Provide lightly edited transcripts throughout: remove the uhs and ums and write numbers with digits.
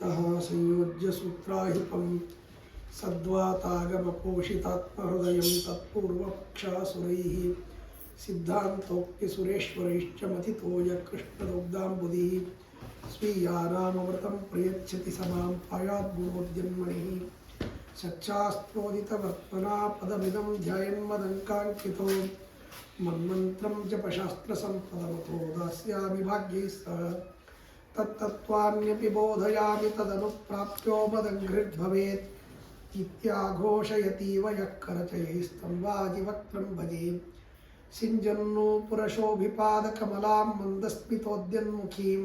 संयोज्य सूत्राहितं सद्वातागमपोषितात्महृदयं तत्पूर्वपक्षासुरैः सिद्धान्तोक्तिसुरेश्वरैश्च मथितो यकृष्णदुग्धाम्बुधिः स्वीयानाममृतं प्रयच्छति समां पायाद्गुणोद्यन्मणिः सच्चास्त्रोदितवर्त्मना पदमिदं ध्यायन्मदङ्काङ्कितो मन्मन्त्रं जपशास्त्रसम्पदमतो दास्यामि भाग्यैः सह तत्तत्त्वान्यपि बोधयामि तदनुप्राप्यो मदङ्घ्रिर्भवेत् इत्याघोषयतीव यः करचयैस्तं वाजिवक्त्रं भजे सिञ्जन्नूपुरशोभिपादकमलां मन्दस्मितोद्यन्मुखीं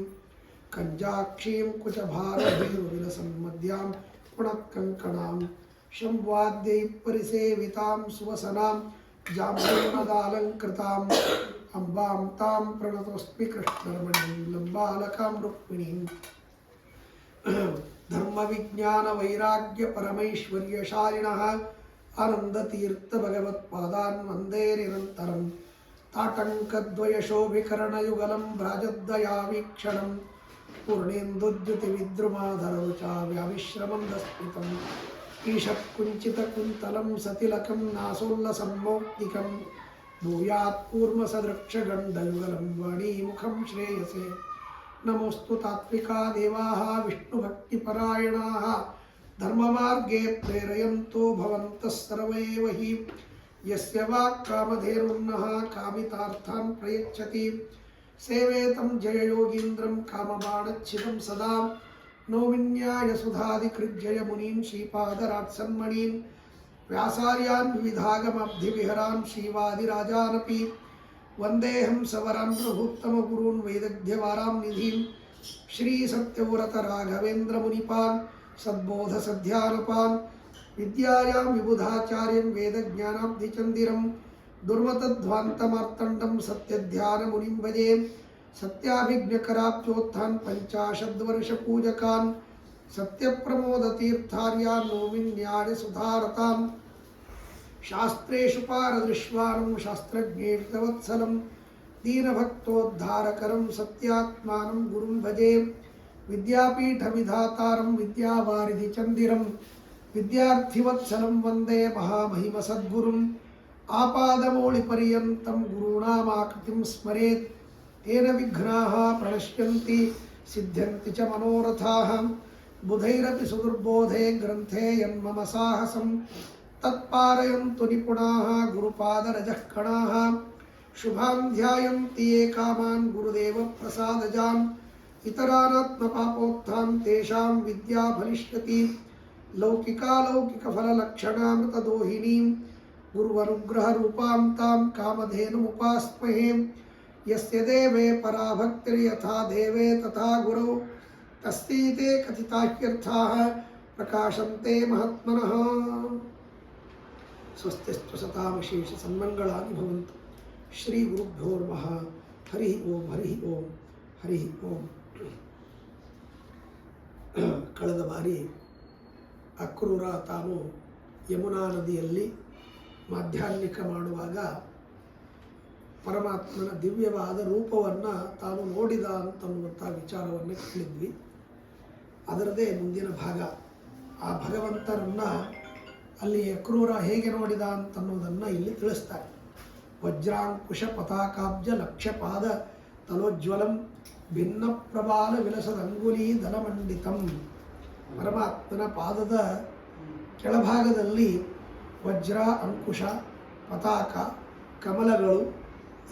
कञ्जाक्षीं कुचभारभीरुविलसन्मद्यां पुणःकङ्कणां शम्वाद्यैः परिसेवितां सुवसनां जाम्बूनदालङ्कृताम् अम्बां तां प्रणतोऽस्मि कृष्णरमणीं लम्बालकां रुक्मिणीं धर्मविज्ञानवैराग्यपरमैश्वर्यशालिनः आनन्दतीर्थभगवत्पादान् वन्दे निरन्तरं ताटङ्कद्वयशोभिकरणयुगलं भ्राजद्दयावीक्षणं पूर्णेन्दुद्युतिविद्रुमाधररुचा व्याविश्रमं दस्मितम् ईषत्कुञ्चितकुन्तलं सतिलकं नासोल्लसम्मौक्तिकं भूयात्कूर्मसदृक्षगण्डयुगलं वाणीमुखं श्रेयसे नमोऽस्तु तात्विका देवाः विष्णुभक्तिपरायणाः धर्ममार्गे प्रेरयन्तो भवन्तः सर्व एव हि यस्य वाक्कामधेनुर्नः कामितार्थान् प्रयच्छति सेवेतं जययोगीन्द्रं कामबाणच्छिदं सदा नौमिन्यायसुधादिकृज्जय मुनीं श्रीपादरात्सन्मणीन् व्यासार्यान् विविधागमब्धिविहरान् श्रीवादिराजानपि वन्देऽहं सवरां प्रभुत्तमगुरून् वैदग्ध्यवारां निधिं श्रीसत्यव्रतराघवेन्द्रमुनिपान् सद्बोधसध्यानपान् विद्यायां विबुधाचार्यं वेदज्ञानाब्धिचन्दिरं दुर्मतध्वान्तमार्तण्डं सत्यध्यानमुनिं भजे सत्याभिज्ञकराब्जोत्थान् पञ्चाशद्वर्षपूजकान् सत्यप्रमोदतीर्थार्यान् नौमिन्यायसुधारतान् शास्त्रेषु पारदृश्वानं शास्त्रज्ञेष्टवत्सलं दीनभक्तोद्धारकरं सत्यात्मानं गुरुं भजे विद्यापीठविधातारं विद्यावारिधिचन्दिरं विद्यार्थिवत्सलं वन्दे महामहिमसद्गुरुम् आपादमौलिपर्यन्तं गुरूणामाकृतिं स्मरेत् तेन विघ्नाः प्रणश्यन्ति सिद्ध्यन्ति च मनोरथाः बुधैरपि सुदुर्बोधे ग्रन्थे यन्मम साहसं तत्पारयन्तु निपुणाः गुरुपादरजःकणाः शुभां ध्यायन्ति ये कामान् गुरुदेवप्रसादजान् इतरानात्मपापोत्थान् तेषां विद्या फलिष्यति लौकिकालौकिकफललक्षणामृतदोहिनीं गुरुवनुग्रहरूपां तां कामधेनुमुपास्महे यस्य देवे परा भक्तिर्यथा देवे तथा गुरौ तस्तीते कथिताह्यर्थाः प्रकाशन्ते महात्मनः स्वस्तिस्तु सतामशेष सन्मङ्गलानि भवन्तु श्री गुरुभ्यो नमः हरि ओಂ हरि ओಂ हरि ओಂ ಕಳೆದ ಬಾರಿ ಅಕ್ರೂರ ತಾನು ಯಮುನಾ ನದಿಯಲ್ಲಿ ಮಾಧ್ಯಾಹ್ನಿಕ ಮಾಡುವಾಗ ಪರಮಾತ್ಮನ ದಿವ್ಯವಾದ ರೂಪವನ್ನು ತಾನು ನೋಡಿದ ಅಂತನ್ನುವಂಥ ವಿಚಾರವನ್ನು ಕೇಳಿದ್ವಿ. ಅದರದೇ ಮುಂದಿನ ಭಾಗ. ಆ ಭಗವಂತನನ್ನು ಅಲ್ಲಿ ಅಕ್ರೂರ ಹೇಗೆ ನೋಡಿದ ಅಂತನ್ನೋದನ್ನು ಇಲ್ಲಿ ತಿಳಿಸ್ತಾರೆ. ವಜ್ರಾಂಕುಶ ಪತಾಕಾಬ್ಜ ಲಕ್ಷಪಾದ ತಲೋಜ್ವಲಂ ಭಿನ್ನ ಪ್ರಬಾಲ ವಿಲಸದಂಗುಲೀ ದಲಮಂಡಿತಂ. ಪರಮಾತ್ಮನ ಪಾದದ ಕೆಳಭಾಗದಲ್ಲಿ ವಜ್ರ, ಅಂಕುಶ, ಪತಾಕ, ಕಮಲಗಳು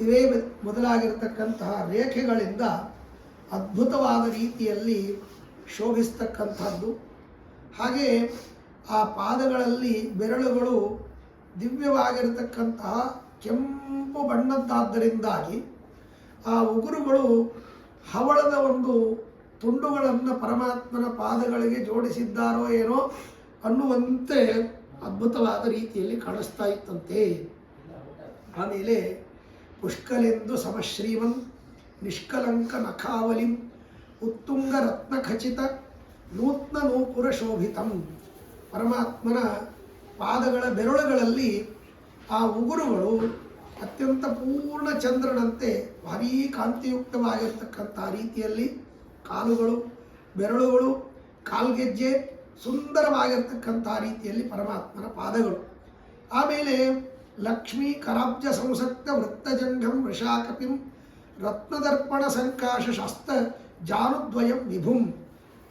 ಇವೇ ಮೊದಲಾಗಿರ್ತಕ್ಕಂತಹ ರೇಖೆಗಳಿಂದ ಅದ್ಭುತವಾದ ರೀತಿಯಲ್ಲಿ ಶೋಭಿಸ್ತಕ್ಕಂಥದ್ದು. ಹಾಗೆ ಆ ಪಾದಗಳಲ್ಲಿ ಬೆರಳುಗಳು ದಿವ್ಯವಾಗಿರತಕ್ಕಂತಹ ಕೆಂಪು ಬಣ್ಣದ್ದಾದ್ದರಿಂದಾಗಿ ಆ ಉಗುರುಗಳು ಹವಳದ ಒಂದು ತುಂಡುಗಳನ್ನು ಪರಮಾತ್ಮನ ಪಾದಗಳಿಗೆ ಜೋಡಿಸಿದ್ದಾರೋ ಏನೋ ಅನ್ನುವಂತೆ ಅದ್ಭುತವಾದ ರೀತಿಯಲ್ಲಿ ಕಾಣಿಸ್ತಾ ಇತ್ತಂತೆ. ಆಮೇಲೆ ಪುಷ್ಕಲೆಂದು ಸಮಶ್ರೀಮನ್ ನಿಷ್ಕಲಂಕ ನಖಾವಲಿಂ ಉತ್ತುಂಗ ರತ್ನಖಚಿತ ನೂತ್ನ ನೂಪುರ ಶೋಭಿತಂ. ಪರಮಾತ್ಮನ ಪಾದಗಳ ಬೆರಳುಗಳಲ್ಲಿ ಆ ಉಗುರುಗಳು ಅತ್ಯಂತ ಪೂರ್ಣ ಚಂದ್ರನಂತೆ ಭಾರೀ ಕಾಂತಿಯುಕ್ತವಾಗಿರ್ತಕ್ಕಂಥ ರೀತಿಯಲ್ಲಿ ಕಾಲುಗಳು, ಬೆರಳುಗಳು ಕಾಲ್ಗೆಜ್ಜೆ ಸುಂದರವಾಗಿರ್ತಕ್ಕಂಥ ರೀತಿಯಲ್ಲಿ ಪರಮಾತ್ಮನ ಪಾದಗಳು. ಆಮೇಲೆ ಲಕ್ಷ್ಮೀ ಕರಾಬ್ಜ ಸಂಸಕ್ತ ವೃತ್ತಜಂಘಂ ವೃಷಾಕಪಿಂ ರತ್ನದರ್ಪಣ ಸಂಕಾಶ ಶಾಸ್ತ ಜಾನುದ್ವಯಂ ವಿಭುಂ.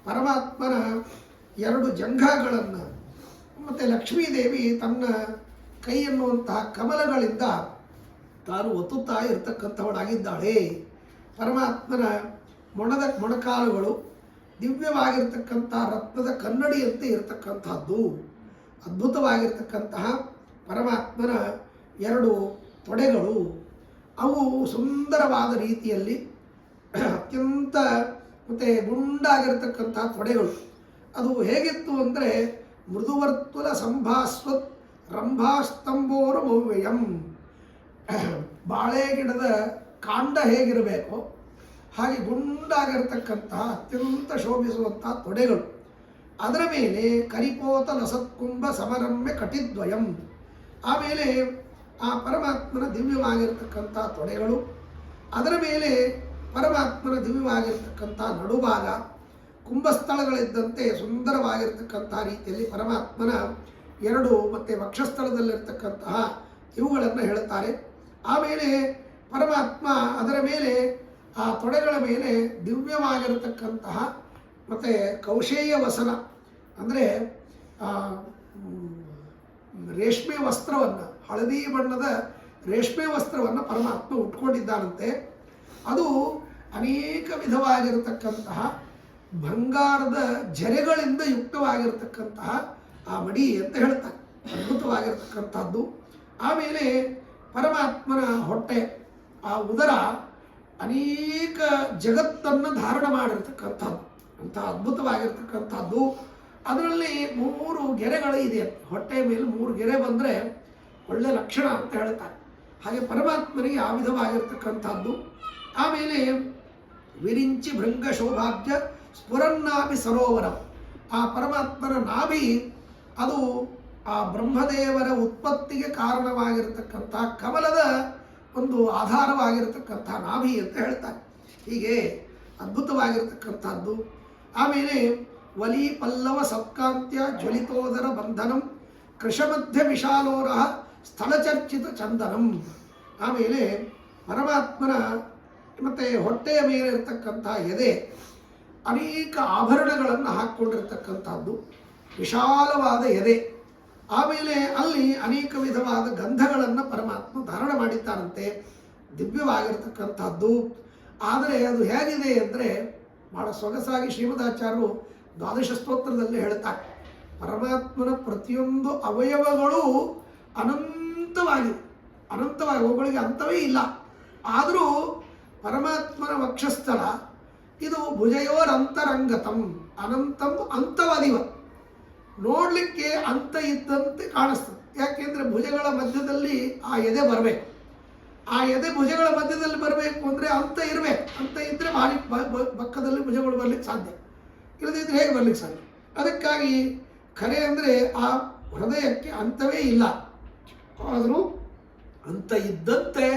ಪರಮಾತ್ಮನ ಎರಡು ಜಂಘಗಳನ್ನು ಮತ್ತು ಲಕ್ಷ್ಮೀದೇವಿ ತನ್ನ ಕೈ ಎನ್ನುವಂತಹ ಕಮಲಗಳಿಂದ ತಾನು ಒತ್ತುತ್ತಾ ಇರತಕ್ಕಂಥವಳಾಗಿದ್ದಾಳೆ. ಪರಮಾತ್ಮನ ಮೊಣಕಾಲುಗಳು ದಿವ್ಯವಾಗಿರ್ತಕ್ಕಂಥ ರತ್ನದ ಕನ್ನಡಿಯಂತೆ ಇರತಕ್ಕಂಥದ್ದು. ಅದ್ಭುತವಾಗಿರ್ತಕ್ಕಂತಹ ಪರಮಾತ್ಮನ ಎರಡು ತೊಡೆಗಳು, ಅವು ಸುಂದರವಾದ ರೀತಿಯಲ್ಲಿ ಅತ್ಯಂತ ಮತ್ತು ಗುಂಡಾಗಿರ್ತಕ್ಕಂಥ ತೊಡೆಗಳು. ಅದು ಹೇಗಿತ್ತು ಅಂದರೆ ಮೃದುವರ್ತುಲ ಸಂಭಾಸ್ವತ್ ರಂಭಾಸ್ತಂಬೋರು ಮೌವ್ಯಯಂ. ಬಾಳೆ ಗಿಡದ ಕಾಂಡ ಹೇಗಿರಬೇಕೋ ಹಾಗೆ ಗುಂಡಾಗಿರ್ತಕ್ಕಂತಹ ಅತ್ಯಂತ ಶೋಭಿಸುವಂಥ ತೊಡೆಗಳು. ಅದರ ಮೇಲೆ ಕರಿಪೋತ ಲಸತ್ಕುಂಭ ಸಮರಮ್ಯ ಕಟಿದ್ವಯಂ. ಆಮೇಲೆ ಆ ಪರಮಾತ್ಮನ ದಿವ್ಯವಾಗಿರ್ತಕ್ಕಂಥ ತೊಡೆಗಳು, ಅದರ ಮೇಲೆ ಪರಮಾತ್ಮನ ದಿವ್ಯವಾಗಿರ್ತಕ್ಕಂಥ ನಡುಭಾಗ, ಕುಂಭಸ್ಥಳಗಳಿದ್ದಂತೆ ಸುಂದರವಾಗಿರ್ತಕ್ಕಂಥ ರೀತಿಯಲ್ಲಿ ಪರಮಾತ್ಮನ ಎರಡು ಮತ್ತು ವಕ್ಷಸ್ಥಳದಲ್ಲಿರ್ತಕ್ಕಂತಹ ಇವುಗಳನ್ನು ಹೇಳುತ್ತಾರೆ. ಆಮೇಲೆ ಪರಮಾತ್ಮ ಅದರ ಮೇಲೆ ಆ ತೊಡೆಗಳ ಮೇಲೆ ದಿವ್ಯವಾಗಿರತಕ್ಕಂತಹ ಮತ್ತು ಕೌಶೇಯ ವಸನ ಅಂದರೆ ರೇಷ್ಮೆ ವಸ್ತ್ರವನ್ನು, ಹಳದಿ ಬಣ್ಣದ ರೇಷ್ಮೆ ವಸ್ತ್ರವನ್ನು ಪರಮಾತ್ಮ ಉಟ್ಕೊಂಡಿದ್ದಾನಂತೆ. ಅದು ಅನೇಕ ವಿಧವಾಗಿರತಕ್ಕಂತಹ ಬಂಗಾರದ ಜರೆಗಳಿಂದ ಯುಕ್ತವಾಗಿರತಕ್ಕಂತಹ ಆ ಮಡಿ ಅಂತ ಹೇಳ್ತಾರೆ. ಅದ್ಭುತವಾಗಿರ್ತಕ್ಕಂಥದ್ದು. ಆಮೇಲೆ ಪರಮಾತ್ಮನ ಹೊಟ್ಟೆ, ಆ ಉದರ ಅನೇಕ ಜಗತ್ತನ್ನು ಧಾರಣ ಮಾಡಿರ್ತಕ್ಕಂಥದ್ದು, ಅಂಥ ಅದ್ಭುತವಾಗಿರ್ತಕ್ಕಂಥದ್ದು. ಅದರಲ್ಲಿ 3 ಗೆರೆಗಳು ಇದೆ. ಹೊಟ್ಟೆಯ ಮೇಲೆ 3 ಗೆರೆ ಬಂದರೆ ಒಳ್ಳೆ ಲಕ್ಷಣ ಅಂತ ಹೇಳ್ತಾರೆ. ಹಾಗೆ ಪರಮಾತ್ಮನಿಗೆ ಆ ವಿಧವಾಗಿರ್ತಕ್ಕಂಥದ್ದು. ಆಮೇಲೆ ವಿರಿಂಚಿ ಭೃಂಗ ಶೋಭಾಗ್ಯ ಸ್ಫುರನ್ನಾಭಿ ಸರೋವರ. ಆ ಪರಮಾತ್ಮನ ನಾಭಿ ಅದು ಆ ಬ್ರಹ್ಮದೇವರ ಉತ್ಪತ್ತಿಗೆ ಕಾರಣವಾಗಿರತಕ್ಕಂಥ ಕಮಲದ ಒಂದು ಆಧಾರವಾಗಿರತಕ್ಕಂಥ ನಾಭಿ ಅಂತ ಹೇಳ್ತಾರೆ. ಹೀಗೆ ಅದ್ಭುತವಾಗಿರ್ತಕ್ಕಂಥದ್ದು. ಆಮೇಲೆ ವಲಿ ಪಲ್ಲವ ಸತ್ಕಾಂತ್ಯ ಜ್ವಲಿತೋದರ ಬಂಧನಂ ಕೃಷಮಧ್ಯ ವಿಶಾಲೋರ ಸ್ಥಳಚರ್ಚಿತ ಚಂದನಂ. ಆಮೇಲೆ ಪರಮಾತ್ಮನ ಮತ್ತು ಹೊಟ್ಟೆಯ ಮೇಲೆ ಇರತಕ್ಕಂಥ ಎದೆ ಅನೇಕ ಆಭರಣಗಳನ್ನು ಹಾಕ್ಕೊಂಡಿರ್ತಕ್ಕಂಥದ್ದು, ವಿಶಾಲವಾದ ಎದೆ. ಆಮೇಲೆ ಅಲ್ಲಿ ಅನೇಕ ವಿಧವಾದ ಗಂಧಗಳನ್ನು ಪರಮಾತ್ಮ ಧಾರಣ ಮಾಡಿದ್ದಾನಂತೆ, ದಿವ್ಯವಾಗಿರ್ತಕ್ಕಂಥದ್ದು. ಆದರೆ ಅದು ಹೇಗಿದೆ ಅಂದರೆ ಭಾಳ ಸೊಗಸಾಗಿ ಶ್ರೀಮದಾಚಾರ್ಯರು ದ್ವಾದಶ ಸ್ತೋತ್ರದಲ್ಲಿ ಹೇಳ್ತಾರೆ. ಪರಮಾತ್ಮನ ಪ್ರತಿಯೊಂದು ಅವಯವಗಳು ಅನಂತವಾಗಿ ಅವುಗಳಿಗೆ ಅಂತವೇ ಇಲ್ಲ. ಆದರೂ ಪರಮಾತ್ಮನ ವಕ್ಷಸ್ಥಳ ಇದು ಭುಜಯೋರಂತರಂಗತಂ ಅನಂತಂ ಅಂತವದಿವ. ನೋಡಲಿಕ್ಕೆ ಅಂತ ಇದ್ದಂತೆ ಕಾಣಿಸ್ತದೆ. ಯಾಕೆಂದರೆ ಭುಜಗಳ ಮಧ್ಯದಲ್ಲಿ ಆ ಎದೆ ಬರಬೇಕು. ಆ ಎದೆ ಭುಜಗಳ ಮಧ್ಯದಲ್ಲಿ ಬರಬೇಕು ಅಂದರೆ ಅಂತ ಇರಬೇಕು. ಅಂತ ಇದ್ದರೆ ಪಕ್ಕದಲ್ಲಿ ಭುಜಗಳು ಬರಲಿಕ್ಕೆ ಸಾಧ್ಯ, ಇಲ್ಲದಿದ್ದರೆ ಹೇಗೆ ಬರಲಿಕ್ಕೆ ಸಾಧ್ಯ? ಅದಕ್ಕಾಗಿ ಖರೆ ಅಂದರೆ ಆ ಹೃದಯಕ್ಕೆ ಅಂತವೇ ಇಲ್ಲ. ಆದರೂ ಅಂತ ಇದ್ದಂತೆ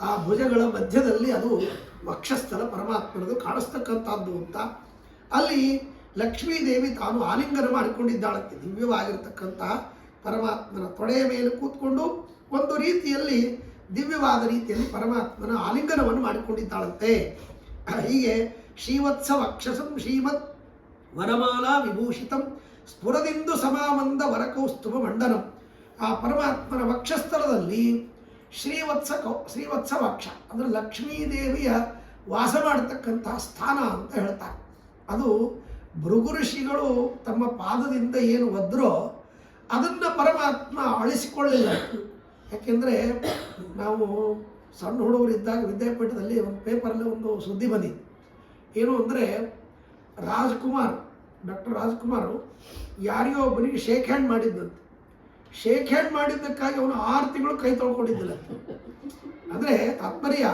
ಆ ಭುಜಗಳ ಮಧ್ಯದಲ್ಲಿ ಅದು ವಕ್ಷಸ್ಥಲ ಪರಮಾತ್ಮನದು ಕಾಣಿಸ್ತಕ್ಕಂಥದ್ದು ಅಂತ. ಅಲ್ಲಿ ಲಕ್ಷ್ಮೀದೇವಿ ತಾನು ಆಲಿಂಗನ ಮಾಡಿಕೊಂಡಿದ್ದಾಳಂತೆ. ದಿವ್ಯವಾಗಿರ್ತಕ್ಕಂತಹ ಪರಮಾತ್ಮನ ತೊಡೆಯ ಮೇಲೆ ಕೂತ್ಕೊಂಡು ಒಂದು ರೀತಿಯಲ್ಲಿ ದಿವ್ಯವಾದ ರೀತಿಯಲ್ಲಿ ಪರಮಾತ್ಮನ ಆಲಿಂಗನವನ್ನು ಮಾಡಿಕೊಂಡಿದ್ದಾಳಂತೆ. ಹೀಗೆ ಶ್ರೀವತ್ಸ ವಕ್ಷಸಂ ಶ್ರೀಮತ್ ವರಮಾಲಾ ವಿಭೂಷಿತಂ ಸ್ಫುರದಿಂದು ಸಮಾಮಂದ ವರಕೌಸ್ತುಭ ಮಂಡನಂ. ಆ ಪರಮಾತ್ಮನ ವಕ್ಷಸ್ಥಳದಲ್ಲಿ ಶ್ರೀವತ್ಸ ವಕ್ಷ ಅಂದರೆ ಲಕ್ಷ್ಮೀದೇವಿಯ ವಾಸ ಮಾಡತಕ್ಕಂತಹ ಸ್ಥಾನ ಅಂತ ಹೇಳ್ತಾರೆ. ಅದು ಭೃಗು ಋಷಿಗಳು ತಮ್ಮ ಪಾದದಿಂದ ಏನು ಒದ್ರೋ ಅದನ್ನು ಪರಮಾತ್ಮ ಅಳಿಸಿಕೊಳ್ಳಿಲ್ಲ. ಯಾಕೆಂದರೆ ನಾವು ಸಣ್ಣ ಹುಡುಗರಿದ್ದಾಗ ವಿದ್ಯಾಪೀಠದಲ್ಲಿ ಒಂದು ಪೇಪರಲ್ಲಿ ಒಂದು ಸುದ್ದಿ ಬಂದಿತ್ತು. ಏನು ಅಂದರೆ ಡಾಕ್ಟರ್ ರಾಜ್ಕುಮಾರ್ ಯಾರಿಗೋ ಒಬ್ಬನಿಗೆ ಶೇಕ್ ಹ್ಯಾಂಡ್ ಮಾಡಿದ್ದಂತೆ. ಶೇಕ್ ಹ್ಯಾಂಡ್ ಮಾಡಿದ್ದಕ್ಕಾಗಿ ಅವನು 6 ತಿಂಗಳು ಕೈ ತೊಳ್ಕೊಂಡಿದ್ದಿಲ್ಲ. ಅಂದರೆ ತಾತ್ಪರ್ಯ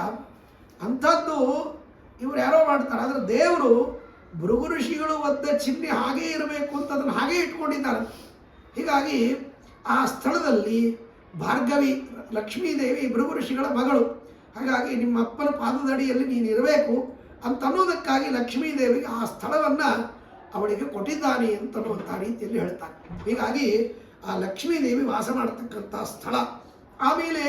ಅಂಥದ್ದು ಇವರು ಯಾರೋ ಮಾಡ್ತಾರೆ. ಆದರೆ ದೇವರು ಭೃಗು ಋಷಿಗಳು ಒದ್ದ ಚಿಹ್ನೆ ಹಾಗೇ ಇರಬೇಕು ಅಂತ ಅದನ್ನು ಹಾಗೇ ಇಟ್ಕೊಂಡಿದ್ದಾರೆ. ಹೀಗಾಗಿ ಆ ಸ್ಥಳದಲ್ಲಿ ಭಾರ್ಗವಿ ಲಕ್ಷ್ಮೀದೇವಿ ಭೃಗು ಋಷಿಗಳ ಮಗಳು. ಹಾಗಾಗಿ ನಿಮ್ಮ ಅಪ್ಪನ ಪಾದದಡಿಯಲ್ಲಿ ನೀನು ಇರಬೇಕು ಅಂತ ಅನ್ನೋದಕ್ಕಾಗಿ ಲಕ್ಷ್ಮೀದೇವಿಗೆ ಆ ಸ್ಥಳವನ್ನು ಅವಳಿಗೆ ಕೊಟ್ಟಿದ್ದಾನೆ ಅಂತನ್ನುವಂಥ ರೀತಿಯಲ್ಲಿ ಹೇಳ್ತಾರೆ. ಹೀಗಾಗಿ ಆ ಲಕ್ಷ್ಮೀದೇವಿ ವಾಸ ಮಾಡತಕ್ಕಂಥ ಸ್ಥಳ. ಆಮೇಲೆ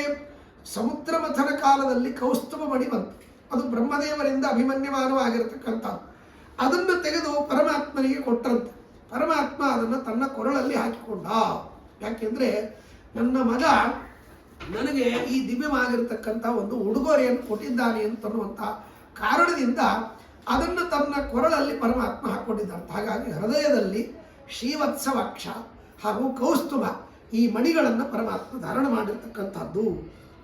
ಸಮುದ್ರ ಮಥನ ಕಾಲದಲ್ಲಿ ಕೌಸ್ತುಭ ಮಣಿ ಬಂತು. ಅದು ಬ್ರಹ್ಮದೇವರಿಂದ ಅಭಿಮನ್ಯಮಾನವಾಗಿರತಕ್ಕಂಥದ್ದು. ಅದನ್ನು ತೆಗೆದು ಪರಮಾತ್ಮನಿಗೆ ಕೊಟ್ಟರಂತೆ. ಪರಮಾತ್ಮ ಅದನ್ನು ತನ್ನ ಕೊರಳಲ್ಲಿ ಹಾಕಿಕೊಂಡ. ಯಾಕೆಂದರೆ ನನ್ನ ಮಗ ನನಗೆ ಈ ದಿವ್ಯವಾಗಿರ್ತಕ್ಕಂಥ ಒಂದು ಉಡುಗೊರೆಯನ್ನು ಕೊಟ್ಟಿದ್ದಾನೆ ಅಂತನ್ನುವಂಥ ಕಾರಣದಿಂದ ಅದನ್ನು ತನ್ನ ಕೊರಳಲ್ಲಿ ಪರಮಾತ್ಮ ಹಾಕ್ಕೊಂಡಿದ್ದಾನೆ. ಹಾಗಾಗಿ ಹೃದಯದಲ್ಲಿ ಶ್ರೀವತ್ಸವಕ್ಷ ಹಾಗೂ ಕೌಸ್ತುಭ ಈ ಮಣಿಗಳನ್ನು ಪರಮಾತ್ಮ ಧಾರಣ ಮಾಡಿರ್ತಕ್ಕಂಥದ್ದು.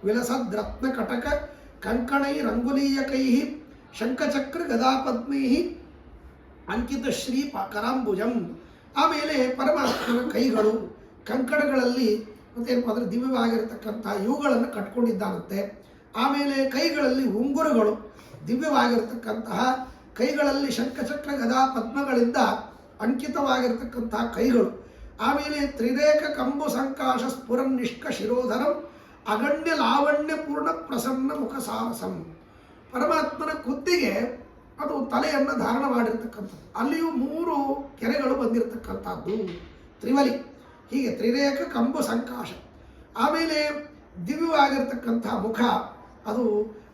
ವಿಲಸದ್ರತ್ನ ಕಟಕ ಕಂಕಣೈ ರಂಗುಲೀಯಕೈ ಶಂಖಚಕ್ರ ಗದಾಪದ್ಮೈ ಅಂಕಿತ ಶ್ರೀ ಕರಾಂಬುಜಂ. ಆಮೇಲೆ ಪರಮಾತ್ಮನ ಕೈಗಳು ಕಂಕಣಗಳಲ್ಲಿ ಮತ್ತೇನಪ್ಪ ಅಂದರೆ ದಿವ್ಯವಾಗಿರತಕ್ಕಂಥ ಇವುಗಳನ್ನು ಕಟ್ಕೊಂಡಿದ್ದಾನಂತೆ. ಆಮೇಲೆ ಕೈಗಳಲ್ಲಿ ಉಂಗುರಗಳು, ದಿವ್ಯವಾಗಿರತಕ್ಕಂತಹ ಕೈಗಳಲ್ಲಿ ಶಂಖಚಕ್ರ ಗದಾ ಪದ್ಮಗಳಿಂದ ಅಂಕಿತವಾಗಿರತಕ್ಕಂತಹ ಕೈಗಳು. ಆಮೇಲೆ ತ್ರಿರೇಖ ಕಂಬು ಸಂಕಾಶ ಸ್ಫುರನ್ ನಿಷ್ಕ ಶಿರೋಧರಂ ಅಗಣ್ಯ ಲಾವಣ್ಯ ಪೂರ್ಣ ಪ್ರಸನ್ನ ಮುಖ ಸಾಹಸಂ. ಪರಮಾತ್ಮನ ಕುತ್ತಿಗೆ ಅದು ತಲೆಯನ್ನು ಧಾರಣ ಮಾಡಿರ್ತಕ್ಕಂಥದ್ದು. ಅಲ್ಲಿಯೂ 3 ಕೆರೆಗಳು ಬಂದಿರತಕ್ಕಂಥದ್ದು, ತ್ರಿವಲಿ. ಹೀಗೆ ತ್ರಿರೇಖ ಕಂಬು ಸಂಕಾಶ. ಆಮೇಲೆ ದಿವ್ಯವಾಗಿರ್ತಕ್ಕಂಥ ಮುಖ, ಅದು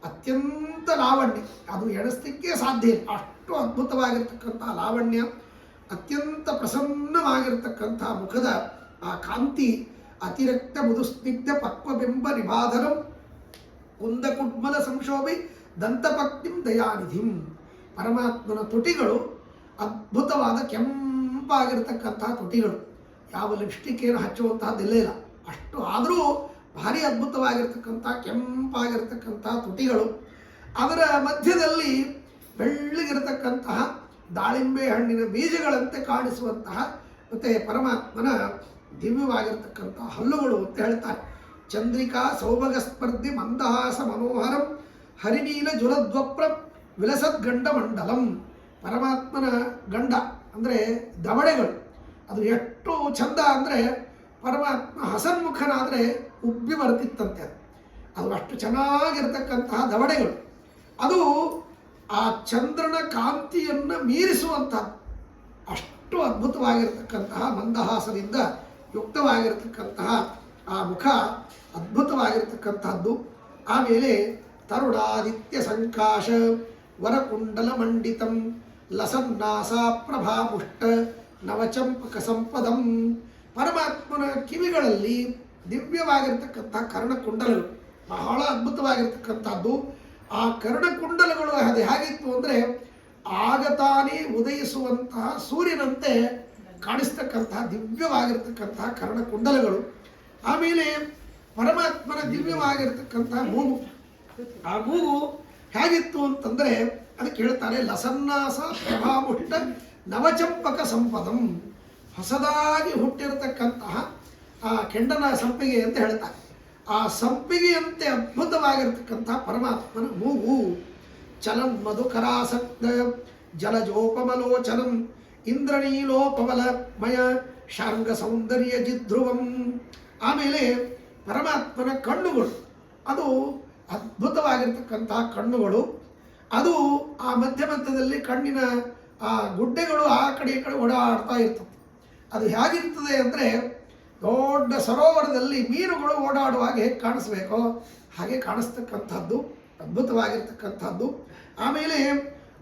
ಅತ್ಯಂತ ಲಾವಣ್ಯ, ಅದು ಎಣಿಸ್ಲಿಕ್ಕೆ ಸಾಧ್ಯ ಇಲ್ಲ, ಅಷ್ಟು ಅದ್ಭುತವಾಗಿರ್ತಕ್ಕಂಥ ಲಾವಣ್ಯ, ಅತ್ಯಂತ ಪ್ರಸನ್ನವಾಗಿರ್ತಕ್ಕಂಥ ಮುಖದ ಆ ಕಾಂತಿ, ಅತಿರಕ್ತ ಮುದುಸ್ನಿಗ್ಧ ಪಕ್ವಬಿಂಬ ನಿಬಾಧನಂ ಕುಂದಕುಡ್ಮಲ ಸಂಶೋಭಿ ದಂತಪಕ್ತಿಂ ದಯಾನಿಧಿಂ. ಪರಮಾತ್ಮನ ತುಟಿಗಳು ಅದ್ಭುತವಾದ ಕೆಂಪಾಗಿರ್ತಕ್ಕಂಥ ತುಟಿಗಳು, ಯಾವ ಲಿಪ್ಸ್ಟಿಕ್ಕೇನು ಹಚ್ಚುವಂತಹದ್ದಿಲ್ಲ ಇಲ್ಲ, ಅಷ್ಟು ಆದರೂ ಭಾರಿ ಅದ್ಭುತವಾಗಿರ್ತಕ್ಕಂಥ ಕೆಂಪಾಗಿರ್ತಕ್ಕಂಥ ತುಟಿಗಳು. ಅದರ ಮಧ್ಯದಲ್ಲಿ ಬೆಳ್ಳಗಿರತಕ್ಕಂತಹ ದಾಳಿಂಬೆ ಹಣ್ಣಿನ ಬೀಜಗಳಂತೆ ಕಾಣಿಸುವಂತಹ ಮತ್ತು ಪರಮಾತ್ಮನ ದಿವ್ಯವಾಗಿರ್ತಕ್ಕಂಥ ಹಲ್ಲುಗಳು ಅಂತ ಹೇಳ್ತಾರೆ. ಚಂದ್ರಿಕಾ ಸೌಭಗ ಸ್ಪರ್ಧಿ ಮಂದಹಾಸ ಮನೋಹರಂ ಹರಿನೀಲ ಜುಲದ್ವಪ್ರ ವಿಲಸದ್ ಗಂಡ ಮಂಡಲಂ. ಪರಮಾತ್ಮನ ಗಂಡ ಅಂದರೆ ದವಡೆಗಳು, ಅದು ಎಷ್ಟು ಚಂದ ಅಂದರೆ ಪರಮಾತ್ಮ ಹಸನ್ಮುಖನಾದರೆ ಉಬ್ಬಿ ಬರ್ತಿತ್ತಂತೆ. ಅದು ಅಷ್ಟು ಚೆನ್ನಾಗಿರ್ತಕ್ಕಂತಹ ದವಡೆಗಳು, ಅದು ಆ ಚಂದ್ರನ ಕಾಂತಿಯನ್ನು ಮೀರಿಸುವಂಥದ್ದು. ಅಷ್ಟು ಅದ್ಭುತವಾಗಿರ್ತಕ್ಕಂತಹ ಮಂದಹಾಸದಿಂದ ಯುಕ್ತವಾಗಿರ್ತಕ್ಕಂತಹ ಆ ಮುಖ ಅದ್ಭುತವಾಗಿರ್ತಕ್ಕಂಥದ್ದು. ಆಮೇಲೆ ತರುಣಾದಿತ್ಯ ಸಂಕಾಶ ವರಕುಂಡಲ ಮಂಡಿತಂ ಲಸನ್ನಾಸಾ ಪ್ರಭಾಮುಷ್ಟ ನವಚಂಪಕ ಸಂಪದಂ. ಪರಮಾತ್ಮನ ಕಿವಿಗಳಲ್ಲಿ ದಿವ್ಯವಾಗಿರ್ತಕ್ಕಂಥ ಕರ್ಣಕುಂಡಲಗಳು, ಬಹಳ ಅದ್ಭುತವಾಗಿರ್ತಕ್ಕಂಥದ್ದು. ಆ ಕರ್ಣಕುಂಡಲಗಳು ಅದು ಹೇಗಿತ್ತು ಅಂದರೆ ಆಗ ತಾನೇ ಉದಯಿಸುವಂತಹ ಸೂರ್ಯನಂತೆ ಕಾಣಿಸ್ತಕ್ಕಂತಹ ದಿವ್ಯವಾಗಿರ್ತಕ್ಕಂತಹ ಕರ್ಣಕುಂಡಲಗಳು. ಆಮೇಲೆ ಪರಮಾತ್ಮನ ದಿವ್ಯವಾಗಿರ್ತಕ್ಕಂತಹ ಮೂಗು, ಆ ಮೂಗು ಹೇಗಿತ್ತು ಅಂತಂದರೆ ಅದಕ್ಕೆ ಹೇಳ್ತಾರೆ ಲಸನ್ನಾಸ ಪ್ರಭಾಮುಷ್ಟ ನವಚಂಪಕ ಸಂಪದಂ. ಹೊಸದಾಗಿ ಹುಟ್ಟಿರತಕ್ಕಂತಹ ಆ ಕೆಂಡನ ಸಂಪಿಗೆ ಅಂತ ಹೇಳ್ತಾರೆ. ಆ ಸಂಪಿಗೆಯಂತೆ ಅದ್ಭುತವಾಗಿರ್ತಕ್ಕಂತಹ ಪರಮಾತ್ಮನ ಮೂಗು. ಚಲನ್ ಮಧುಕರಾಸಕ್ತ ಜಲಜೋಪಮಲೋಚನಂ ಇಂದ್ರನೀಲೋಪಮಲಮಯ ಶಾಂಗ ಸೌಂದರ್ಯ ಜಿಧ್ರುವಂ. ಆಮೇಲೆ ಪರಮಾತ್ಮನ ಕಣ್ಣುಗಳು, ಅದು ಅದ್ಭುತವಾಗಿರ್ತಕ್ಕಂತಹ ಕಣ್ಣುಗಳು. ಅದು ಆ ಮಧ್ಯ ಮಧ್ಯದಲ್ಲಿ ಕಣ್ಣಿನ ಆ ಗುಡ್ಡೆಗಳು ಆ ಕಡೆ ಈ ಕಡೆ ಓಡಾಡ್ತಾ ಇರ್ತದೆ. ಅದು ಹೇಗಿರ್ತದೆ ಅಂದರೆ ದೊಡ್ಡ ಸರೋವರದಲ್ಲಿ ಮೀನುಗಳು ಓಡಾಡುವಾಗ ಹೇಗೆ ಕಾಣಿಸ್ಬೇಕೋ ಹಾಗೆ ಕಾಣಿಸ್ತಕ್ಕಂಥದ್ದು, ಅದ್ಭುತವಾಗಿರ್ತಕ್ಕಂಥದ್ದು. ಆಮೇಲೆ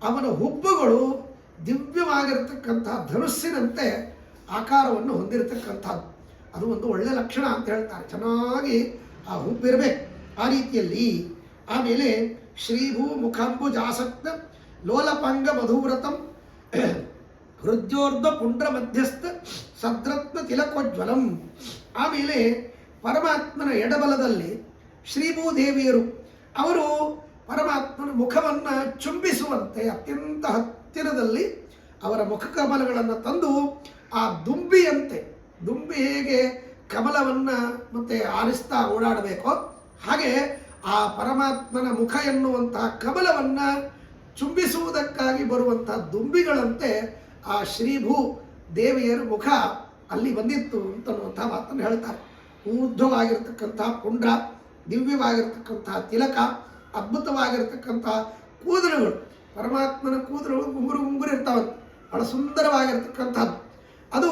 ಅವನ ಹುಬ್ಬುಗಳು ದಿವ್ಯವಾಗಿರ್ತಕ್ಕಂಥ ಧನುಸ್ಸಿನಂತೆ ಆಕಾರವನ್ನು ಹೊಂದಿರತಕ್ಕಂಥದ್ದು. ಅದು ಒಂದು ಒಳ್ಳೆಯ ಲಕ್ಷಣ ಅಂತ ಹೇಳ್ತಾರೆ. ಚೆನ್ನಾಗಿ ಆ ಹುಬ್ಬಿರಬೇಕು ಆ ರೀತಿಯಲ್ಲಿ. ಆಮೇಲೆ ಶ್ರೀಭೂ ಮುಖಾಂಬುಜಾಸಕ್ತ ಲೋಲಪಂಗ ಮಧುವ್ರತಂ ಹೃದ್ಯೋರ್ಧ ಪುಂಡ್ರ ಮಧ್ಯಸ್ಥ ಸದ್ರತ್ನ ತಿಲಕೋಜ್ವಲಂ. ಆಮೇಲೆ ಪರಮಾತ್ಮನ ಎಡಬಲದಲ್ಲಿ ಶ್ರೀಭೂದೇವಿಯರು, ಅವರು ಪರಮಾತ್ಮನ ಮುಖವನ್ನು ಚುಂಬಿಸುವಂತೆ ಅತ್ಯಂತ ಹತ್ತಿರದಲ್ಲಿ ಅವರ ಮುಖಕಮಲಗಳನ್ನು ತಂದು ಆ ದುಂಬಿಯಂತೆ, ದುಂಬಿ ಹೇಗೆ ಕಮಲವನ್ನು ಮತ್ತೆ ಆರಿಸ್ತಾ ಓಡಾಡಬೇಕೋ ಹಾಗೆ ಆ ಪರಮಾತ್ಮನ ಮುಖ ಎನ್ನುವಂತಹ ಕಮಲವನ್ನು ಚುಂಬಿಸುವುದಕ್ಕಾಗಿ ಬರುವಂತಹ ದುಂಬಿಗಳಂತೆ ಆ ಶ್ರೀಭೂ ದೇವಿಯರ ಮುಖ ಅಲ್ಲಿ ಬಂದಿತ್ತು ಅಂತನ್ನುವಂಥ ಮಾತನ್ನು ಹೇಳ್ತಾರೆ. ಊರ್ಧ್ವವಾಗಿರ್ತಕ್ಕಂಥ ಪುಂಡ್ರ, ದಿವ್ಯವಾಗಿರ್ತಕ್ಕಂಥ ತಿಲಕ, ಅದ್ಭುತವಾಗಿರ್ತಕ್ಕಂಥ ಕೂದಲುಗಳು. ಪರಮಾತ್ಮನ ಕೂದಲುಗಳು ಗುಂಗುರು ಗುಂಗುರು ಇರ್ತಾವಂತೆ. ಬಹಳ ಸುಂದರವಾಗಿರ್ತಕ್ಕಂಥದ್ದು. ಅದು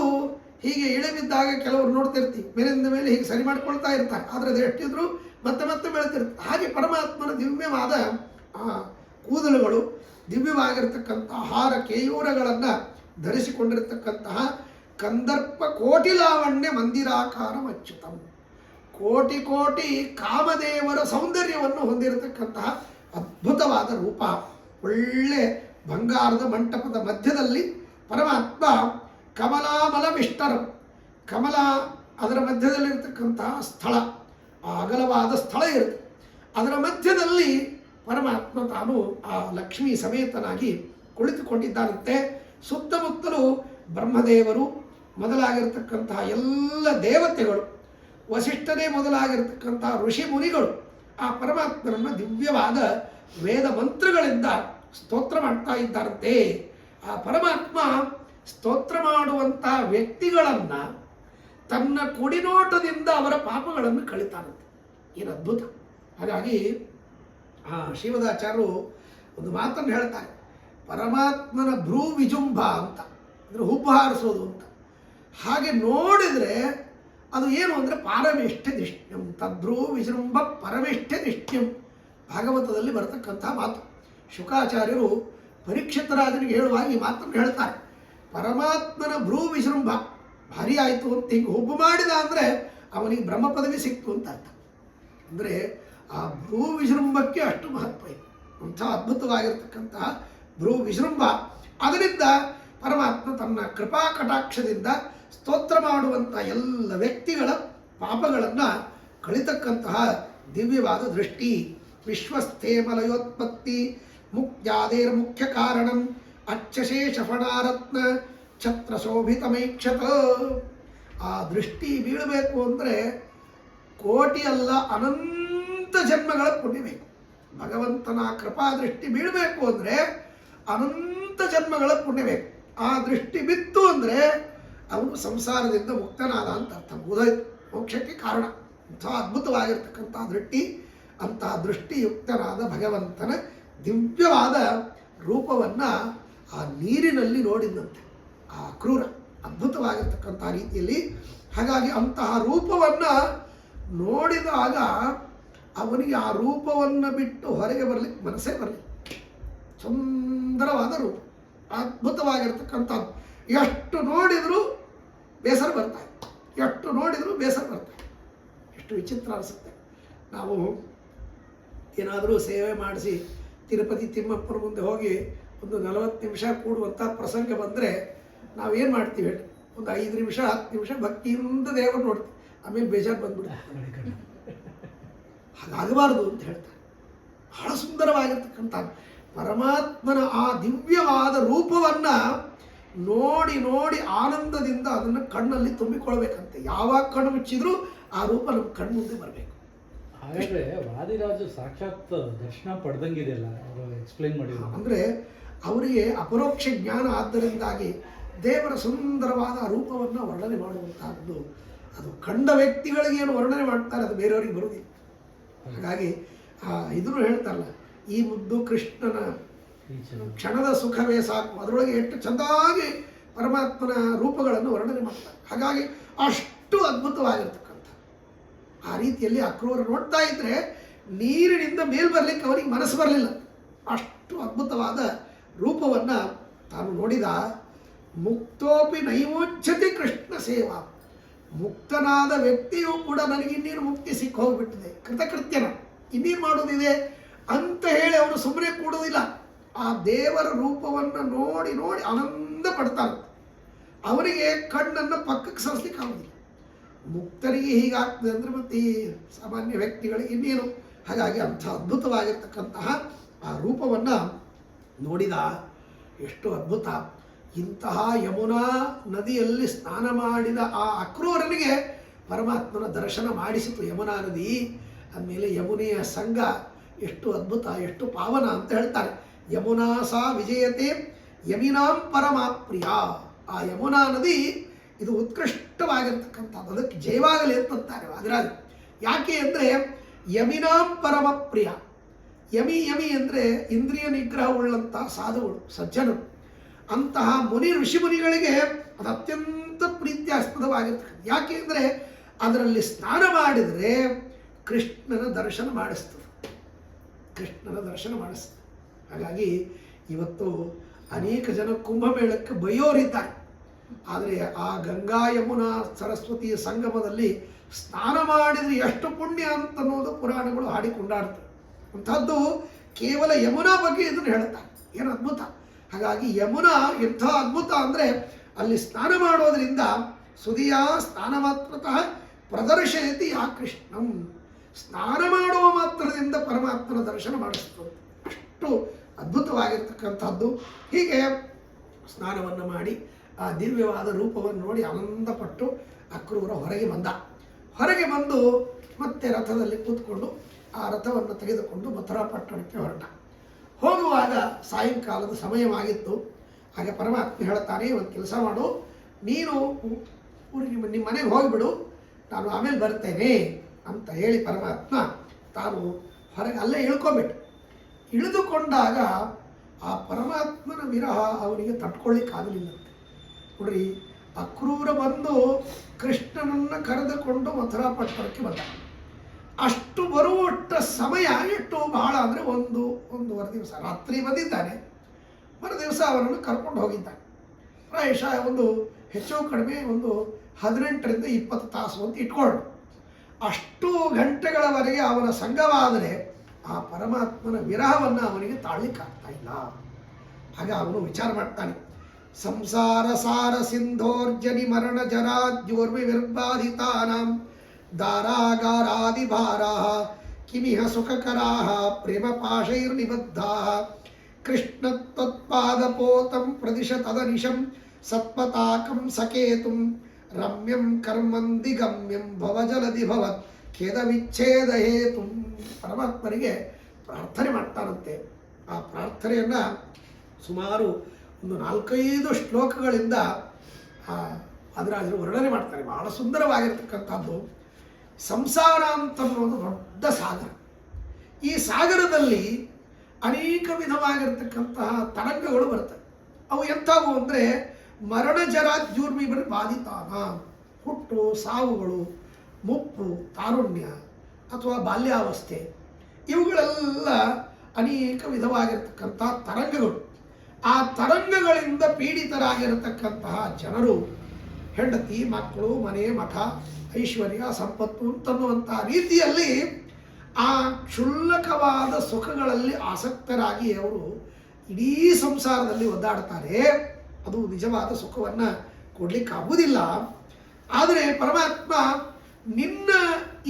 ಹೀಗೆ ಇಳಿಬಿದ್ದಾಗ ಕೆಲವರು ನೋಡ್ತಿರ್ತೀವಿ, ಮೇಲಿಂದ ಮೇಲೆ ಹೀಗೆ ಸರಿ ಮಾಡ್ಕೊಳ್ತಾ ಇರ್ತಾರೆ, ಆದರೆ ಅದು ಎಷ್ಟಿದ್ರು ಮತ್ತೆ ಮತ್ತೆ ಬೆಳೆತಿರ್ತಾರೆ. ಹಾಗೆ ಪರಮಾತ್ಮನ ದಿವ್ಯವಾದ ಕೂದಲುಗಳು, ದಿವ್ಯವಾಗಿರ್ತಕ್ಕಂತಹ ಹಾರ ಕೇಯೂರಗಳನ್ನು ಧರಿಸಿಕೊಂಡಿರತಕ್ಕಂತಹ ಕಂದರ್ಪ ಕೋಟಿ ಲಾವಣ್ಯ ಮಂದಿರಾಕಾರ ಅಚ್ಯುತಂ, ಕೋಟಿ ಕೋಟಿ ಕಾಮದೇವರ ಸೌಂದರ್ಯವನ್ನು ಹೊಂದಿರತಕ್ಕಂತಹ ಅದ್ಭುತವಾದ ರೂಪ. ಒಳ್ಳೆ ಬಂಗಾರದ ಮಂಟಪದ ಮಧ್ಯದಲ್ಲಿ ಪರಮಾತ್ಮ ಕಮಲಾಮಲವಿಷ್ಟರಂ, ಕಮಲ ಅದರ ಮಧ್ಯದಲ್ಲಿರ್ತಕ್ಕಂತಹ ಸ್ಥಳ, ಆ ಅಗಲವಾದ ಸ್ಥಳ ಇರುತ್ತೆ, ಅದರ ಮಧ್ಯದಲ್ಲಿ ಪರಮಾತ್ಮ ತಾನು ಆ ಲಕ್ಷ್ಮೀ ಸಮೇತನಾಗಿ ಕುಳಿತುಕೊಂಡಿದ್ದಾನಂತೆ. ಸುತ್ತಮುತ್ತಲೂ ಬ್ರಹ್ಮದೇವರು ಮೊದಲಾಗಿರ್ತಕ್ಕಂತಹ ಎಲ್ಲ ದೇವತೆಗಳು, ವಸಿಷ್ಠನೇ ಮೊದಲಾಗಿರ್ತಕ್ಕಂತಹ ಋಷಿ ಮುನಿಗಳು ಆ ಪರಮಾತ್ಮನನ್ನು ದಿವ್ಯವಾದ ವೇದ ಮಂತ್ರಗಳಿಂದ ಸ್ತೋತ್ರ ಮಾಡ್ತಾ ಇದ್ದಾರಂತೆ. ಆ ಪರಮಾತ್ಮ ಸ್ತೋತ್ರ ಮಾಡುವಂತಹ ವ್ಯಕ್ತಿಗಳನ್ನು ತನ್ನ ಕುಡಿನೋಟದಿಂದ ಅವರ ಪಾಪಗಳನ್ನು ಕಳಿತಾನಂತೆ. ಏನು ಅದ್ಭುತ! ಹಾಗಾಗಿ ಶ್ರೀಮದಾಚಾರ್ಯರು ಒಂದು ಮಾತನ್ನು ಹೇಳ್ತಾರೆ, ಪರಮಾತ್ಮನ ಭ್ರೂ ವಿಜುಂಭ ಅಂತ, ಅಂದರೆ ಹುಬ್ಬು ಹಾರಿಸೋದು ಅಂತ. ಹಾಗೆ ನೋಡಿದರೆ ಅದು ಏನು ಅಂದರೆ ಪಾರಮೇಷ್ಠ ದಿಷ್ಟ್ಯಂ, ತದ್ಭ್ರೂ ವಿಜೃಂಭ ಪರಮೇಷ್ಠ ದಿಷ್ಟ್ಯಂ, ಭಾಗವತದಲ್ಲಿ ಬರತಕ್ಕಂಥ ಮಾತು. ಶುಕಾಚಾರ್ಯರು ಪರೀಕ್ಷಿತರಾಜನಿಗೆ ಹೇಳುವಾಗ ಈ ಮಾತನ್ನು ಹೇಳ್ತಾರೆ, ಪರಮಾತ್ಮನ ಭ್ರೂ ವಿಜೃಂಭ ಭಾರಿ ಆಯಿತು ಅಂತ ಹಿಂಗೆ ಹುಬ್ಬು ಮಾಡಿದ ಅಂದರೆ ಅವನಿಗೆ ಬ್ರಹ್ಮ ಪದವಿ ಸಿಕ್ತು ಅಂತ ಅರ್ಥ. ಅಂದರೆ ಆ ಭ್ರೂ ವಿಜೃಂಭಕ್ಕೆ ಅಷ್ಟು ಮಹತ್ವ ಇದೆ. ಅಂಥ ಅದ್ಭುತವಾಗಿರ್ತಕ್ಕಂತಹ ಭ್ರೂ ವಿಜೃಂಭ, ಅದರಿಂದ ಪರಮಾತ್ಮ ತನ್ನ ಕೃಪಾ ಕಟಾಕ್ಷದಿಂದ ಸ್ತೋತ್ರ ಮಾಡುವಂಥ ಎಲ್ಲ ವ್ಯಕ್ತಿಗಳ ಪಾಪಗಳನ್ನು ಕಳಿತಕ್ಕಂತಹ ದಿವ್ಯವಾದ ದೃಷ್ಟಿ. ವಿಶ್ವಸ್ಥೇಮಲಯೋತ್ಪತ್ತಿ ಮುಕ್ತ್ಯಾದೇರ್ ಮುಖ್ಯ ಕಾರಣಂ ಅಚ್ಚಶೇಷ ಫಣಾರತ್ನ ಛತ್ರ ಶೋಭಿತಮೈಕ್ಷತ. ಆ ದೃಷ್ಟಿ ಬೀಳಬೇಕು ಅಂದರೆ ಕೋಟಿ ಅಲ್ಲ ಅನಂತ ಜನ್ಮಗಳ ಪುಣ್ಯ ಬೇಕು. ಭಗವಂತನ ಕೃಪಾ ದೃಷ್ಟಿ ಬೀಳಬೇಕು ಅಂದರೆ ಅನಂತ ಜನ್ಮಗಳ ಪುಣ್ಯ ಬೇಕು. ಆ ದೃಷ್ಟಿ ಬಿತ್ತು ಅಂದರೆ ಅವನು ಸಂಸಾರದಿಂದ ಮುಕ್ತನಾದ ಅಂತ ಅರ್ಥ, ಮುಗಿದೋಯ್ತು, ಮೋಕ್ಷಕ್ಕೆ ಕಾರಣ. ಅಂಥ ಅದ್ಭುತವಾಗಿರ್ತಕ್ಕಂಥ ದೃಷ್ಟಿ, ಅಂತಹ ದೃಷ್ಟಿಯುಕ್ತನಾದ ಭಗವಂತನ ದಿವ್ಯವಾದ ರೂಪವನ್ನು ಆ ನೀರಿನಲ್ಲಿ ನೋಡಿದಂತೆ ಆ ಕ್ರೂರ, ಅದ್ಭುತವಾಗಿರ್ತಕ್ಕಂಥ ರೀತಿಯಲ್ಲಿ. ಹಾಗಾಗಿ ಅಂತಹ ರೂಪವನ್ನು ನೋಡಿದಾಗ ಅವನಿಗೆ ಆ ರೂಪವನ್ನು ಬಿಟ್ಟು ಹೊರಗೆ ಬರಲಿಕ್ಕೆ ಮನಸ್ಸೇ ಬರಲಿ. ಸುಂದರವಾದ ರೂಪ, ಅದ್ಭುತವಾಗಿರ್ತಕ್ಕಂಥದ್ದು. ಎಷ್ಟು ನೋಡಿದರೂ ಬೇಸರ ಬರ್ತಾರೆ, ಎಷ್ಟು ನೋಡಿದರೂ ಬೇಸರ ಬರ್ತಾರೆ. ಎಷ್ಟು ವಿಚಿತ್ರ ಅನಿಸುತ್ತೆ. ನಾವು ಏನಾದರೂ ಸೇವೆ ಮಾಡಿಸಿ ತಿರುಪತಿ ತಿಮ್ಮಪ್ಪನ ಮುಂದೆ ಹೋಗಿ ಒಂದು 40 ನಿಮಿಷ ಕೂಡುವಂಥ ಪ್ರಸಂಗ ಬಂದರೆ ನಾವೇನು ಮಾಡ್ತೀವಿ ಹೇಳಿ, ಒಂದು 5 ನಿಮಿಷ 10 ನಿಮಿಷ ಭಕ್ತಿಯಿಂದ ದೇವರು ನೋಡ್ತೀವಿ, ಆಮೇಲೆ ಬೇಜಾರು ಬಂದ್ಬಿಡುತ್ತೆ. ಹಾಗಾಗಬಾರ್ದು ಅಂತ ಹೇಳ್ತಾರೆ. ಬಹಳ ಸುಂದರವಾಗಿರ್ತಕ್ಕಂಥ ಪರಮಾತ್ಮನ ಆ ದಿವ್ಯವಾದ ರೂಪವನ್ನು ನೋಡಿ ನೋಡಿ ಆನಂದದಿಂದ ಅದನ್ನು ಕಣ್ಣಲ್ಲಿ ತುಂಬಿಕೊಳ್ಬೇಕಂತೆ. ಯಾವಾಗ ಕಣ್ಣು ಮುಚ್ಚಿದ್ರೂ ಆ ರೂಪ ನಮ್ಮ ಕಣ್ಣು ಮುಂದೆ ಬರಬೇಕು. ಹಾಗಾದ್ರೆ ವಾದಿರಾಜು ಸಾಕ್ಷಾತ್ ದರ್ಶನ ಪಡೆದಂಗಿದೆಯಲ್ಲ, ಅವರು ಎಕ್ಸ್ಪ್ಲೈನ್ ಮಾಡಿದ್ರು. ಅಂದರೆ ಅವರಿಗೆ ಅಪರೋಕ್ಷ ಜ್ಞಾನ ಆದ್ದರಿಂದಾಗಿ ದೇವರ ಸುಂದರವಾದ ರೂಪವನ್ನು ವರ್ಣನೆ ಮಾಡುವಂತಹದ್ದು ಅದು ಕಂಡ ವ್ಯಕ್ತಿಗಳಿಗೇನು ವರ್ಣನೆ ಮಾಡ್ತಾರೆ, ಅದು ಬೇರೆಯವರಿಗೆ ಬರುವುದಿಲ್ಲ. ಹಾಗಾಗಿ ಇದನ್ನು ಹೇಳ್ತಾರಲ್ಲ, ಈ ಮುದ್ದು ಕೃಷ್ಣನ ಕ್ಷಣದ ಸುಖವೇ ಸಾಕು, ಅದರೊಳಗೆ ಎಷ್ಟು ಚೆಂದಾಗಿ ಪರಮಾತ್ಮನ ರೂಪಗಳನ್ನು ವರ್ಣನೆ ಮಾಡ್ತಾರೆ. ಹಾಗಾಗಿ ಅಷ್ಟು ಅದ್ಭುತವಾಗಿರ್ತಕ್ಕಂಥ ಆ ರೀತಿಯಲ್ಲಿ ಅಕ್ರೂರ ನೋಡ್ತಾ ಇದ್ರೆ ನೀರಿನಿಂದ ಮೇಲ್ ಬರಲಿಕ್ಕೆ ಅವನಿಗೆ ಮನಸ್ಸು ಬರಲಿಲ್ಲ. ಅಷ್ಟು ಅದ್ಭುತವಾದ ರೂಪವನ್ನು ತಾನು ನೋಡಿದ. ಮುಕ್ತೋಪಿ ನೈಮೋಚ್ಛತಿ ಕೃಷ್ಣ ಸೇವಾ, ಮುಕ್ತನಾದ ವ್ಯಕ್ತಿಯೂ ಕೂಡ ನನಗೆ ಇನ್ನೇನು ಮುಕ್ತಿ ಸಿಕ್ಕ ಹೋಗಿಬಿಟ್ಟಿದೆ, ಕೃತಕೃತ್ಯನ, ಇನ್ನೇನು ಮಾಡೋದಿದೆ ಅಂತ ಹೇಳಿ ಅವನು ಸುಮ್ಮನೆ ಕೂಡೋದಿಲ್ಲ. ಆ ದೇವರ ರೂಪವನ್ನು ನೋಡಿ ನೋಡಿ ಆನಂದ ಪಡ್ತಾನೆ. ಅವನಿಗೆ ಕಣ್ಣನ್ನು ಪಕ್ಕಕ್ಕೆ ಸರಿಸ್ಲಿಕ್ಕೆ ಆಗೋದಿಲ್ಲ. ಮುಕ್ತರಿಗೆ ಹೀಗಾಗ್ತದೆ ಅಂದರೆ ಮತ್ತೆ ಈ ಸಾಮಾನ್ಯ ವ್ಯಕ್ತಿಗಳಿಗೆ ಇನ್ನೇನು. ಹಾಗಾಗಿ ಅಂಥ ಅದ್ಭುತವಾಗಿರ್ತಕ್ಕಂತಹ ಆ ರೂಪವನ್ನು ನೋಡಿದ. ಎಷ್ಟು ಅದ್ಭುತ! ಇಂತಹ ಯಮುನಾ ನದಿಯಲ್ಲಿ ಸ್ನಾನ ಮಾಡಿದ ಆ ಅಕ್ರೂರನಿಗೆ ಪರಮಾತ್ಮನ ದರ್ಶನ ಮಾಡಿಸಿತು ಯಮುನಾ ನದಿ. ಅಂದಮೇಲೆ ಯಮುನೆಯ ಸಂಘ ಎಷ್ಟು ಅದ್ಭುತ, ಎಷ್ಟು ಪಾವನ ಅಂತ ಹೇಳ್ತಾರೆ. ಯಮುನಾ ಸಾ ವಿಜಯತೆ ಯಮಿನಾಂ ಪರಮಾಪ್ರಿಯ. ಆ ಯಮುನಾ ನದಿ ಇದು ಉತ್ಕೃಷ್ಟವಾಗಿರ್ತಕ್ಕಂಥದ್ದು, ಅದಕ್ಕೆ ಜಯವಾಗಲಿ ಅಂತಾರೆ ವಾದಿರಾಜ. ಯಾಕೆ ಅಂದರೆ ಯಮಿನಾಂ ಪರಮಪ್ರಿಯ. ಯಮಿ ಯಮಿ ಅಂದರೆ ಇಂದ್ರಿಯ ನಿಗ್ರಹವುಳ್ಳಂಥ ಸಾಧುಗಳು, ಸಜ್ಜನರು. ಅಂತಹ ಋಷಿಮುನಿಗಳಿಗೆ ಅದು ಅತ್ಯಂತ ಪ್ರೀತ್ಯಾಸ್ಪದವಾಗಿರ್ತಕ್ಕಂಥ. ಯಾಕೆ ಅಂದರೆ ಅದರಲ್ಲಿ ಸ್ನಾನ ಮಾಡಿದರೆ ಕೃಷ್ಣನ ದರ್ಶನ ಮಾಡಿಸ್ತದೆ, ಕೃಷ್ಣನ ದರ್ಶನ ಮಾಡಿಸ್ತದೆ. ಹಾಗಾಗಿ ಇವತ್ತು ಅನೇಕ ಜನ ಕುಂಭಮೇಳಕ್ಕೆ ಬೈಯೋರಿದ್ದಾರೆ, ಆದರೆ ಆ ಗಂಗಾ ಯಮುನಾ ಸರಸ್ವತಿಯ ಸಂಗಮದಲ್ಲಿ ಸ್ನಾನ ಮಾಡಿದರೆ ಎಷ್ಟು ಪುಣ್ಯ ಅಂತನ್ನೋದು ಪುರಾಣಗಳು ಹಾಡಿಕೊಂಡಾಡ್ತವೆ. ಅಂಥದ್ದು ಕೇವಲ ಯಮುನಾ ಬಗ್ಗೆ ಇದನ್ನು ಹೇಳ್ತಾರೆ, ಏನು ಅದ್ಭುತ. ಹಾಗಾಗಿ ಯಮುನಾ ಎಂಥ ಅದ್ಭುತ ಅಂದರೆ ಅಲ್ಲಿ ಸ್ನಾನ ಮಾಡೋದರಿಂದ ಸುದಿಯ ಸ್ನಾನ ಮಾತ್ರತಃ ಪ್ರದರ್ಶಯತಿ ಯಾ ಕೃಷ್ಣಂ, ಸ್ನಾನ ಮಾಡುವ ಮಾತ್ರದಿಂದ ಪರಮಾತ್ಮನ ದರ್ಶನ ಮಾಡಿಸ್ತದೆ. ಅಷ್ಟು ಅದ್ಭುತವಾಗಿರ್ತಕ್ಕಂಥದ್ದು. ಹೀಗೆ ಸ್ನಾನವನ್ನು ಮಾಡಿ ಆ ದಿವ್ಯವಾದ ರೂಪವನ್ನು ನೋಡಿ ಆನಂದಪಟ್ಟು ಅಕ್ರೂರ ಹೊರಗೆ ಬಂದು ಮತ್ತೆ ರಥದಲ್ಲಿ ಕೂತ್ಕೊಂಡು ಆ ರಥವನ್ನು ತೆಗೆದುಕೊಂಡು ಮಥುರಾ ಪಟ್ಟಣಕ್ಕೆ ಹೊರಟ. ಹೋಗುವಾಗ ಸಾಯಂಕಾಲದ ಸಮಯವಾಗಿತ್ತು. ಹಾಗೆ ಪರಮಾತ್ಮ ಹೇಳ್ತಾನೆ, ಒಂದು ಕೆಲಸ ಮಾಡು, ನೀನು ಊರಿಗೆ ನಿಮ್ಮ ಮನೆಗೆ ಹೋಗಿಬಿಡು, ನಾನು ಆಮೇಲೆ ಬರ್ತೇನೆ ಅಂತ ಹೇಳಿ ಪರಮಾತ್ಮ ತಾನು ಹೊರಗೆ ಅಲ್ಲೇ ಇಳಿದುಕೊಂಡಾಗ ಆ ಪರಮಾತ್ಮನ ವಿರಹ ಅವನಿಗೆ ತಟ್ಕೊಳ್ಳಿಕ್ಕಾಗಲಿಲ್ಲಂತೆ. ನೋಡ್ರಿ, ಅಕ್ರೂರ ಬಂದು ಕೃಷ್ಣನನ್ನು ಕರೆದುಕೊಂಡು ಮಥುರಾ ಪಟ್ಟಣಕ್ಕೆ ಬಂದ. ಅಷ್ಟು ಬರುವಷ್ಟ ಸಮಯ ಎಷ್ಟು ಬಹಳ ಅಂದರೆ ಒಂದೂವರೆ ದಿವಸ. ರಾತ್ರಿ ಬಂದಿದ್ದಾನೆ, ಮರುದಿವಸ ಅವನನ್ನು ಕರ್ಕೊಂಡು ಹೋಗಿದ್ದಾನೆ. ಪ್ರಾಯಶಃ ಹೆಚ್ಚು ಕಡಿಮೆ 18 ರಿಂದ 20 ತಾಸು ಅಂತ ಇಟ್ಕೊಂಡು, ಅಷ್ಟು ಗಂಟೆಗಳವರೆಗೆ ಅವನ ಸಂಗವಾದರೆ ಆ ಪರಮಾತ್ಮನ ವಿರಹವನ್ನು ಅವನಿಗೆ ತಾಳ್ಲಿಕ್ಕಾಗ್ತಾ ಇಲ್ಲ. ಆಗ ಅವನು ವಿಚಾರ ಮಾಡ್ತಾನೆ, ಸಂಸಾರ ಸಾರ ಸಿಂಧೋರ್ಜನಿ ಮರಣ ಜರಾದ್ಯೋರ್ವಿ ವಿರ್ಬಾಧಿತಾನಾಂ ದಾರಾಗಾರಾದಿ ಭಾರಾಃ ಕಿಮಿಹ ಸುಖಕರಾಃ ಪ್ರೇಮ ಪಾಶೈರ್ನಿಬದ್ಧಾಃ ಕೃಷ್ಣ ತತ್ಪಾದಪೋತಂ ಪ್ರದಿಶ ತದನಿಶಂ ಸತ್ಪತಾಕಂ ಸಕೇತುಂ ರಮ್ಯಂ ಕರ್ಮಂದಿ ಗಮ್ಯಂ ಭವಜಲದಿ ಭವತ್ ಖೇದ ವಿಚ್ಛೇದ ಹೇತು. ಪರಮಾತ್ಮನಿಗೆ ಪ್ರಾರ್ಥನೆ ಮಾಡ್ತಾನಂತೆ. ಆ ಪ್ರಾರ್ಥನೆಯನ್ನು ಸುಮಾರು 4-5 ಶ್ಲೋಕಗಳಿಂದ ಅದರಾದರೂ ವರ್ಣನೆ ಮಾಡ್ತಾರೆ. ಬಹಳ ಸುಂದರವಾಗಿರ್ತಕ್ಕಂಥದ್ದು. ಸಂಸಾರ ಅಂತನ್ನೋದು ದೊಡ್ಡ ಸಾಗರ. ಈ ಸಾಗರದಲ್ಲಿ ಅನೇಕ ವಿಧವಾಗಿರ್ತಕ್ಕಂತಹ ತರಂಗಗಳು ಬರ್ತವೆ. ಅವು ಎಂಥವು ಅಂದರೆ ಮರಣ ಜರಾದ್ಯೂರ್ಮಿ ಬಾಧಿತಾನ, ಹುಟ್ಟು ಸಾವುಗಳು, ಮುಪ್ಪು, ತಾರುಣ್ಯ ಅಥವಾ ಬಾಲ್ಯಾವಸ್ಥೆ, ಇವುಗಳೆಲ್ಲ ಅನೇಕ ವಿಧವಾಗಿರ್ತಕ್ಕಂಥ ತರಂಗಗಳು. ಆ ತರಂಗಗಳಿಂದ ಪೀಡಿತರಾಗಿರತಕ್ಕಂತಹ ಜನರು ಹೆಂಡತಿ, ಮಕ್ಕಳು, ಮನೆ, ಮಠ, ಐಶ್ವರ್ಯ, ಸಂಪತ್ತು ಅಂತನ್ನುವಂತಹ ರೀತಿಯಲ್ಲಿ ಆ ಕ್ಷುಲ್ಲಕವಾದ ಸುಖಗಳಲ್ಲಿ ಆಸಕ್ತರಾಗಿ ಅವರು ಇಡೀ ಸಂಸಾರದಲ್ಲಿ ಒದ್ದಾಡ್ತಾರೆ. ಅದು ನಿಜವಾದ ಸುಖವನ್ನು ಕೊಡಲಿಕ್ಕಾಗುವುದಿಲ್ಲ. ಆದರೆ ಪರಮಾತ್ಮ ನಿನ್ನ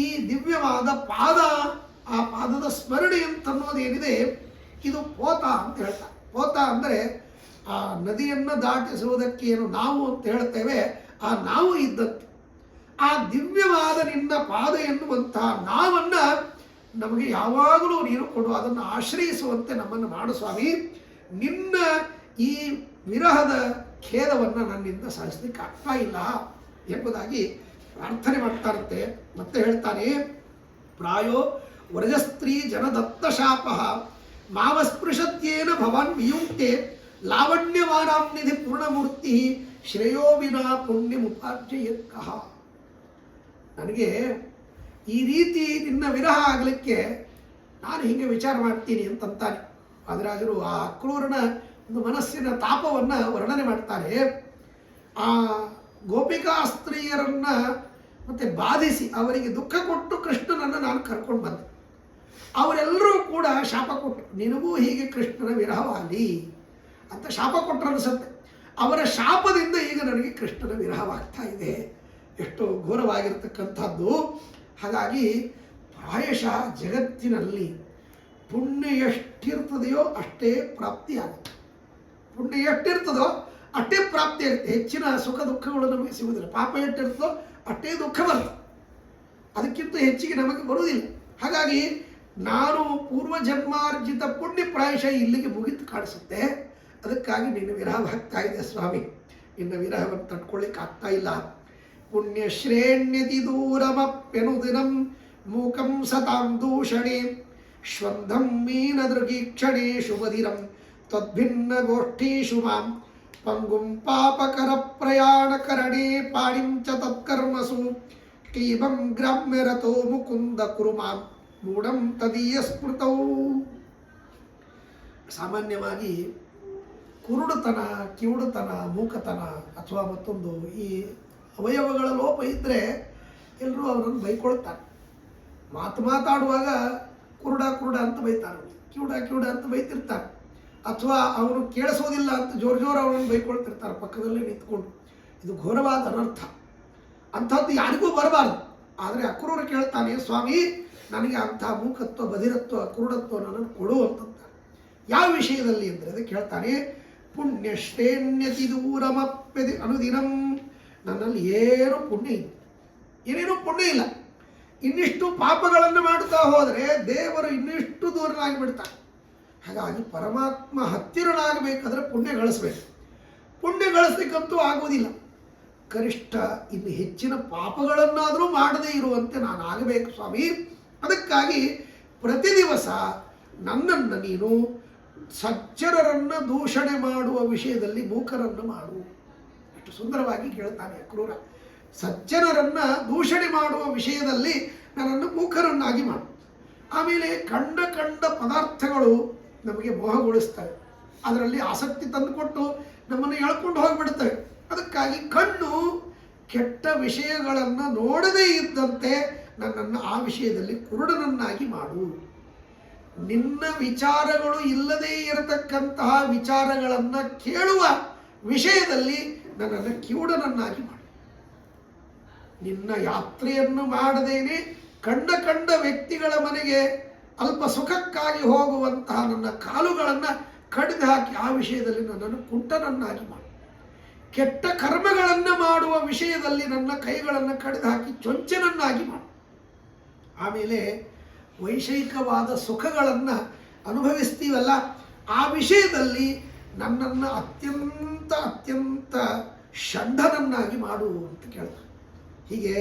ಈ ದಿವ್ಯವಾದ ಪಾದ, ಆ ಪಾದದ ಸ್ಮರಣೆ ಅಂತನ್ನೋದೇನಿದೆ, ಇದು ಪೋತ ಅಂತ ಹೇಳ್ತಾರೆ. ಪೋತ ಅಂದರೆ ಆ ನದಿಯನ್ನು ದಾಟಿಸುವುದಕ್ಕೆ ಏನು ನಾವು ಅಂತ ಹೇಳ್ತೇವೆ, ಆ ನಾವು ಇದ್ದದ್ದು. ಆ ದಿವ್ಯವಾದ ನಿನ್ನ ಪಾದ ಎನ್ನುವಂತಹ ನಾವನ್ನು ನಮಗೆ ಯಾವಾಗಲೂ ನೀನು ಕೊಡು, ಅದನ್ನು ಆಶ್ರಯಿಸುವಂತೆ ನಮ್ಮನ್ನು ಮಾಡು ಸ್ವಾಮಿ. ನಿನ್ನ ಈ ವಿರಹದ ಖೇದವನ್ನು ನನ್ನಿಂದ ಸಹಿಸಲಿಕ್ಕೆ ಆಗ್ತಾ ಇಲ್ಲ ಎಂಬುದಾಗಿ ಪ್ರಾರ್ಥನೆ ಮಾಡ್ತಾರಂತೆ. ಮತ್ತೆ ಹೇಳ್ತಾನೆ, ಪ್ರಾಯೋ ವ್ರಜಸ್ತ್ರೀ ಜನದತ್ತ ಶಾಪ ಮಾವಸ್ಪೃಶತ್ಯೇನ ಭವಾನ್ ವಿಯುಕ್ತೆ ಲಾವಣ್ಯವಾನಾಂ ನಿಧಿ ಪೂರ್ಣಮೂರ್ತಿ ಶ್ರೇಯೋ ವಿನಾ ಪುಣ್ಯಮುಪಾರ್ಜಯತ್ಕಃ. ನನಗೆ ಈ ರೀತಿ ನಿನ್ನ ವಿರಹ ಆಗಲಿಕ್ಕೆ ನಾನು ಹೀಗೆ ವಿಚಾರ ಮಾಡ್ತೀನಿ ಅಂತಂತಾನೆ. ವಾದಿರಾಜರು ಆ ಅಕ್ರೂರನ ಒಂದು ಮನಸ್ಸಿನ ತಾಪವನ್ನು ವರ್ಣನೆ ಮಾಡ್ತಾರೆ. ಆ ಗೋಪಿಕಾ ಸ್ತ್ರೀಯರನ್ನು ಮತ್ತೆ ಬಾಧಿಸಿ ಅವರಿಗೆ ದುಃಖ ಕೊಟ್ಟು ಕೃಷ್ಣನನ್ನು ನಾನು ಕರ್ಕೊಂಡು ಬಂದೆ. ಅವರೆಲ್ಲರೂ ಕೂಡ ಶಾಪ ಕೊಟ್ಟರು, ನಿನಗೂ ಹೀಗೆ ಕೃಷ್ಣನ ವಿರಹವಾಗಲಿ ಅಂತ ಶಾಪ ಕೊಟ್ಟರು ಅನಿಸುತ್ತೆ. ಅವರ ಶಾಪದಿಂದ ಈಗ ನನಗೆ ಕೃಷ್ಣನ ವಿರಹವಾಗ್ತಾ ಇದೆ. ಎಷ್ಟು ಘೋರವಾಗಿರ್ತಕ್ಕಂಥದ್ದು. ಹಾಗಾಗಿ ಪ್ರಾಯಶಃ ಜಗತ್ತಿನಲ್ಲಿ ಪುಣ್ಯ ಎಷ್ಟಿರ್ತದೆಯೋ ಅಷ್ಟೇ ಪ್ರಾಪ್ತಿಯಾಗುತ್ತೆ. ಪುಣ್ಯ ಎಷ್ಟಿರ್ತದೋ ಅಷ್ಟೇ ಪ್ರಾಪ್ತಿ ಆಗುತ್ತೆ. ಹೆಚ್ಚಿನ ಸುಖ ದುಃಖಗಳು ನಮಗೆ ಸಿಗುವುದಿಲ್ಲ. ಪಾಪ ಎಷ್ಟಿರ್ತದೋ ಅಷ್ಟೇ ದುಃಖ ಬರುತ್ತೆ, ಅದಕ್ಕಿಂತ ಹೆಚ್ಚಿಗೆ ನಮಗೆ ಬರುವುದಿಲ್ಲ. ಹಾಗಾಗಿ ನಾನು ಪೂರ್ವಜನ್ಮಾರ್ಜಿತ ಪುಣ್ಯ ಪ್ರಾಯಶಃ ಇಲ್ಲಿಗೆ ಮುಗಿದು ಕಾಣಿಸುತ್ತೆ. ಅದಕ್ಕಾಗಿ ನಿನ್ನ ವಿರಹವಾಗ್ತಾ ಇದೆ ಸ್ವಾಮಿ, ನಿನ್ನ ವಿರಹವನ್ನು ತಟ್ಕೊಳ್ಳಿಕ್ಕೆ ಆಗ್ತಾ ಇಲ್ಲ. ಪುಣ್ಯ ಶ್ರೇಣ್ಯತಿ ದೂರಮಪ್ಯನು ದಿನಂ ಮೂಕಂ ಸತಾಂ ದೂಷಣೆ ಶ್ವಂಧಂ ಮೀನದೃಗೀಕ್ಷಣೆ ಶುಭಧಿರಂ ತದ್ಭಿನ್ನ ಗೋಷ್ಠೀಷು ಮಾಂ ಪಂಗುಂ ಪಾಪಕರ ಪ್ರಯಾಣ ಕರಣೆ ಪಾಣಿಂ ಚ ತತ್ಕರ್ಮಸು ಕ್ಲೀಬಂ ಗ್ರಾಮ್ಯರಥೋ ಮುಕುಂದ ಕುರುಮಾಂ ಮೂಢಂ ತದೀಯ ಸ್ಮೃತೌ. ಸಾಮಾನ್ಯವಾಗಿ ಕುರುಡುತನ, ಕಿವುಡುತನ, ಮೂಕತನ ಅಥವಾ ಮತ್ತೊಂದು ಈ ಅವಯವಗಳ ಲೋಪ ಇದ್ದರೆ ಎಲ್ಲರೂ ಅವರನ್ನು ಬೈಕೊಳ್ತಾರೆ. ಮಾತಾಡುವಾಗ ಕುರುಡ ಅಂತ ಬೈತಾರೆ, ಕಿವುಡ ಅಂತ ಬೈತಿರ್ತಾರೆ. ಅಥವಾ ಅವನು ಕೇಳಿಸೋದಿಲ್ಲ ಅಂತ ಜೋರು ಅವರನ್ನು ಬೈಕೊಳ್ತಿರ್ತಾರೆ ಪಕ್ಕದಲ್ಲೇ ನಿಂತ್ಕೊಂಡು. ಇದು ಘೋರವಾದ ಅನರ್ಥ. ಅಂಥದ್ದು ಯಾರಿಗೂ ಬರಬಾರ್ದು. ಆದರೆ ಅಕ್ರೂರ ಕೇಳ್ತಾನೆ, ಸ್ವಾಮಿ ನನಗೆ ಅಂಥ ಮೂಕತ್ವ, ಬಧಿರತ್ವ, ಕುರುಡತ್ವ ನನ್ನನ್ನು ಕೊಡು ಅಂತಂತಾರೆ. ಯಾವ ವಿಷಯದಲ್ಲಿ ಅಂದರೆ ಅದಕ್ಕೆ ಹೇಳ್ತಾನೆ, ಪುಣ್ಯಶ್ರೇಣ್ಯತಿ ದೂರಮಪ್ಯದಿ ಅನುದಿನಂ. ನನ್ನಲ್ಲಿ ಏನೂ ಪುಣ್ಯ ಇಲ್ಲ, ಏನೇನೂ ಪುಣ್ಯ ಇಲ್ಲ. ಇನ್ನಿಷ್ಟು ಪಾಪಗಳನ್ನು ಮಾಡುತ್ತಾ ಹೋದರೆ ದೇವರು ಇನ್ನಿಷ್ಟು ದೂರನಾಗಿ ಬಿಡ್ತಾನೆ. ಹಾಗಾಗಿ ಪರಮಾತ್ಮ ಹತ್ತಿರನಾಗಬೇಕಾದ್ರೆ ಪುಣ್ಯ ಗಳಿಸ್ಬೇಕು. ಪುಣ್ಯ ಗಳಿಸ್ಲಿಕ್ಕಂತೂ ಆಗುವುದಿಲ್ಲ. ಕನಿಷ್ಠ ಇನ್ನು ಹೆಚ್ಚಿನ ಪಾಪಗಳನ್ನಾದರೂ ಮಾಡದೇ ಇರುವಂತೆ ನಾನು ಆಗಬೇಕು ಸ್ವಾಮಿ. ಅದಕ್ಕಾಗಿ ಪ್ರತಿ ದಿವಸ ನನ್ನನ್ನು ನೀನು ಸಜ್ಜನರನ್ನು ದೂಷಣೆ ಮಾಡುವ ವಿಷಯದಲ್ಲಿ ಮೂಕರನ್ನು ಮಾಡು. ಎಷ್ಟು ಸುಂದರವಾಗಿ ಕೇಳ್ತಾನೆ ಅಕ್ರೂರ. ಸಜ್ಜನರನ್ನು ದೂಷಣೆ ಮಾಡುವ ವಿಷಯದಲ್ಲಿ ನನ್ನನ್ನು ಮೂಕರನ್ನಾಗಿ ಮಾಡು. ಆಮೇಲೆ ಕಂಡ ಪದಾರ್ಥಗಳು ನಮಗೆ ಮೋಹಗೊಳಿಸ್ತವೆ, ಅದರಲ್ಲಿ ಆಸಕ್ತಿ ತಂದುಕೊಟ್ಟು ನಮ್ಮನ್ನು ಎಳ್ಕೊಂಡು ಹೋಗಿಬಿಡ್ತವೆ. ಅದಕ್ಕಾಗಿ ಕಣ್ಣು ಕೆಟ್ಟ ವಿಷಯಗಳನ್ನು ನೋಡದೇ ಇದ್ದಂತೆ ನನ್ನನ್ನು ಆ ವಿಷಯದಲ್ಲಿ ಕುರುಡನನ್ನಾಗಿ ಮಾಡು. ನಿನ್ನ ವಿಚಾರಗಳು ಇಲ್ಲದೇ ಇರತಕ್ಕಂತಹ ವಿಚಾರಗಳನ್ನು ಕೇಳುವ ವಿಷಯದಲ್ಲಿ ನನ್ನನ್ನು ಕಿವುಡನನ್ನಾಗಿ ಮಾಡು. ನಿನ್ನ ಯಾತ್ರೆಯನ್ನು ಮಾಡದೇನೆ ಕಂಡ ವ್ಯಕ್ತಿಗಳ ಮನೆಗೆ ಅಲ್ಪ ಸುಖಕ್ಕಾಗಿ ಹೋಗುವಂತಹ ನನ್ನ ಕಾಲುಗಳನ್ನು ಕಡಿದು ಹಾಕಿ ಆ ವಿಷಯದಲ್ಲಿ ನನ್ನನ್ನು ಕುಂಟನನ್ನಾಗಿ ಮಾಡು. ಕೆಟ್ಟ ಕರ್ಮಗಳನ್ನು ಮಾಡುವ ವಿಷಯದಲ್ಲಿ ನನ್ನ ಕೈಗಳನ್ನು ಕಡಿದು ಹಾಕಿ ಚೊಂಚನನ್ನಾಗಿ ಮಾಡು. ಆಮೇಲೆ ವೈಷಯಿಕವಾದ ಸುಖಗಳನ್ನು ಅನುಭವಿಸ್ತೀವಲ್ಲ, ಆ ವಿಷಯದಲ್ಲಿ ನನ್ನನ್ನು ಅತ್ಯಂತ ಷಂಢನನ್ನಾಗಿ ಮಾಡು ಅಂತ ಕೇಳ್ತಾರೆ. ಹೀಗೆ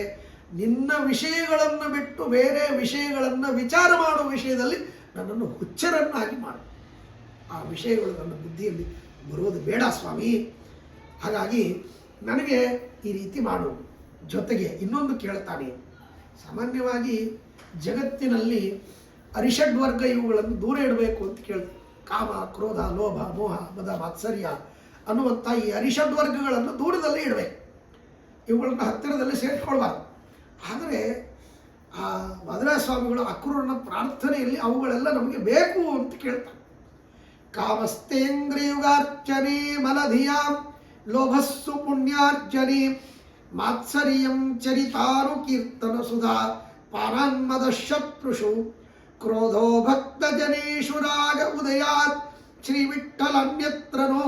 ನಿನ್ನ ವಿಷಯಗಳನ್ನು ಬಿಟ್ಟು ಬೇರೆ ವಿಷಯಗಳನ್ನು ವಿಚಾರ ಮಾಡುವ ವಿಷಯದಲ್ಲಿ ನನ್ನನ್ನು ಹುಚ್ಚರನ್ನಾಗಿ ಮಾಡು. ಆ ವಿಷಯಗಳು ನನ್ನ ಬುದ್ಧಿಯಲ್ಲಿ ಬರುವುದು ಬೇಡ ಸ್ವಾಮಿ. ಹಾಗಾಗಿ ನನಗೆ ಈ ರೀತಿ ಮಾಡು. ಜೊತೆಗೆ ಇನ್ನೊಂದು ಕೇಳ್ತಾನೆ. ಸಾಮಾನ್ಯವಾಗಿ ಜಗತ್ತಿನಲ್ಲಿ ಅರಿಷಡ್ವರ್ಗ ಇವುಗಳನ್ನು ದೂರ ಇಡಬೇಕು ಅಂತ ಕೇಳ್ತಾರೆ. ಕಾಮ, ಕ್ರೋಧ, ಲೋಭ, ಮೋಹ, ಮದ, ಮಾತ್ಸರ್ಯ ಅನ್ನುವಂಥ ಈ ಅರಿಷಡ್ವರ್ಗಗಳನ್ನು ದೂರದಲ್ಲೇ ಇಡಬೇಕು. ಇವುಗಳನ್ನು ಹತ್ತಿರದಲ್ಲಿ ಸೇರಿಸ್ಕೊಳ್ಬಾರ್ದು. ಆದರೆ ಆ ಮಧುರಾಸ್ವಾಮಿಗಳು ಅಕ್ರೂರನ ಪ್ರಾರ್ಥನೆಯಲ್ಲಿ ಅವುಗಳೆಲ್ಲ ನಮಗೆ ಬೇಕು ಅಂತ ಕೇಳ್ತಾರೆ. ಕಾಮಸ್ತೇಂದ್ರಿಯುಗಾರ್ಚನೆ ಮಲಧಿಯಾಂ ಲೋಭಸ್ಸು ಪುಣ್ಯಾರ್ಜನೆ ಮಾತ್ಸರ್ಯಂ ಚರಿತಾರು ಕೀರ್ತನ ಸುಧಾ ಪಾನಾನ್ಮದ ಶತ್ರುಷು ಕ್ರೋಧೋ ಭಕ್ತ ಜನೇಶು ರಾಗ ಉದಯಾತ್ ಶ್ರೀ ವಿಠ್ಠಲನ್ಯತ್ರನೋ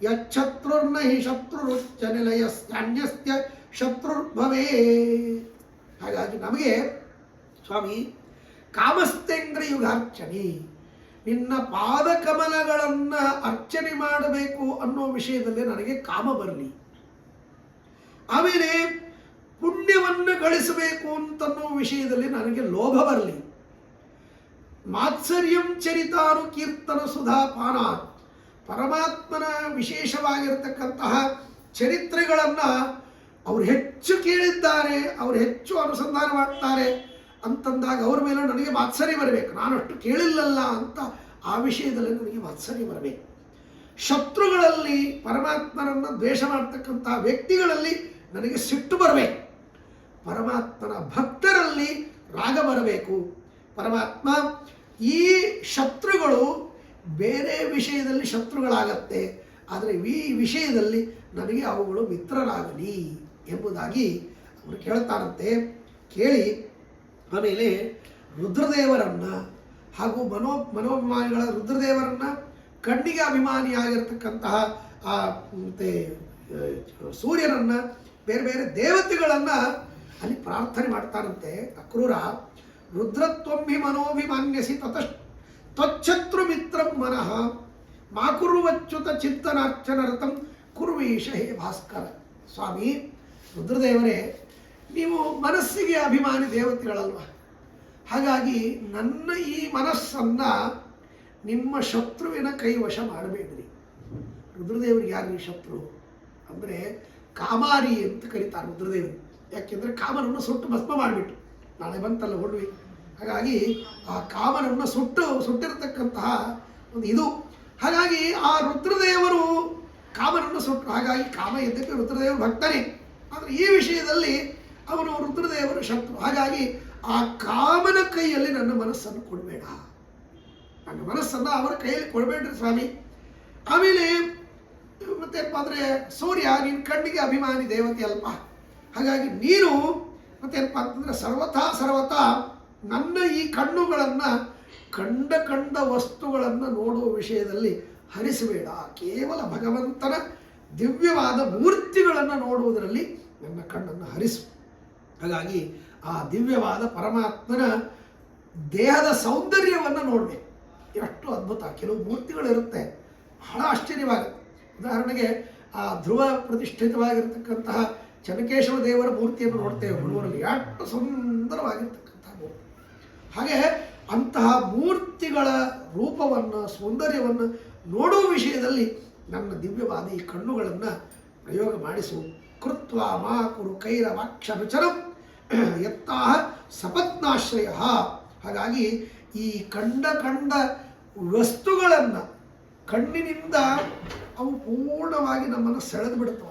ಯಚ್ಛತ್ರುರ್ನ ಹಿ ಶತ್ರುರುಚ್ಚ ನಿಲಯಸ್ತ್ಯನ್ಯಸ್ತ್ಯ ಶತ್ರುರ್ಭವೇ. ಹಾಗಾಗಿ ನಮಗೆ ಸ್ವಾಮಿ ಕಾಮಸ್ತೇಂದ್ರಿಯುಗಾರ್ಚನೆ, ನಿನ್ನ ಪಾದಕಮಲಗಳನ್ನು ಅರ್ಚನೆ ಮಾಡಬೇಕು ಅನ್ನೋ ವಿಷಯದಲ್ಲಿ ನನಗೆ ಕಾಮ ಬರಲಿ. ಆಮೇಲೆ ಪುಣ್ಯವನ್ನು ಗಳಿಸಬೇಕು ಅಂತನ್ನೋ ವಿಷಯದಲ್ಲಿ ನನಗೆ ಲೋಭ ಬರಲಿ. ಮಾತ್ಸರ್ಯಂ ಚರಿತಾರು ಕೀರ್ತನ ಸುಧಾ ಪಾನಾತ್, ಪರಮಾತ್ಮನ ವಿಶೇಷವಾಗಿರತಕ್ಕಂತಹ ಚರಿತ್ರೆಗಳನ್ನು ಅವರು ಹೆಚ್ಚು ಕೇಳಿದ್ದಾರೆ, ಅವರು ಹೆಚ್ಚು ಅನುಸಂಧಾನ ಮಾಡ್ತಾರೆ ಅಂತಂದಾಗ ಅವ್ರ ಮೇಲೆ ನನಗೆ ಮಾತ್ಸರ್ಯ ಬರಬೇಕು. ನಾನಷ್ಟು ಕೇಳಿಲ್ಲಲ್ಲ ಅಂತ ಆ ವಿಷಯದಲ್ಲಿ ನನಗೆ ಮಾತ್ಸರ್ಯ ಬರಬೇಕು. ಶತ್ರುಗಳಲ್ಲಿ, ಪರಮಾತ್ಮನನ್ನು ದ್ವೇಷ ಮಾಡ್ತಕ್ಕಂತಹ ವ್ಯಕ್ತಿಗಳಲ್ಲಿ ನನಗೆ ಸಿಟ್ಟು ಬರಬೇಕು. ಪರಮಾತ್ಮನ ಭಕ್ತರಲ್ಲಿ ರಾಗ ಬರಬೇಕು. ಪರಮಾತ್ಮ ಈ ಶತ್ರುಗಳು ಬೇರೆ ವಿಷಯದಲ್ಲಿ ಶತ್ರುಗಳಾಗತ್ತೆ, ಆದರೆ ಈ ವಿಷಯದಲ್ಲಿ ನನಗೆ ಅವುಗಳು ಮಿತ್ರರಾಗಲಿ ಎಂಬುದಾಗಿ ಅವರು ಕೇಳ್ತಾರಂತೆ. ಕೇಳಿ ಆಮೇಲೆ ರುದ್ರದೇವರನ್ನು ಹಾಗೂ ಮನೋಭಿಮಾನಿಗಳ ರುದ್ರದೇವರನ್ನು, ಕಣ್ಣಿಗೆ ಅಭಿಮಾನಿಯಾಗಿರ್ತಕ್ಕಂತಹ ಮತ್ತು ಸೂರ್ಯನನ್ನು, ಬೇರೆ ಬೇರೆ ದೇವತೆಗಳನ್ನು ಅಲ್ಲಿ ಪ್ರಾರ್ಥನೆ ಮಾಡ್ತಾರಂತೆ ಅಕ್ರೂರ. ರುದ್ರತ್ವಂ ಹಿ ಮನೋಭಿಮಾನ್ಯಸಿ ತ್ವಚ್ಛತ್ರು ಮಿತ್ರಂ ಮನಃ ಮಾಕುರುವಚ್ಯುತ ಚಿಂತನಾರ್ಚನ ರಥಂ ಕುರ್ವೀಶ ಹೇ ಭಾಸ್ಕರ. ಸ್ವಾಮಿ ರುದ್ರದೇವರೇ, ನೀವು ಮನಸ್ಸಿಗೆ ಅಭಿಮಾನಿ ದೇವತೆಗಳಲ್ವ, ಹಾಗಾಗಿ ನನ್ನ ಈ ಮನಸ್ಸನ್ನು ನಿಮ್ಮ ಶತ್ರುವಿನ ಕೈವಶ ಮಾಡಬೇಡ್ರಿ. ರುದ್ರದೇವರಿಗೆ ಯಾರು ಶತ್ರು ಅಂದರೆ ಕಾಮಾರಿ ಅಂತ ಕರೀತಾರೆ ರುದ್ರದೇವರು. ಯಾಕೆಂದರೆ ಕಾಮನನ್ನು ಸುಟ್ಟು ಭಸ್ಮ ಮಾಡಿಬಿಟ್ಟು, ನಾಳೆ ಬಂತಲ್ಲ ಹುಣ್ಣಿಮೆ, ಹಾಗಾಗಿ ಆ ಕಾಮನನ್ನು ಸುಟ್ಟಿರತಕ್ಕಂತಹ ಒಂದು ಇದು. ಹಾಗಾಗಿ ಆ ರುದ್ರದೇವರು ಕಾಮನನ್ನು ಸುಟ್ಟರು. ಹಾಗಾಗಿ ಕಾಮ ಎದ್ದಕ್ಕೆ ರುದ್ರದೇವರು ಭಕ್ತನೇ, ಆದರೆ ಈ ವಿಷಯದಲ್ಲಿ ಅವನು ರುದ್ರದೇವರು ಶತ್ರು. ಹಾಗಾಗಿ ಆ ಕಾಮನ ಕೈಯಲ್ಲಿ ನನ್ನ ಮನಸ್ಸನ್ನು ಕೊಡಬೇಡ, ನನ್ನ ಮನಸ್ಸನ್ನು ಅವರ ಕೈಯಲ್ಲಿ ಕೊಡಬೇಡ್ರಿ ಸ್ವಾಮಿ. ಆಮೇಲೆ ಮತ್ತೇನಪ್ಪ ಅಂದರೆ ಸೂರ್ಯ ನಿನ್ನ ಕಣ್ಣಿಗೆ ಅಭಿಮಾನಿ ದೇವತೆ ಅಲ್ಪ, ಹಾಗಾಗಿ ನೀನು ಮತ್ತೇನಪ್ಪ ಅಂತಂದರೆ ಸರ್ವಥಾ ನನ್ನ ಈ ಕಣ್ಣುಗಳನ್ನು ಕಂಡ ವಸ್ತುಗಳನ್ನು ನೋಡುವ ವಿಷಯದಲ್ಲಿ ಹರಿಸಬೇಡ, ಕೇವಲ ಭಗವಂತನ ದಿವ್ಯವಾದ ಮೂರ್ತಿಗಳನ್ನು ನೋಡುವುದರಲ್ಲಿ ನನ್ನ ಕಣ್ಣನ್ನು ಹರಿಸು. ಹಾಗಾಗಿ ಆ ದಿವ್ಯವಾದ ಪರಮಾತ್ಮನ ದೇಹದ ಸೌಂದರ್ಯವನ್ನು ನೋಡಬೇಕು. ಎಷ್ಟು ಅದ್ಭುತ! ಕೆಲವು ಮೂರ್ತಿಗಳಿರುತ್ತೆ, ಬಹಳ ಆಶ್ಚರ್ಯವಾಗುತ್ತೆ. ಉದಾಹರಣೆಗೆ ಆ ಧ್ರುವ ಪ್ರತಿಷ್ಠಿತವಾಗಿರ್ತಕ್ಕಂತಹ ಚನ್ನಕೇಶವ ದೇವರ ಮೂರ್ತಿಯನ್ನು ನೋಡ್ತೇವೆ ಹುಡುಗರಲ್ಲಿ, ಎಷ್ಟು ಸುಂದರವಾಗಿರ್ತಕ್ಕಂತಹ ಮೂರ್ತಿ. ಹಾಗೆ ಅಂತಹ ಮೂರ್ತಿಗಳ ರೂಪವನ್ನು ಸೌಂದರ್ಯವನ್ನು ನೋಡುವ ವಿಷಯದಲ್ಲಿ ನನ್ನ ದಿವ್ಯವಾದ ಈ ಕಣ್ಣುಗಳನ್ನು ಪ್ರಯೋಗ ಮಾಡಿಸು. ಕೃತ್ವ ಮಾ ಕುರು ಕೈರ ವಾಕ್ಷನುಚರಂ ಯತ್ತಾಹ ಸಪತ್ನಾಶ್ರಯ. ಹಾಗಾಗಿ ಈ ಕಂಡ ವಸ್ತುಗಳನ್ನು ಕಣ್ಣಿನಿಂದ ಅವು ಪೂರ್ಣವಾಗಿ ನಮ್ಮನ್ನು ಸೆಳೆದು ಬಿಡುತ್ತವೆ.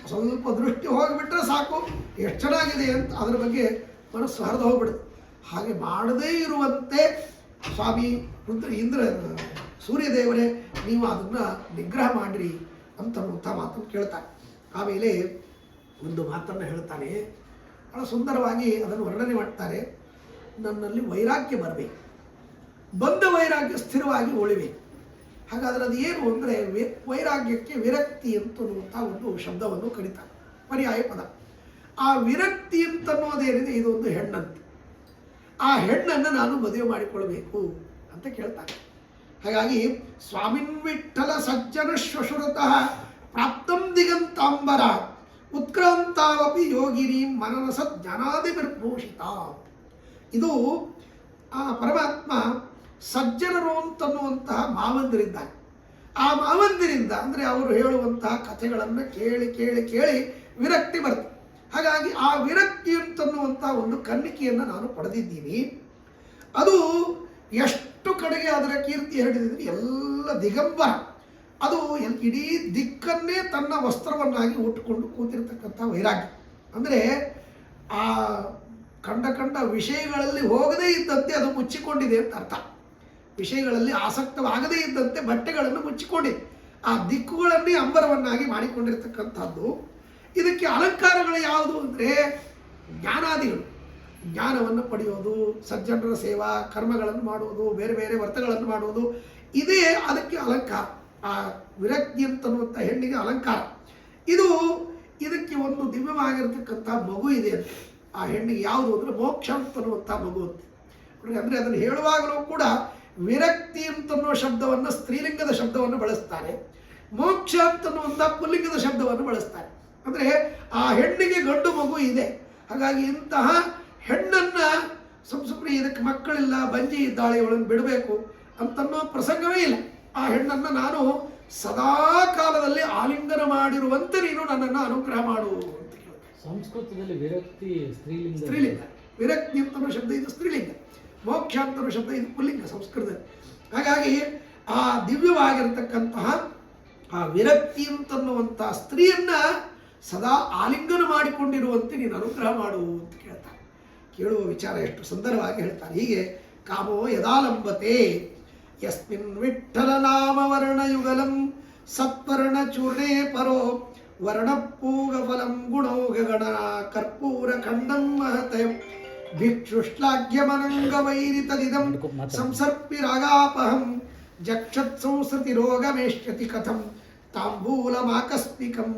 ಸ್ವಲ್ಪ ದೃಷ್ಟಿ ಹೋಗಿಬಿಟ್ರೆ ಸಾಕು, ಎಷ್ಟು ಚೆನ್ನಾಗಿದೆ ಅಂತ ಅದರ ಬಗ್ಗೆ ಮನಸ್ಸು ಹರಿದು ಹೋಗ್ಬಿಡುತ್ತೆ. ಹಾಗೆ ಮಾಡದೇ ಇರುವಂತೆ ಸ್ವಾಮಿ ಸೂರ್ಯದೇವರೇ ನೀವು ಅದನ್ನು ನಿಗ್ರಹ ಮಾಡಿರಿ ಅಂತನ್ನುವಂಥ ಮಾತನ್ನು ಕೇಳ್ತಾನೆ. ಆಮೇಲೆ ಒಂದು ಮಾತನ್ನು ಹೇಳ್ತಾನೆ, ಬಹಳ ಸುಂದರವಾಗಿ ಅದನ್ನು ವರ್ಣನೆ ಮಾಡ್ತಾರೆ. ನನ್ನಲ್ಲಿ ವೈರಾಗ್ಯ ಬರಬೇಕು, ಬಂದ ವೈರಾಗ್ಯ ಸ್ಥಿರವಾಗಿ ಉಳಿಬೇಕು. ಹಾಗಾದರೆ ಅದು ಏನು ಅಂದರೆ ವೈರಾಗ್ಯಕ್ಕೆ ವಿರಕ್ತಿ ಅಂತನ್ನುವಂಥ ಒಂದು ಶಬ್ದವನ್ನು ಕರೀತಾರೆ, ಪರ್ಯಾಯ ಪದ. ಆ ವಿರಕ್ತಿ ಅಂತನ್ನೋದೇನಿದೆ ಇದೊಂದು ಹೆಣ್ಣಂತೆ, ಆ ಹೆಣ್ಣನ್ನು ನಾನು ಮದುವೆ ಮಾಡಿಕೊಳ್ಬೇಕು ಅಂತ ಕೇಳ್ತಾನೆ. ಹಾಗಾಗಿ ಸ್ವಾಮಿನ್ ವಿಠಲ ಸಜ್ಜನ ಶ್ವಶುರತಃ ಪ್ರಾಪ್ತಂ ದಿಗಂತಾಂಬರ ಉತ್ಕ್ರಾಂತಾವಪಿ ಯೋಗಿನಿ ಮನನಸ ಜ್ಞಾನಾದಿರ್ಭೂಷಿತ. ಇದು ಆ ಪರಮಾತ್ಮ ಸಜ್ಜನರು ಅಂತನ್ನುವಂತಹ ಮಾವಂದಿರಿದ್ದಾರೆ. ಆ ಮಾವಂದಿರಿಂದ ಅಂದರೆ ಅವರು ಹೇಳುವಂತಹ ಕಥೆಗಳನ್ನು ಕೇಳಿ ವಿರಕ್ತಿ ಬರ್ತದೆ. ಹಾಗಾಗಿ ಆ ವಿರಕ್ತಿ ಅಂತನ್ನುವಂಥ ಒಂದು ಕನ್ನಿಕೆಯನ್ನು ನಾನು ಪಡೆದಿದ್ದೀನಿ. ಅದು ಎಷ್ಟು ಕಡೆಗೆ ಅದರ ಕೀರ್ತಿ ಹರಡಿದ್ರೆ ಎಲ್ಲ ದಿಗಂಬರ, ಅದು ಇಡೀ ದಿಕ್ಕನ್ನೇ ತನ್ನ ವಸ್ತ್ರವನ್ನಾಗಿ ಉಟ್ಟುಕೊಂಡು ಕೂತಿರ್ತಕ್ಕಂಥ ವೈರಾಗ್ಯ. ಅಂದರೆ ಆ ಕಂಡ ವಿಷಯಗಳಲ್ಲಿ ಹೋಗದೇ ಇದ್ದಂತೆ ಅದು ಮುಚ್ಚಿಕೊಂಡಿದೆ ಅಂತ ಅರ್ಥ. ವಿಷಯಗಳಲ್ಲಿ ಆಸಕ್ತವಾಗದೇ ಇದ್ದಂತೆ ಬಟ್ಟೆಗಳನ್ನು ಮುಚ್ಚಿಕೊಂಡಿದೆ, ಆ ದಿಕ್ಕುಗಳನ್ನೇ ಅಂಬರವನ್ನಾಗಿ ಮಾಡಿಕೊಂಡಿರ್ತಕ್ಕಂಥದ್ದು. ಇದಕ್ಕೆ ಅಲಂಕಾರಗಳು ಯಾವುದು ಅಂದರೆ ಜ್ಞಾನಾದಿಗಳು, ಜ್ಞಾನವನ್ನು ಪಡೆಯೋದು, ಸಜ್ಜನರ ಸೇವಾ ಕರ್ಮಗಳನ್ನು ಮಾಡುವುದು, ಬೇರೆ ಬೇರೆ ವ್ರತಗಳನ್ನು ಮಾಡುವುದು, ಇದೇ ಅದಕ್ಕೆ ಅಲಂಕಾರ. ಆ ವಿರಕ್ತಿ ಅಂತನ್ನುವಂಥ ಹೆಣ್ಣಿಗೆ ಅಲಂಕಾರ. ಇದಕ್ಕೆ ಒಂದು ದಿವ್ಯವಾಗಿರ್ತಕ್ಕಂಥ ಮಗು ಇದೆ ಅಂತ. ಆ ಹೆಣ್ಣಿಗೆ ಯಾವುದು ಅಂದರೆ ಮೋಕ್ಷ ಅಂತನ್ನುವಂಥ ಮಗು ಅಂತ. ಅಂದರೆ ಅದನ್ನು ಹೇಳುವಾಗಲೂ ಕೂಡ ವಿರಕ್ತಿ ಅಂತನ್ನೋ ಶಬ್ದವನ್ನು ಸ್ತ್ರೀಲಿಂಗದ ಶಬ್ದವನ್ನು ಬಳಸ್ತಾರೆ, ಮೋಕ್ಷ ಅಂತನ್ನುವಂಥ ಪುಲ್ಲಿಂಗದ ಶಬ್ದವನ್ನು ಬಳಸ್ತಾರೆ. ಅಂದರೆ ಆ ಹೆಣ್ಣಿಗೆ ಗಂಡು ಮಗು ಇದೆ. ಹಾಗಾಗಿ ಇಂತಹ ಹೆಣ್ಣನ್ನು ಸುಮ್ಮನೆ ಇದಕ್ಕೆ ಮಕ್ಕಳಿಲ್ಲ, ಬಂಜಿ ಇದ್ದಾಳೆ, ಇವಳನ್ನು ಬಿಡಬೇಕು ಅಂತನ್ನೋ ಪ್ರಸಂಗವೇ ಇಲ್ಲ. ಆ ಹೆಣ್ಣನ್ನು ನಾನು ಸದಾ ಕಾಲದಲ್ಲಿ ಆಲಿಂಗನ ಮಾಡಿರುವಂತೆ ನೀನು ನನ್ನನ್ನು ಅನುಗ್ರಹ ಮಾಡು ಅಂತ ಹೇಳ್ತಾರೆ. ಸಂಸ್ಕೃತದಲ್ಲಿ ವಿರಕ್ತಿ ಸ್ತ್ರೀಲಿಂಗ, ವಿರಕ್ತಿ ಅಂತನೋ ಶಬ್ದ ಇದು ಸ್ತ್ರೀಲಿಂಗ, ಮೋಕ್ಷ ಅಂತನೋ ಶಬ್ದ ಇದು ಪುಲ್ಲಿಂಗ ಸಂಸ್ಕೃತದಲ್ಲಿ. ಹಾಗಾಗಿ ಆ ದಿವ್ಯವಾಗಿರತಕ್ಕಂತಹ ಆ ವಿರಕ್ತಿ ಅಂತನ್ನುವಂಥ ಸ್ತ್ರೀಯನ್ನ ಸದಾ ಆಲಿಂಗನ ಮಾಡಿಕೊಂಡಿರುವಂತೆ ನೀನು ಅನುಗ್ರಹ ಮಾಡು ಅಂತ ಕೇಳ್ತಾರೆ. ಕೇಳುವ ವಿಚಾರ ಎಷ್ಟು ಸುಂದರವಾಗಿ ಹೇಳ್ತಾರೆ. ಹೀಗೆ ಕಾಮೋ ಯದಾಲಂಬತೆ ಯಸ್ಮಿನ್ ವಿಠ್ಠಲ ನಾಮ ವರ್ಣಯುಗಲಂ ಸತ್ವರ್ಣ ಚೂರ್ಣೇ ಪರೋ ವರ್ಣಪೂಗಫಲಂ ಗುಣೋಗಗಣನ ಕರ್ಪೂರ ಖಂಡಂ ಮಹತೆ ಭಿಕ್ಷುಶ್ಲಾಘ್ಯಮನಂಗ ವೈರಿತದಿದಂ ಸಂಸರ್ಪಿ ರಾಗಾಪಹಂ ಜಕ್ಷತ್ ಸಂಸ್ಕೃತಿ ರೋಗಮೇಷ್ಯತಿ ಕಥಂ ತಾಂಬೂಲಮಾಕಸ್ಮಿಕಂ.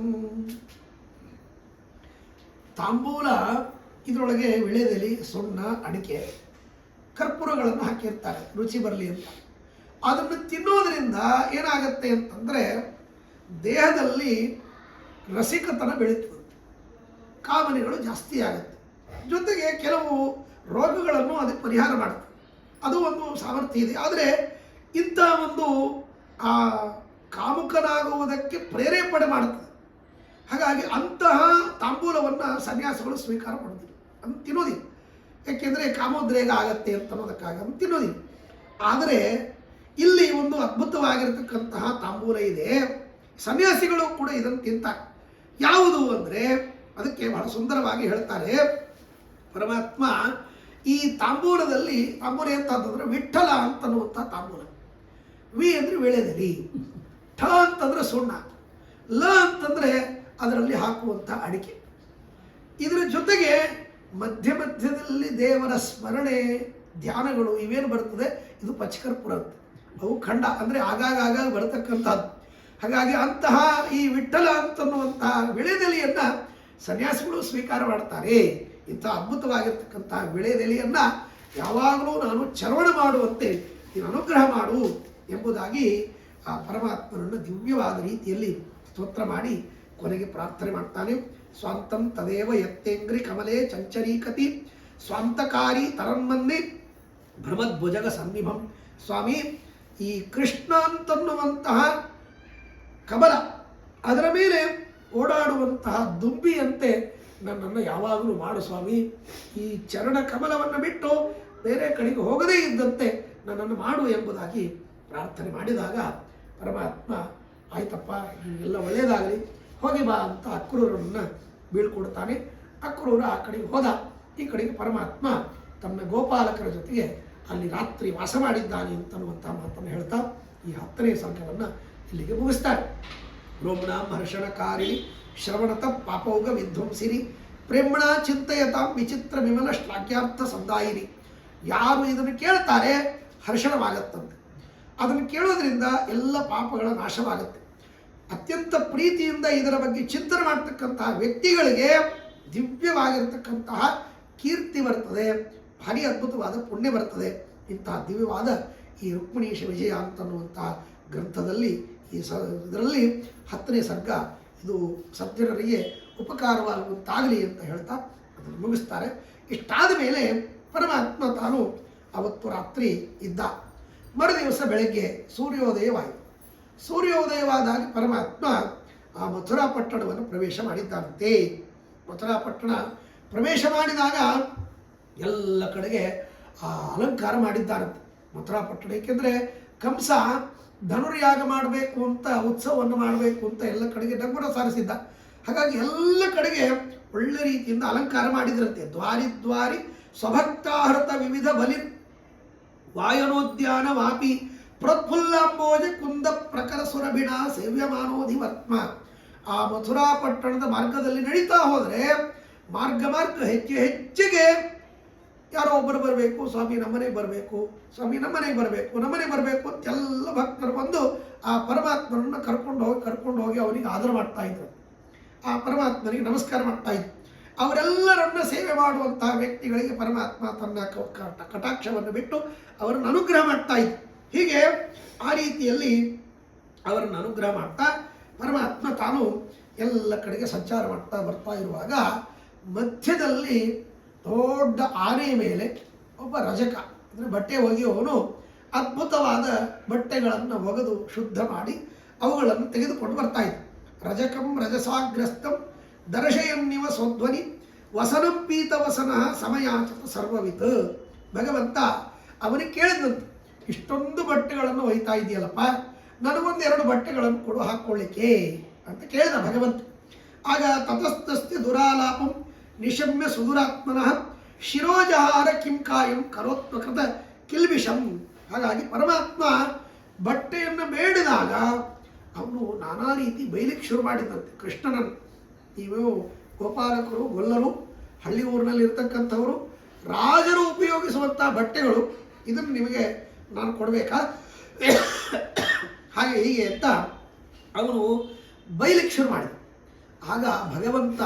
ತಾಂಬೂಲ ಇದರೊಳಗೆ ವಿಳೆದೆಲೆ, ಸುಣ್ಣ, ಅಡಿಕೆ, ಕರ್ಪೂರಗಳನ್ನು ಹಾಕಿರ್ತಾರೆ ರುಚಿ ಬರಲಿ ಅಂತ. ಅದನ್ನು ತಿನ್ನೋದ್ರಿಂದ ಏನಾಗುತ್ತೆ ಅಂತಂದರೆ ದೇಹದಲ್ಲಿ ರಸಿಕತನ ಬೆಳೀತದೆ, ಕಾಮನೆಗಳು ಜಾಸ್ತಿ ಆಗುತ್ತೆ, ಜೊತೆಗೆ ಕೆಲವು ರೋಗಗಳನ್ನು ಅದಕ್ಕೆ ಪರಿಹಾರ ಮಾಡುತ್ತೆ. ಅದು ಒಂದು ಸಾಮರ್ಥ್ಯ ಇದೆ. ಆದರೆ ಇಂಥ ಒಂದು ಆ ಕಾಮುಕನಾಗುವುದಕ್ಕೆ ಪ್ರೇರೇಪಣೆ ಮಾಡುತ್ತದೆ. ಹಾಗಾಗಿ ಅಂತಹ ತಾಂಬೂಲವನ್ನು ಸನ್ಯಾಸಿಗಳು ಸ್ವೀಕಾರ ಮಾಡೋದಿಲ್ಲ, ಅಂತ ತಿನ್ನೋದಿಲ್ಲ. ಯಾಕೆಂದರೆ ಕಾಮೋದ್ರೇಗ ಆಗತ್ತೆ ಅಂತ ಅನ್ನೋದಕ್ಕಾಗಿ ಅಂತ ತಿನ್ನೋದಿಲ್ಲ. ಆದರೆ ಇಲ್ಲಿ ಒಂದು ಅದ್ಭುತವಾಗಿರತಕ್ಕಂತಹ ತಾಂಬೂಲ ಇದೆ, ಸನ್ಯಾಸಿಗಳು ಕೂಡ ಇದನ್ನು ತಿಂತಾರೆ. ಯಾವುದು ಅಂದರೆ ಅದಕ್ಕೆ ಬಹಳ ಸುಂದರವಾಗಿ ಹೇಳ್ತಾರೆ ಪರಮಾತ್ಮ. ಈ ತಾಂಬೂಲದಲ್ಲಿ, ತಾಂಬೂಲ ಎಂತಂದ್ರೆ ವಿಠ್ಠಲ ಅಂತನ್ನುವಂಥ ತಾಂಬೂಲ. ವಿ ಅಂದರೆ ವಿಳೆದೆಲೆ, ಠ ಅಂತಂದ್ರೆ ಸುಣ್ಣ, ಲ ಅಂತಂದರೆ ಅದರಲ್ಲಿ ಹಾಕುವಂಥ ಅಡಿಕೆ. ಇದರ ಜೊತೆಗೆ ಮಧ್ಯ ಮಧ್ಯದಲ್ಲಿ ದೇವರ ಸ್ಮರಣೆ ಧ್ಯಾನಗಳು ಇವೇನು ಬರ್ತದೆ, ಇದು ಪಚಕರ್ಪುರ ಅಂತ. ಅವು ಖಂಡ ಅಂದರೆ ಆಗಾಗ ಬರತಕ್ಕಂಥದ್ದು. ಹಾಗಾಗಿ ಅಂತಹ ಈ ವಿಠ್ಠಲ ಅಂತನ್ನುವಂತಹ ವಿಳೆದೆಲೆಯನ್ನು ಸನ್ಯಾಸಿಗಳು ಸ್ವೀಕಾರ ಮಾಡ್ತಾರೆ. ಇಂಥ ಅದ್ಭುತವಾಗಿರ್ತಕ್ಕಂತಹ ವಿಳೆದೆಲೆಯನ್ನು ಯಾವಾಗಲೂ ನಾನು ಚರವಣ ಮಾಡುವಂತೆ ನೀನು ಅನುಗ್ರಹ ಮಾಡು ಎಂಬುದಾಗಿ ಆ ಪರಮಾತ್ಮನನ್ನು ದಿವ್ಯವಾದ ರೀತಿಯಲ್ಲಿ ಸ್ತೋತ್ರ ಮಾಡಿ ಕೊನೆಗೆ ಪ್ರಾರ್ಥನೆ ಮಾಡ್ತಾನೆ. ಸ್ವಾಂತಂ ತದೇವ ಯತ್ತೇಂಗ್ರಿ ಕಮಲೆ ಚಂಚರೀಕತಿ ಸ್ವಾಂತಕಾರಿ ತರನ್ಮನ್ನಿ ಭ್ರಮದ್ಭುಜಗ ಸನ್ನಿಭಂ. ಸ್ವಾಮಿ, ಈ ಕೃಷ್ಣ ಅಂತನ್ನುವಂತಹ ಕಮಲ, ಅದರ ಮೇಲೆ ಓಡಾಡುವಂತಹ ದುಂಬಿಯಂತೆ ನನ್ನನ್ನು ಯಾವಾಗಲೂ ಮಾಡು ಸ್ವಾಮಿ. ಈ ಚರಣ ಕಮಲವನ್ನು ಬಿಟ್ಟು ಬೇರೆ ಕಡೆಗೆ ಹೋಗದೇ ಇದ್ದಂತೆ ನನ್ನನ್ನು ಮಾಡು ಎಂಬುದಾಗಿ ಪ್ರಾರ್ಥನೆ ಮಾಡಿದಾಗ ಪರಮಾತ್ಮ ಆಯ್ತಪ್ಪ, ನಿಮಗೆಲ್ಲ ಒಳ್ಳೆಯದಾಗಲಿ, ಹೋಗಿ ಬಾ ಅಂತ ಅಕ್ರೂರನ್ನು ಬೀಳ್ಕೊಡ್ತಾನೆ. ಅಕ್ರೂರ ಆ ಕಡೆಗೆ ಹೋದ. ಈ ಕಡೆಗೆ ಪರಮಾತ್ಮ ತನ್ನ ಗೋಪಾಲಕರ ಜೊತೆಗೆ ಅಲ್ಲಿ ರಾತ್ರಿ ವಾಸ ಮಾಡಿದ್ದಾನೆ ಅಂತನ್ನುವಂಥ ಮಾತನ್ನು ಹೇಳ್ತಾ ಈ 10ನೇ ಸರ್ಗವನ್ನು ಇಲ್ಲಿಗೆ ಮುಗಿಸ್ತಾರೆ. ರೋಮಣ ಹರ್ಷಣಕಾರಿ ಶ್ರವಣತ ಪಾಪೌಗ ವಿಧ್ವಂಸಿರಿ ಪ್ರೇಮಣ ಚಿಂತೆಯತಾಂ ವಿಚಿತ್ರ ವಿಮಲ ಶ್ಲಾಘ್ಯಾರ್ಥ ಸಂದಾಯಿನಿ. ಯಾರು ಇದನ್ನು ಕೇಳ್ತಾರೆ ಹರ್ಷಣವಾಗತ್ತಂತೆ. ಅದನ್ನು ಕೇಳೋದ್ರಿಂದ ಎಲ್ಲ ಪಾಪಗಳ ನಾಶವಾಗುತ್ತೆ. ಅತ್ಯಂತ ಪ್ರೀತಿಯಿಂದ ಇದರ ಬಗ್ಗೆ ಚಿಂತನೆ ಮಾಡ್ತಕ್ಕಂತಹ ವ್ಯಕ್ತಿಗಳಿಗೆ ದಿವ್ಯವಾಗಿರ್ತಕ್ಕಂತಹ ಕೀರ್ತಿ ಬರ್ತದೆ, ಭಾರಿ ಅದ್ಭುತವಾದ ಪುಣ್ಯ ಬರ್ತದೆ. ಇಂತಹ ದಿವ್ಯವಾದ ಈ ರುಕ್ಮಿಣೀಶ ವಿಜಯ ಅಂತನ್ನುವಂತಹ ಗ್ರಂಥದಲ್ಲಿ ಇದರಲ್ಲಿ 10ನೇ ಸರ್ಗ ಇದು ಸಜ್ಜನರಿಗೆ ಉಪಕಾರವಾಗುವಂತಾಗಲಿ ಅಂತ ಹೇಳ್ತಾ ಅದನ್ನು ಮುಗಿಸ್ತಾರೆ. ಇಷ್ಟಾದ ಮೇಲೆ ಪರಮಾತ್ಮ ತಾನು ಅವತ್ತು ರಾತ್ರಿ ಇದ್ದ. ಮರುದಿವಸ ಬೆಳಗ್ಗೆ ಸೂರ್ಯೋದಯವಾಯಿತು. ಸೂರ್ಯೋದಯವಾದಾಗ ಪರಮಾತ್ಮ ಆ ಮಥುರಾ ಪಟ್ಟಣವನ್ನು ಪ್ರವೇಶ ಮಾಡಿದ್ದಾನಂತೆ. ಮಥುರಾ ಪಟ್ಟಣ ಪ್ರವೇಶ ಮಾಡಿದಾಗ ಎಲ್ಲ ಕಡೆಗೆ ಅಲಂಕಾರ ಮಾಡಿದ್ದಾರಂತೆ ಮಥುರಾ ಪಟ್ಟಣ. ಏಕೆಂದರೆ ಕಂಸ ಧನುರ್ಯಾಗ ಮಾಡಬೇಕು ಅಂತ, ಉತ್ಸವವನ್ನು ಮಾಡಬೇಕು ಅಂತ ಎಲ್ಲ ಕಡೆಗೆ ಡಂಗುರ ಸಾರಿಸಿದ್ದ. ಹಾಗಾಗಿ ಎಲ್ಲ ಕಡೆಗೆ ಒಳ್ಳೆ ರೀತಿಯಿಂದ ಅಲಂಕಾರ ಮಾಡಿದ್ರಂತೆ. ದ್ವಾರಿ ದ್ವಾರಿ ಸ್ವಭಕ್ತಾಹೃತ ವಿವಿಧ ಬಲಿ ವಾಯನೋದ್ಯಾನ ವಾಪಿ ಪ್ರಫುಲ್ಲಾಂಬೋಜ ಕುಂದ ಪ್ರಕರ ಸುರಭಿಣ ಸೇವ್ಯಮಾನೋಧಿವತ್ಮ. ಆ ಮಥುರಾ ಪಟ್ಟಣದ ಮಾರ್ಗದಲ್ಲಿ ನಡೀತಾ ಹೋದರೆ ಮಾರ್ಗ ಹೆಚ್ಚಿಗೆ ಯಾರೋ ಒಬ್ಬರು ಬರಬೇಕು, ಸ್ವಾಮಿ ನಮ್ಮನೆಗೆ ಬರಬೇಕು, ಸ್ವಾಮಿ ನಮ್ಮನೆಗೆ ಬರಬೇಕು ಅಂತ ಎಲ್ಲ ಭಕ್ತರು ಬಂದು ಆ ಪರಮಾತ್ಮನನ್ನು ಕರ್ಕೊಂಡು ಹೋಗಿ ಅವನಿಗೆ ಆದರ ಮಾಡ್ತಾ ಇದ್ರು. ಆ ಪರಮಾತ್ಮನಿಗೆ ನಮಸ್ಕಾರ ಮಾಡ್ತಾ ಇದ್ರು. ಅವರೆಲ್ಲರನ್ನ ಸೇವೆ ಮಾಡುವಂತಹ ವ್ಯಕ್ತಿಗಳಿಗೆ ಪರಮಾತ್ಮ ತನ್ನ ಕಟಾಕ್ಷವನ್ನು ಬಿಟ್ಟು ಅವರನ್ನು ಅನುಗ್ರಹ ಮಾಡ್ತಾ ಇದ್ರು. ಹೀಗೆ ಆ ರೀತಿಯಲ್ಲಿ ಅವರನ್ನು ಅನುಗ್ರಹ ಮಾಡ್ತಾ ಪರಮಾತ್ಮ ತಾನು ಎಲ್ಲ ಕಡೆಗೆ ಸಂಚಾರ ಮಾಡ್ತಾ ಬರ್ತಾ ಇರುವಾಗ ಮಧ್ಯದಲ್ಲಿ ದೊಡ್ಡ ಆನೆಯ ಮೇಲೆ ಒಬ್ಬ ರಜಕ ಅಂದರೆ ಬಟ್ಟೆ ಒಗೆಯುವವನು ಅದ್ಭುತವಾದ ಬಟ್ಟೆಗಳನ್ನು ಒಗೆದು ಶುದ್ಧ ಮಾಡಿ ಅವುಗಳನ್ನು ತೆಗೆದುಕೊಂಡು ಬರ್ತಾ ಇದ್ದ. ರಜಕಂ ರಜಸಾಗ್ರಸ್ತಂ ದರ್ಶಯನ್ನಿವ ಸ್ವಧ್ವನಿ ವಸನಂ ಪೀತವಸನ ಸಮಯಾಚತ ಸರ್ವವಿತ್. ಭಗವಂತ ಅವನಿಗೆ ಕೇಳಿದಂತೆ, ಇಷ್ಟೊಂದು ಬಟ್ಟೆಗಳನ್ನು ಒಯ್ತಾ ಇದೆಯಲ್ಲಪ್ಪ, ನನಗೊಂದು 2 ಬಟ್ಟೆಗಳನ್ನು ಕೊಡು ಹಾಕ್ಕೊಳ್ಳಿಕ್ಕೆ ಅಂತ ಕೇಳಿದ ಭಗವಂತ. ಆಗ ತತಸ್ತಸ್ತಿ ದುರಾಲಾಪಂ ನಿಶಮ್ಯ ಸುದುರಾತ್ಮನಃ ಶಿರೋಜಹಾರ ಕಿಂ ಕಾಯಂ ಕರೋತ್ಮಕೃತ ಕಿಲ್ಬಿಷಂ. ಹಾಗಾಗಿ ಪರಮಾತ್ಮ ಬಟ್ಟೆಯನ್ನು ಬೇಡಿದಾಗ ಅವನು ನಾನಾ ರೀತಿ ಬೈಲಿಕ್ಕೆ ಶುರು ಮಾಡಿದಂತೆ ಕೃಷ್ಣನನ್ನು. ನೀವು ಗೋಪಾಲಕರು, ಗೊಲ್ಲರು, ಹಳ್ಳಿ ಊರಿನಲ್ಲಿ ಇರ್ತಕ್ಕಂಥವರು, ರಾಜರು ಉಪಯೋಗಿಸುವಂಥ ಬಟ್ಟೆಗಳು, ಇದನ್ನು ನಿಮಗೆ ನಾನು ಕೊಡಬೇಕಾ, ಹಾಗೆ ಹೀಗೆ ಅಂತ ಅವನು ಬೈಲಿಕ್ಕೆ ಶುರು ಮಾಡಿದ. ಆಗ ಭಗವಂತ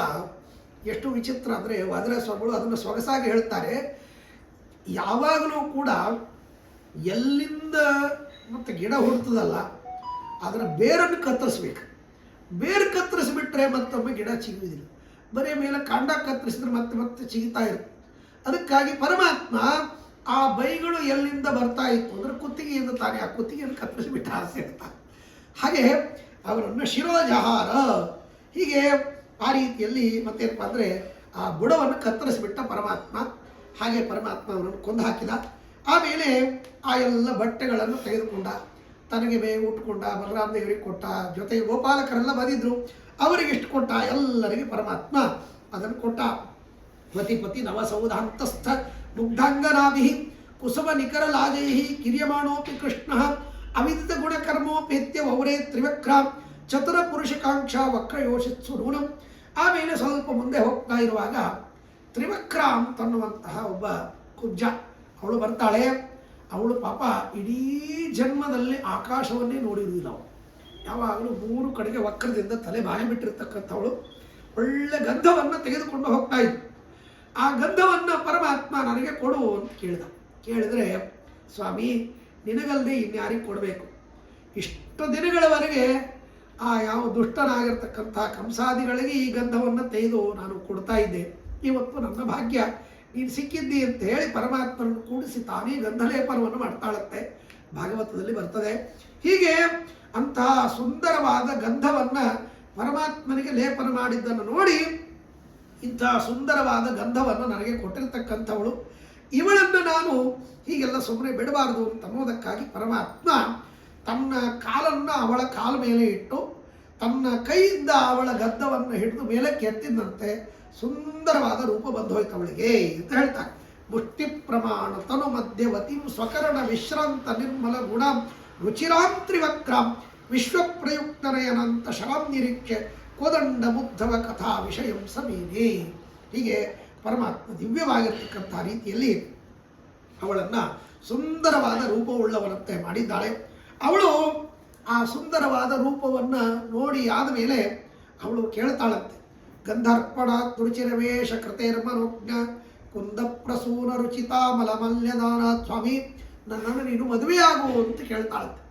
ಎಷ್ಟು ವಿಚಿತ್ರ ಅಂದರೆ ವಾದಿರಾಜ ಸ್ವಾಮಿಗಳು ಅದನ್ನು ಸೊಗಸಾಗಿ ಹೇಳ್ತಾರೆ. ಯಾವಾಗಲೂ ಕೂಡ ಎಲ್ಲಿಂದ ಮತ್ತು ಗಿಡ ಹುಡ್ತದಲ್ಲ ಅದರ ಬೇರನ್ನು ಕತ್ತರಿಸ್ಬೇಕು. ಬೇರು ಕತ್ತರಿಸಿಬಿಟ್ರೆ ಮತ್ತೊಮ್ಮೆ ಗಿಡ ಚಿಗುವುದಿಲ್ಲ. ಬರೀ ಮೇಲೆ ಕಾಂಡ ಕತ್ತರಿಸಿದ್ರೆ ಮತ್ತೆ ಚಿಗಿತಾ ಇರುತ್ತೆ. ಅದಕ್ಕಾಗಿ ಪರಮಾತ್ಮ ಆ ಬೈಗಳು ಎಲ್ಲಿಂದ ಬರ್ತಾ ಇತ್ತು ಅಂದರೆ ಕುತ್ತಿಗೆಯಿಂದ ತಾನೇ ಆ ಕುತ್ತಿಗೆಯನ್ನು ಕತ್ತರಿಸಿಬಿಟ್ಟು ಆಸೆ ಇರ್ತಾನೆ. ಹಾಗೆ ಅವರನ್ನು ಶಿರೋಜಹಾರ, ಹೀಗೆ ಆ ರೀತಿಯಲ್ಲಿ ಮತ್ತೇನಪ್ಪ ಅಂದರೆ ಆ ಬುಡವನ್ನು ಕತ್ತರಿಸಿಬಿಟ್ಟ ಪರಮಾತ್ಮ. ಹಾಗೆ ಪರಮಾತ್ಮ ಅವರನ್ನು ಕೊಂದು ಹಾಕಿದ. ಆಮೇಲೆ ಆ ಎಲ್ಲ ಬಟ್ಟೆಗಳನ್ನು ತೆಗೆದುಕೊಂಡ, ತನಗೆ ಬೇಗ ಉಟ್ಕೊಂಡ, ಬಲರಾಮ ದೇವರಿಗೆ ಕೊಟ್ಟ, ಜೊತೆಗೆ ಗೋಪಾಲಕರೆಲ್ಲ ಬಂದಿದ್ರು, ಅವರಿಗೆ ಎಷ್ಟು ಕೊಟ್ಟ, ಎಲ್ಲರಿಗೆ ಪರಮಾತ್ಮ ಅದನ್ನು ಕೊಟ್ಟ. ಪತಿ ನವಸೌಧಾಂತಸ್ಥ ಮುಗ್ಧಾಂಗನಾಭಿ ಕುಸುಮ ನಿಖರ ಲಾಜೈ ಕಿರ್ಯಮಾಣೋಪಿ ಕೃಷ್ಣ ಅವಿದಿತ ಗುಣಕರ್ಮೋಪೇತ್ಯ ವೌರೇ ತ್ರಿವಕ್ರಾಂ ಚತುರ ಪುರುಷಕಾಂಕ್ಷ ವಕ್ರಯೋಷಿತ್ಸು ನೂನಂ. ಆಮೇಲೆ ಸ್ವಲ್ಪ ಮುಂದೆ ಹೋಗ್ತಾ ಇರುವಾಗ ತ್ರಿವಕ್ರಾಂ ತನ್ನುವಂತಹ ಒಬ್ಬ ಕುಬ್ಜ ಅವಳು ಬರ್ತಾಳೆ. ಅವಳು ಪಾಪ ಇಡೀ ಜನ್ಮದಲ್ಲಿ ಆಕಾಶವನ್ನೇ ನೋಡಿರುವುದಿಲ್ಲ. ಅವಳು ಯಾವಾಗಲೂ 3 ಕಡೆಗೆ ವಕ್ರದಿಂದ ತಲೆ ಬಾಯಿ ಬಿಟ್ಟಿರ್ತಕ್ಕಂಥವಳು. ಒಳ್ಳೆ ಗಂಧವನ್ನು ತೆಗೆದುಕೊಂಡು ಹೋಗ್ತಾ ಇದ್ಲು. ಆ ಗಂಧವನ್ನು ಪರಮಾತ್ಮ ನನಗೆ ಕೊಡು ಅಂತ ಕೇಳಿದರೆ, ಸ್ವಾಮಿ ನಿನಗಲ್ಲದೆ ಇನ್ಯಾರಿಗೆ ಕೊಡಬೇಕು? ಇಷ್ಟು ದಿನಗಳವರೆಗೆ ಆ ಯಾವ ದುಷ್ಟನಾಗಿರ್ತಕ್ಕಂಥ ಕಂಸಾದಿಗಳಿಗೆ ಈ ಗಂಧವನ್ನು ತೆಗೆದು ನಾನು ಕೊಡ್ತಾ ಇದ್ದೆ. ಇವತ್ತು ನನ್ನ ಭಾಗ್ಯ ನೀನು ಸಿಕ್ಕಿದ್ದಿ ಅಂತ ಹೇಳಿ ಪರಮಾತ್ಮನನ್ನು ಕೂಡಿಸಿ ತಾನೇ ಗಂಧಲೇಪನವನ್ನು ಮಾಡ್ತಾಳಂತೆ. ಭಾಗವತದಲ್ಲಿ ಬರ್ತದೆ. ಹೀಗೆ ಅಂತಹ ಸುಂದರವಾದ ಗಂಧವನ್ನು ಪರಮಾತ್ಮನಿಗೆ ಲೇಪನ ಮಾಡಿದ್ದನ್ನು ನೋಡಿ ಇಂತಹ ಸುಂದರವಾದ ಗಂಧವನ್ನು ನನಗೆ ಕೊಟ್ಟಿರ್ತಕ್ಕಂಥವಳು, ಇವಳನ್ನು ನಾನು ಹೀಗೆಲ್ಲ ಸುಮ್ಮನೆ ಬಿಡಬಾರದು ಅಂತ ಅನ್ನೋದಕ್ಕಾಗಿ ಪರಮಾತ್ಮ ತನ್ನ ಕಾಲನ್ನು ಅವಳ ಕಾಲ ಮೇಲೆ ಇಟ್ಟು ತನ್ನ ಕೈಯಿಂದ ಅವಳ ಗದ್ದವನ್ನು ಹಿಡಿದು ಮೇಲಕ್ಕೆ ಎತ್ತಿದಂತೆ ಸುಂದರವಾದ ರೂಪ ಬಂದು ಹೋಯ್ತು ಅವಳಿಗೆ ಅಂತ ಹೇಳ್ತಾರೆ. ಮುಷ್ಟಿ ಪ್ರಮಾಣ ತನು ಮಧ್ಯವತಿ ಸ್ವಕರಣ ವಿಶ್ರಾಂತ ನಿರ್ಮಲ ಗುಣ ರುಚಿರಾಂ ತ್ರಿವಕ್ರಾಂ ವಿಶ್ವಪ್ರಯುಕ್ತನಯನಂತ ಶವಂ ನಿರೀಕ್ಷೆ ಕೋದಂಡ ಮುಗ್ಧವ ಕಥಾ ವಿಷಯಂ ಸಮೀನೆ. ಹೀಗೆ ಪರಮಾತ್ಮ ದಿವ್ಯವಾಗಿರ್ತಕ್ಕಂಥ ರೀತಿಯಲ್ಲಿ ಅವಳನ್ನು ಸುಂದರವಾದ ರೂಪವುಳ್ಳವನಂತೆ ಮಾಡಿದ್ದಾಳೆ. ಅವಳು ಆ ಸುಂದರವಾದ ರೂಪವನ್ನು ನೋಡಿ ಆದ ಮೇಲೆ ಅವಳು ಕೇಳ್ತಾಳಂತೆ, ಗಂಧರ್ಪಣ ತುರುಚಿರವೇಶ ಕೃತೇರ್ಮನೋಜ್ಞ ಕುಂದ ಪ್ರಸೂನ ರುಚಿತಾ ಮಲಮಲ್ಯದಾನ ಸ್ವಾಮಿ ನನ್ನನ್ನು ನೀನು ಮದುವೆಯಾಗು ಅಂತ ಕೇಳ್ತಾಳಂತೆ.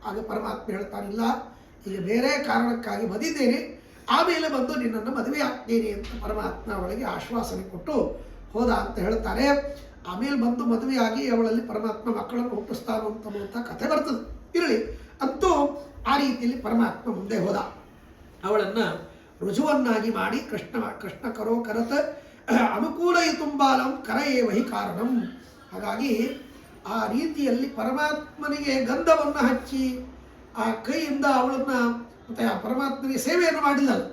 ಆಗ ಪರಮಾತ್ಮ ಹೇಳ್ತಾನಿಲ್ಲ, ಈಗ ಬೇರೆ ಕಾರಣಕ್ಕಾಗಿ ಬಂದಿದ್ದೇನೆ, ಆಮೇಲೆ ಬಂದು ನಿನ್ನನ್ನು ಮದುವೆ ಆಗ್ತೇನೆ ಅಂತ ಪರಮಾತ್ಮ ಅವಳಿಗೆ ಆಶ್ವಾಸನೆ ಕೊಟ್ಟು ಹೋದ ಅಂತ ಹೇಳ್ತಾರೆ. ಆಮೇಲೆ ಬಂದು ಮದುವೆಯಾಗಿ ಅವಳಲ್ಲಿ ಪರಮಾತ್ಮ ಮಕ್ಕಳನ್ನು ಹುಟ್ಟಿಸ್ತಾನು ಅಂತನ್ನುವಂಥ ಕಥೆ ಬರ್ತದೆ. ಇರಲಿ, ಅಂತೂ ಆ ರೀತಿಯಲ್ಲಿ ಪರಮಾತ್ಮ ಮುಂದೆ ಹೋದ. ಅವಳನ್ನು ರುಜುವನ್ನಾಗಿ ಮಾಡಿ ಕೃಷ್ಣ ಕರೋ ಕರತ ಅನುಕೂಲ ತುಂಬಾಲಂ ಕರಯೇ ವಹಿ ಕಾರಣಂ. ಹಾಗಾಗಿ ಆ ರೀತಿಯಲ್ಲಿ ಪರಮಾತ್ಮನಿಗೆ ಗಂಧವನ್ನು ಹಚ್ಚಿ ಆ ಕೈಯಿಂದ ಅವಳನ್ನು ಮತ್ತೆ ಆ ಪರಮಾತ್ಮನಿಗೆ ಸೇವೆಯನ್ನು ಮಾಡಿಲ್ಲಲ್ಲ,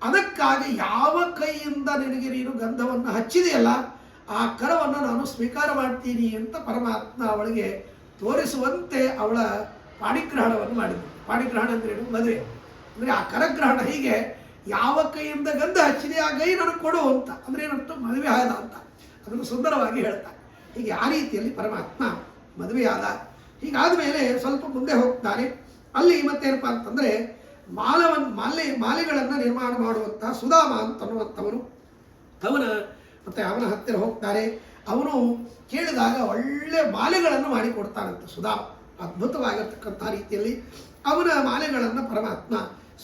ಅದಕ್ಕಾಗಿ ಯಾವ ಕೈಯಿಂದ ನಿನಗೆ ನೀನು ಗಂಧವನ್ನು ಹಚ್ಚಿದೆಯಲ್ಲ ಆ ಕರವನ್ನು ನಾನು ಸ್ವೀಕಾರ ಮಾಡ್ತೀನಿ ಅಂತ ಪರಮಾತ್ಮ ಅವಳಿಗೆ ತೋರಿಸುವಂತೆ ಅವಳ ಪಾಣಿಗ್ರಹಣವನ್ನು ಮಾಡಿದ್ದರು. ಪಾಣಿಗ್ರಹಣ ಅಂದರೆ ಮದುವೆ ಅಂದರೆ ಆ ಕರಗ್ರಹಣ. ಹೀಗೆ ಯಾವ ಕೈಯಿಂದ ಗಂಧ ಹಚ್ಚಿದೆ ಆ ಕೈ ನನಗೆ ಕೊಡು ಅಂತ, ಅಂದರೆ ಏನಂತ ಮದುವೆ ಆದ ಅಂತ ಅದನ್ನು ಸುಂದರವಾಗಿ ಹೇಳ್ತಾರೆ. ಹೀಗೆ ಆ ರೀತಿಯಲ್ಲಿ ಪರಮಾತ್ಮ ಮದುವೆಯಾದ. ಹೀಗಾದ ಮೇಲೆ ಸ್ವಲ್ಪ ಮುಂದೆ ಹೋಗ್ತಾನೆ. ಅಲ್ಲಿ ಮತ್ತೇನಪ್ಪ ಅಂತಂದರೆ ಮಾಲೆಗಳನ್ನು ನಿರ್ಮಾಣ ಮಾಡುವಂತಹ ಸುಧಾಮ ಅಂತನ್ನುವಂಥವನು ಅವನ ಹತ್ತಿರ ಹೋಗ್ತಾರೆ. ಅವನು ಕೇಳಿದಾಗ ಒಳ್ಳೆ ಮಾಲೆಗಳನ್ನು ಮಾಡಿಕೊಡ್ತಾನಂತೆ ಸುಧಾಮ. ಅದ್ಭುತವಾಗಿರ್ತಕ್ಕಂಥ ರೀತಿಯಲ್ಲಿ ಅವನ ಮಾಲೆಗಳನ್ನು ಪರಮಾತ್ಮ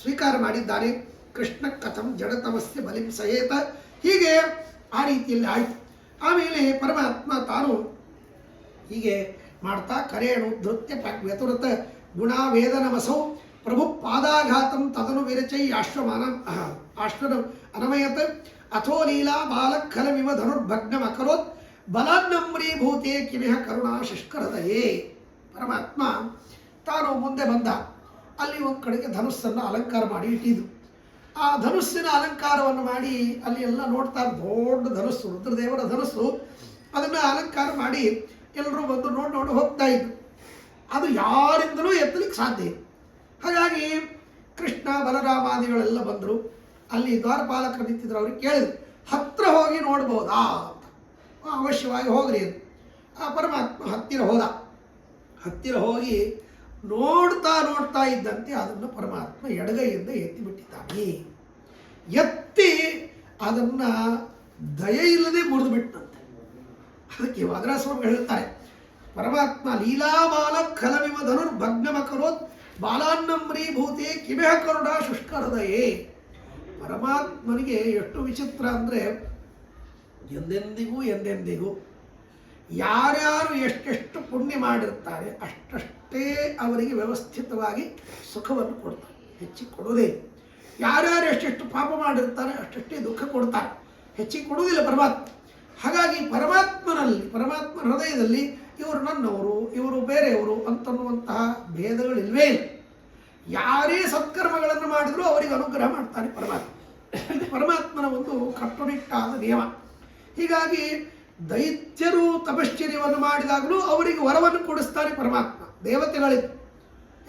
ಸ್ವೀಕಾರ ಮಾಡಿದ್ದಾನೆ. ಕೃಷ್ಣ ಕಥಂ ಜಡತಮಸ್ಯ ಬಲಿಂ ಸಹೇತ. ಹೀಗೆ ಆ ರೀತಿಯಲ್ಲಿ ಆಯಿತು. ಆಮೇಲೆ ಪರಮಾತ್ಮ ತಾನು ಹೀಗೆ ಮಾಡ್ತಾ ಕರೇಣು ಧೃತ್ಯ ವ್ಯತುರತ ಗುಣಾವೇದನಮಸೌ ಪ್ರಭು ಪಾದಾಘಾತಂ ತದನು ವಿರಚೈ ಆಶ್ವನ ಅನಮಯತ್ ಅಥೋ ಲೀಲಾ ಬಾಲಖಲಮಿವ ಧನುರ್ಭಗ್ನಂ ಅಕರೋತ್ ಬಲಾನ್ನಮ್ರೀಭೂತೆ ಕಿಮಿಹ ಕರುಣಾ ಶುಷ್ಕರದಯೇ. ಪರಮಾತ್ಮ ತಾನು ಮುಂದೆ ಬಂದ. ಅಲ್ಲಿ ಒಂದು ಕಡೆಗೆ ಧನುಸ್ಸನ್ನು ಅಲಂಕಾರ ಮಾಡಿ ಇಟ್ಟಿದ್ದು. ಆ ಧನುಸ್ಸಿನ ಅಲಂಕಾರವನ್ನು ಮಾಡಿ ಅಲ್ಲಿ ಎಲ್ಲ ನೋಡ್ತಾ ದೊಡ್ಡ ಧನುಸ್ಸು, ರುದ್ರದೇವರ ಧನುಸ್ಸು, ಅದನ್ನು ಅಲಂಕಾರ ಮಾಡಿ ಎಲ್ಲರೂ ಬಂದು ನೋಡಿ ಹೋಗ್ತಾ ಇದ್ರು. ಅದು ಯಾರಿಂದಲೂ ಎತ್ತಲಿಕ್ಕೆ ಸಾಧ್ಯ ಇಲ್ಲ. ಹಾಗಾಗಿ ಕೃಷ್ಣ ಬಲರಾಮಾದಿಗಳೆಲ್ಲ ಬಂದರು. ಅಲ್ಲಿ ದ್ವಾರಪಾಲಕರು ನಿಂತಿದ್ರು. ಅವ್ರಿಗೆ ಕೇಳಿದ್ರು, ಹತ್ತಿರ ಹೋಗಿ ನೋಡ್ಬೋದಾ ಅಂತ. ಅವಶ್ಯವಾಗಿ ಹೋಗ್ರಿ ಅಂತ. ಆ ಪರಮಾತ್ಮ ಹತ್ತಿರ ಹೋಗಿ ನೋಡ್ತಾ ಇದ್ದಂತೆ ಅದನ್ನು ಪರಮಾತ್ಮ ಎಡಗೈಯಿಂದ ಎತ್ತಿ ಬಿಟ್ಟಿದ್ದಾನೆ. ಎತ್ತಿ ಅದನ್ನು ದಯೆ ಇಲ್ಲದೆ ಮುರಿದು ಬಿಟ್ಟಂತೆ. ಅದಕ್ಕೆ ವಾದರಾಸ್ವಾಮಿ ಹೇಳ್ತಾರೆ, ಪರಮಾತ್ಮ ಲೀಲಾಮಾಲ ಖಲವಿವ ಧನುರ್ಭಗ್ನಮಕರೋತ್ ಬಾಲಾನ್ನಮ್ರೀಭೂತೆ ಕಿಮೆಹ ಕರುಣಾ ಶುಷ್ಕಹೃದಯೇ. ಪರಮಾತ್ಮನಿಗೆ ಎಷ್ಟು ವಿಚಿತ್ರ ಅಂದರೆ ಎಂದೆಂದಿಗೂ ಯಾರ್ಯಾರು ಎಷ್ಟೆಷ್ಟು ಪುಣ್ಯ ಮಾಡಿರ್ತಾರೆ ಅಷ್ಟಷ್ಟೇ ಅವರಿಗೆ ವ್ಯವಸ್ಥಿತವಾಗಿ ಸುಖವನ್ನು ಕೊಡ್ತಾರೆ, ಹೆಚ್ಚಿಗೆ ಕೊಡೋದೇ. ಯಾರ್ಯಾರು ಎಷ್ಟೆಷ್ಟು ಪಾಪ ಮಾಡಿರ್ತಾರೆ ಅಷ್ಟಷ್ಟೇ ದುಃಖ ಕೊಡ್ತಾರೆ, ಹೆಚ್ಚಿಗೆ ಕೊಡುವುದಿಲ್ಲ ಪರಮಾತ್ಮ. ಹಾಗಾಗಿ ಪರಮಾತ್ಮ ಹೃದಯದಲ್ಲಿ ಇವರು ನನ್ನವರು, ಇವರು ಬೇರೆಯವರು ಅಂತನ್ನುವಂತಹ ಭೇದಗಳಿಲ್ವೇ ಇಲ್ಲ. ಯಾರೇ ಸತ್ಕರ್ಮಗಳನ್ನು ಮಾಡಿದರೂ ಅವರಿಗೆ ಅನುಗ್ರಹ ಮಾಡ್ತಾನೆ ಪರಮಾತ್ಮ. ಇದು ಪರಮಾತ್ಮನ ಒಂದು ಕಟ್ಟುನಿಟ್ಟಾದ ನಿಯಮ. ಹೀಗಾಗಿ ದೈತ್ಯರು ತಪಶ್ಚರ್ಯವನ್ನು ಮಾಡಿದಾಗಲೂ ಅವರಿಗೆ ವರವನ್ನು ಕೊಡಿಸ್ತಾನೆ ಪರಮಾತ್ಮ, ದೇವತೆಗಳಿಗೆ.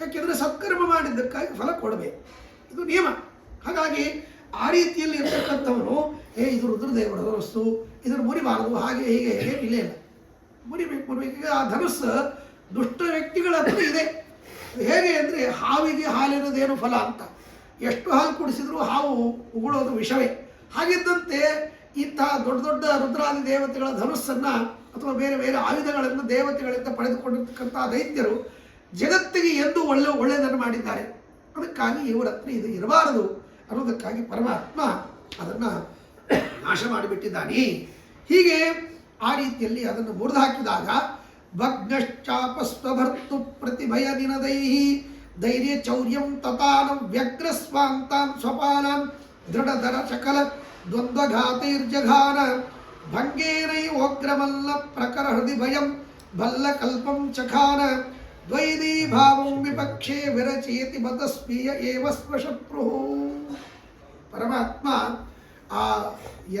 ಯಾಕೆಂದರೆ ಸತ್ಕರ್ಮ ಮಾಡಿದ್ದಕ್ಕಾಗಿ ಫಲ ಕೊಡಬೇಕು, ಇದು ನಿಯಮ. ಹಾಗಾಗಿ ಆ ರೀತಿಯಲ್ಲಿ ಇರ್ತಕ್ಕಂಥವನು ಇದು ರುದ್ರದೇವರ ಧನಸ್ಸು, ಇದನ್ನು ಮುರಿಬಾರದು, ಹಾಗೆ ಹೀಗೆ ಇಲ್ಲೇ ಇಲ್ಲ, ಮುರಿಬೇಕು. ಈಗ ಆ ಧನಸ್ಸು ದುಷ್ಟ ವ್ಯಕ್ತಿಗಳ ಹತ್ರ ಇದೆ. ಹೇಗೆ ಅಂದರೆ ಹಾವಿಗೆ ಹಾಲಿನದೇನು ಫಲ ಅಂತ, ಎಷ್ಟು ಹಾಲು ಕುಡಿಸಿದ್ರು ಹಾವು ಉಗುಳೋದು ವಿಷವೇ. ಹಾಗಿದ್ದಂತೆ ಇಂತಹ ದೊಡ್ಡ ದೊಡ್ಡ ರುದ್ರಾದಿ ದೇವತೆಗಳ ಧನುಸ್ಸನ್ನು ಅಥವಾ ಬೇರೆ ಬೇರೆ ಆಯುಧಗಳನ್ನು ದೇವತೆಗಳಿಂದ ಪಡೆದುಕೊಂಡಿರ್ತಕ್ಕಂಥ ದೈತ್ಯರು ಜಗತ್ತಿಗೆ ಎಂದು ಒಳ್ಳೆಯದನ್ನು ಮಾಡಿದ್ದಾರೆ. ಅದಕ್ಕಾಗಿ ಇವರ ಹತ್ರ ಇದು ಇರಬಾರದು ಅನ್ನೋದಕ್ಕಾಗಿ ಪರಮಾತ್ಮ ಅದನ್ನು ನಾಶ ಮಾಡಿಬಿಟ್ಟಿದ್ದಾನೆ. ಹೀಗೆ ಆ ರೀತಿಯಲ್ಲಿ ಅದನ್ನು ಮುರಿದು ಹಾಕಿದಾಗ ಭಗ್ನಶ್ಚಾಪಸ್ವಭರ್ತು ಪ್ರತಿಭಯ ನಿನದೈಹಿ ಧೈರ್ಯ ಚೌರ್ಯಂ ತತಾನಂ ವ್ಯಗ್ರಸ್ವಾಂತಾನ್ ಸ್ವಪಾನಾನ್ ದೃಢಧರ ಚಕಲ ದ್ವಂದ್ವಘಾತೈರ್ಜಘಾನ ಭಂಗೇನೈವೋಗ್ರಮಲ್ಲ ಪ್ರಕರ ಹೃದಯ ಭಯಂ ಭಲ್ಲಕಲ್ಪಂ ಚಖಾನ ದ್ವೈದೀ ಭಾವಂ ವಿಪಕ್ಷೇ ವಿರಚಯತಿ ಬತಸ್ಮೀಯ ಏವ ಸ್ವಶತ್ರು. ಪರಮಾತ್ಮ ಆ